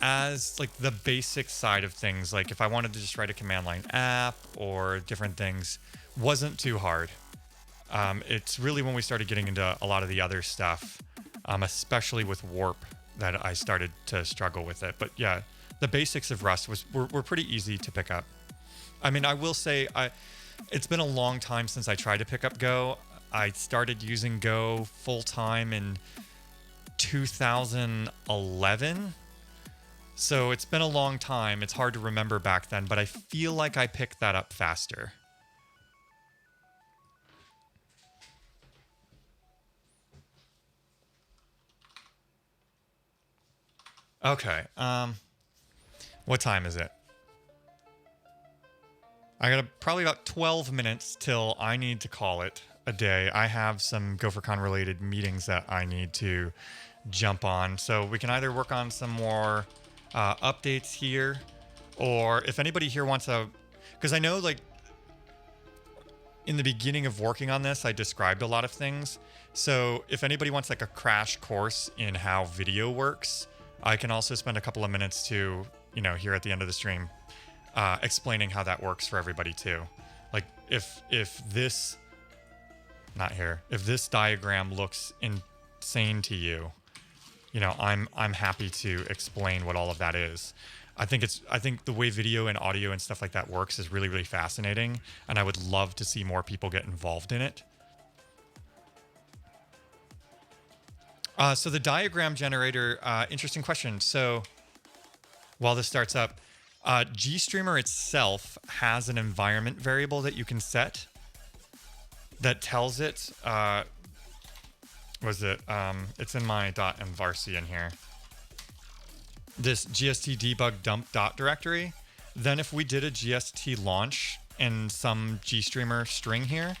as like the basic side of things, like if I wanted to just write a command line app or different things, wasn't too hard. It's really when we started getting into a lot of the other stuff, especially with Warp, that I started to struggle with it. But yeah, the basics of Rust were pretty easy to pick up. I mean, I will say it's been a long time since I tried to pick up Go. I started using Go full time in 2011. So it's been a long time. It's hard to remember back then, but I feel like I picked that up faster. Okay. What time is it? I got probably about 12 minutes till I need to call it a day. I have some GopherCon related meetings that I need to jump on. So we can either work on some more updates here, or if anybody here wants because I know like in the beginning of working on this, I described a lot of things. So if anybody wants like a crash course in how video works, I can also spend a couple of minutes to, you know, here at the end of the stream, explaining how that works for everybody too. Like if this, not here, if this diagram looks insane to you, you know, I'm happy to explain what all of that is. I think the way video and audio and stuff like that works is really, really fascinating, and I would love to see more people get involved in it. So the diagram generator, interesting question. So while this starts up, GStreamer itself has an environment variable that you can set that tells it, it's in my .mvarc in here, this gst debug dump dot directory. Then if we did a gst launch and some GStreamer string here,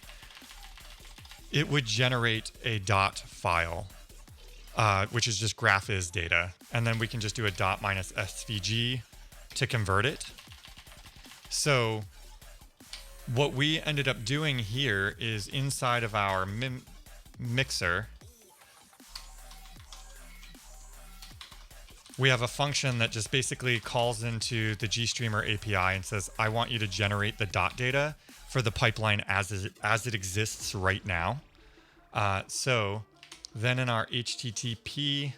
it would generate a dot file, which is just graph is data. And then we can just do a dot minus svg to convert it. So what we ended up doing here is inside of our mixer, we have a function that just basically calls into the GStreamer API and says, I want you to generate the dot data for the pipeline as it exists right now. So then in our HTTP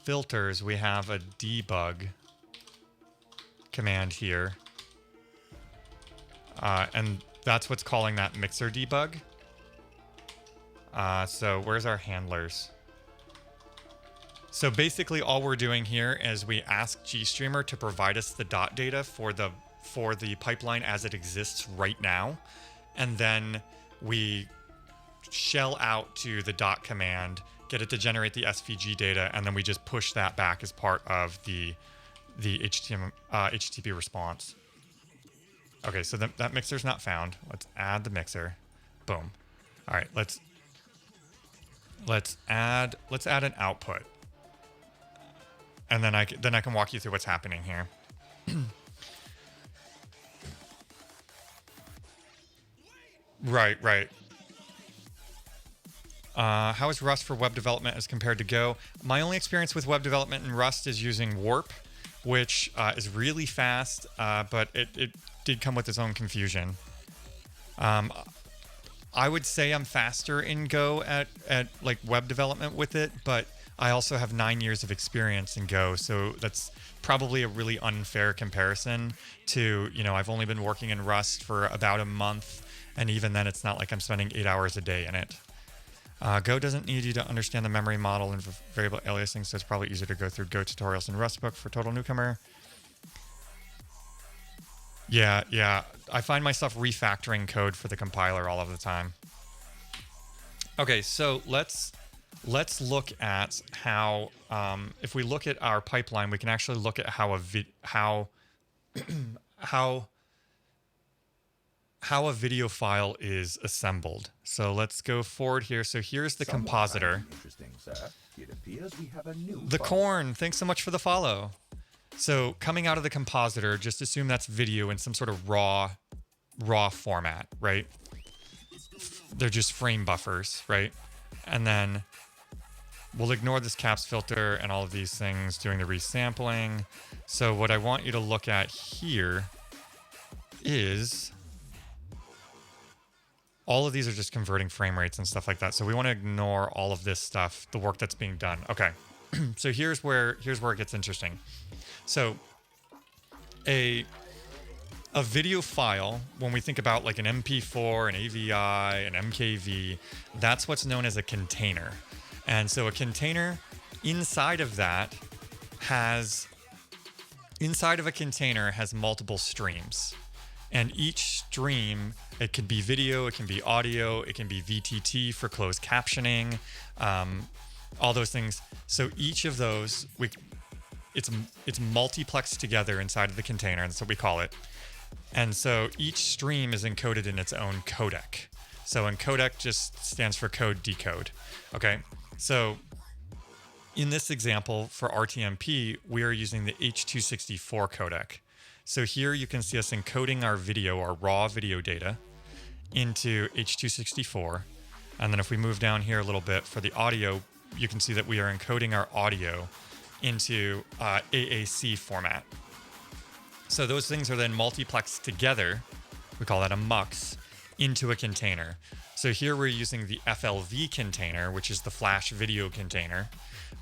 filters, we have a debug command here. And that's what's calling that mixer debug. So where's our handlers? So basically all we're doing here is we ask GStreamer to provide us the dot data for the pipeline as it exists right now. And then we shell out to the dot command, get it to generate the SVG data, and then we just push that back as part of the HTTP response. Okay, so that mixer's not found. Let's add the mixer. Boom. All right, let's add an output, and then I can walk you through what's happening here. Right. How is Rust for web development as compared to Go? My only experience with web development in Rust is using Warp, which is really fast, but it did come with its own confusion. I would say I'm faster in Go at like web development with it, but I also have 9 years of experience in Go, so that's probably a really unfair comparison to, I've only been working in Rust for about a month, and even then it's not like I'm spending 8 hours a day in it. Go doesn't need you to understand the memory model and variable aliasing, so it's probably easier to go through Go tutorials and Rust book for total newcomer. Yeah. I find myself refactoring code for the compiler all of the time. Okay, so let's look at how, if we look at our pipeline, we can actually look at how how a video file is assembled. So let's go forward here. So here's the compositor. Interesting, sir. It appears we have a new The corn, thanks so much for the follow. So coming out of the compositor, just assume that's video in some sort of raw format, right? They're just frame buffers, right? And then we'll ignore this caps filter and all of these things doing the resampling. So what I want you to look at here is all of these are just converting frame rates and stuff like that. So we want to ignore all of this stuff, the work that's being done. Okay. So here's where it gets interesting. So a video file, when we think about like an MP4, an AVI, an MKV, that's what's known as a container. And so a container inside of a container has multiple streams. And each stream, it can be video, it can be audio, it can be VTT for closed captioning, all those things. So each of those, it's multiplexed together inside of the container, and that's what we call it. And so each stream is encoded in its own codec. So encodec just stands for code decode. Okay, so in this example for RTMP, we are using the H.264 codec. So here you can see us encoding our video, our raw video data, into H.264. And then if we move down here a little bit for the audio, you can see that we are encoding our audio into AAC format. So those things are then multiplexed together, we call that a mux, into a container. So here we're using the FLV container, which is the flash video container.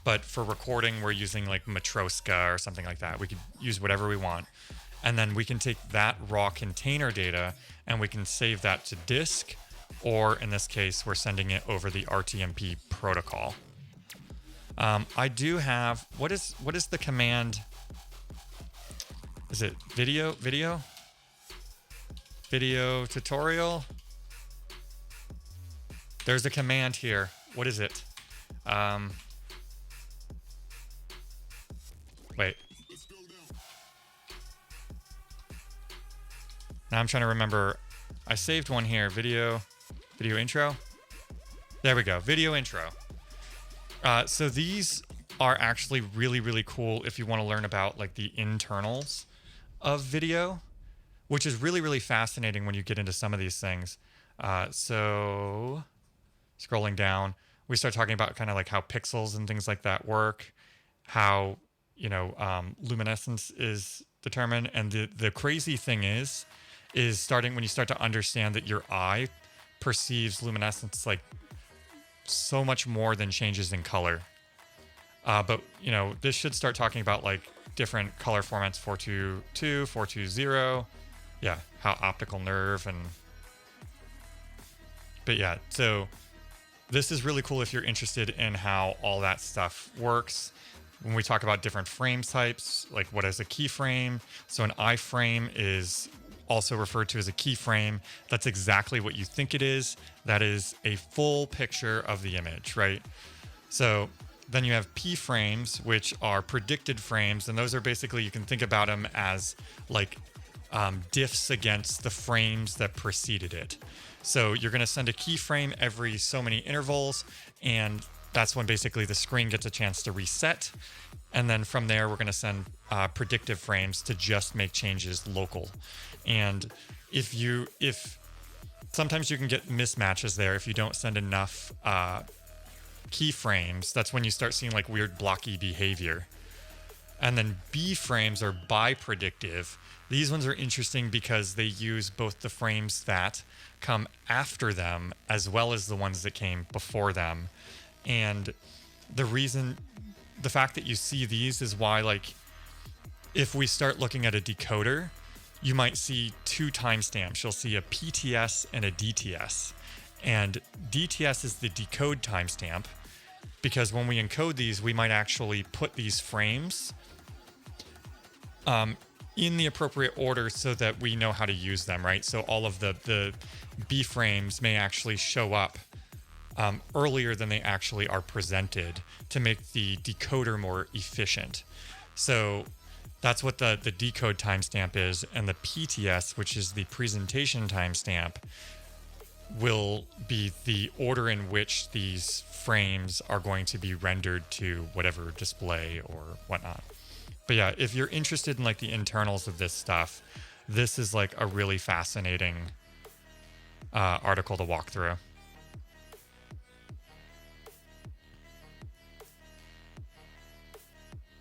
But for recording, we're using like Matroska or something like that. We could use whatever we want. And then we can take that raw container data and we can save that to disk, or in this case, we're sending it over the RTMP protocol. I do have, what is the command? Is it video tutorial? There's a command here. What is it? Wait. Now I'm trying to remember. I saved one here. Video intro. There we go. Video intro. So these are actually really, really cool if you want to learn about like the internals of video, which is really, really fascinating when you get into some of these things. So scrolling down, we start talking about kind of like how pixels and things like that work, how, luminescence is determined. And the crazy thing is starting when you start to understand that your eye perceives luminescence like so much more than changes in color. But this should start talking about like different color formats, 422, 420. Yeah, how optical nerve but yeah, so this is really cool if you're interested in how all that stuff works. When we talk about different frame types, like what is a keyframe? So an iframe is also referred to as a keyframe. That's exactly what you think it is. That is a full picture of the image, right? So then you have P frames, which are predicted frames, and those are basically, you can think about them as like diffs against the frames that preceded it. So you're going to send a keyframe every so many intervals, and that's when basically the screen gets a chance to reset. And then from there, we're going to send predictive frames to just make changes local. And if sometimes you can get mismatches there if you don't send enough keyframes. That's when you start seeing like weird blocky behavior. And then B frames are bi-predictive. These ones are interesting because they use both the frames that come after them as well as the ones that came before them. And the fact that you see these is why, like, if we start looking at a decoder, you might see two timestamps. You'll see a PTS and a DTS. And DTS is the decode timestamp, because when we encode these, we might actually put these frames in the appropriate order so that we know how to use them, right? So all of the B frames may actually show up earlier than they actually are presented to make the decoder more efficient. So that's what the decode timestamp is, and the PTS, which is the presentation timestamp, will be the order in which these frames are going to be rendered to whatever display or whatnot. But yeah, if you're interested in like the internals of this stuff, this is like a really fascinating article to walk through.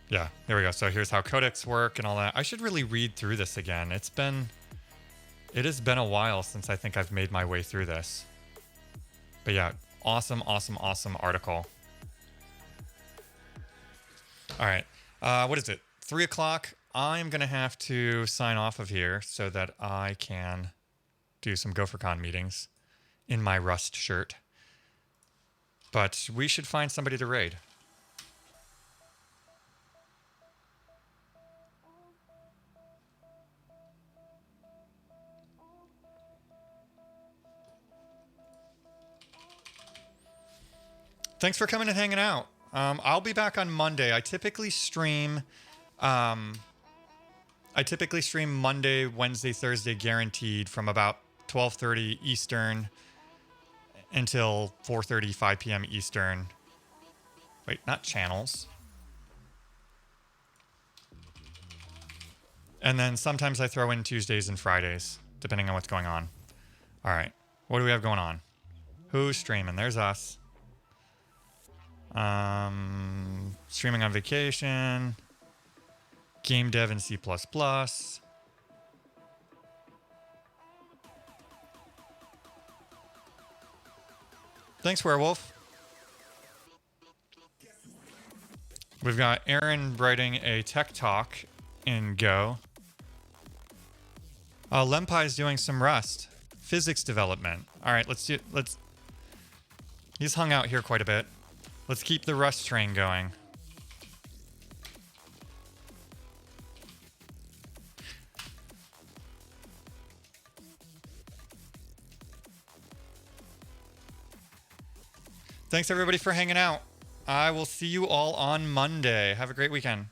Yeah, there we go. So here's how codecs work and all that. I should really read through this again. It has been a while since I think I've made my way through this. But yeah, awesome article. All right, what is it? 3 o'clock. I'm gonna have to sign off of here so that I can do some GopherCon meetings in my Rust shirt. But we should find somebody to raid. Thanks for coming and hanging out. I'll be back on Monday. I typically stream Monday, Wednesday, Thursday guaranteed from about 12:30 Eastern until 4:30, 5 p.m. Eastern. Wait, not channels. And then sometimes I throw in Tuesdays and Fridays, depending on what's going on. All right, what do we have going on? Who's streaming? There's us. Streaming on vacation, game dev in C++. Thanks, Werewolf. We've got Aaron writing a tech talk in Go. Lempai's doing some Rust physics development. All right, he's hung out here quite a bit. Let's keep the Rust train going. Thanks everybody for hanging out. I will see you all on Monday. Have a great weekend.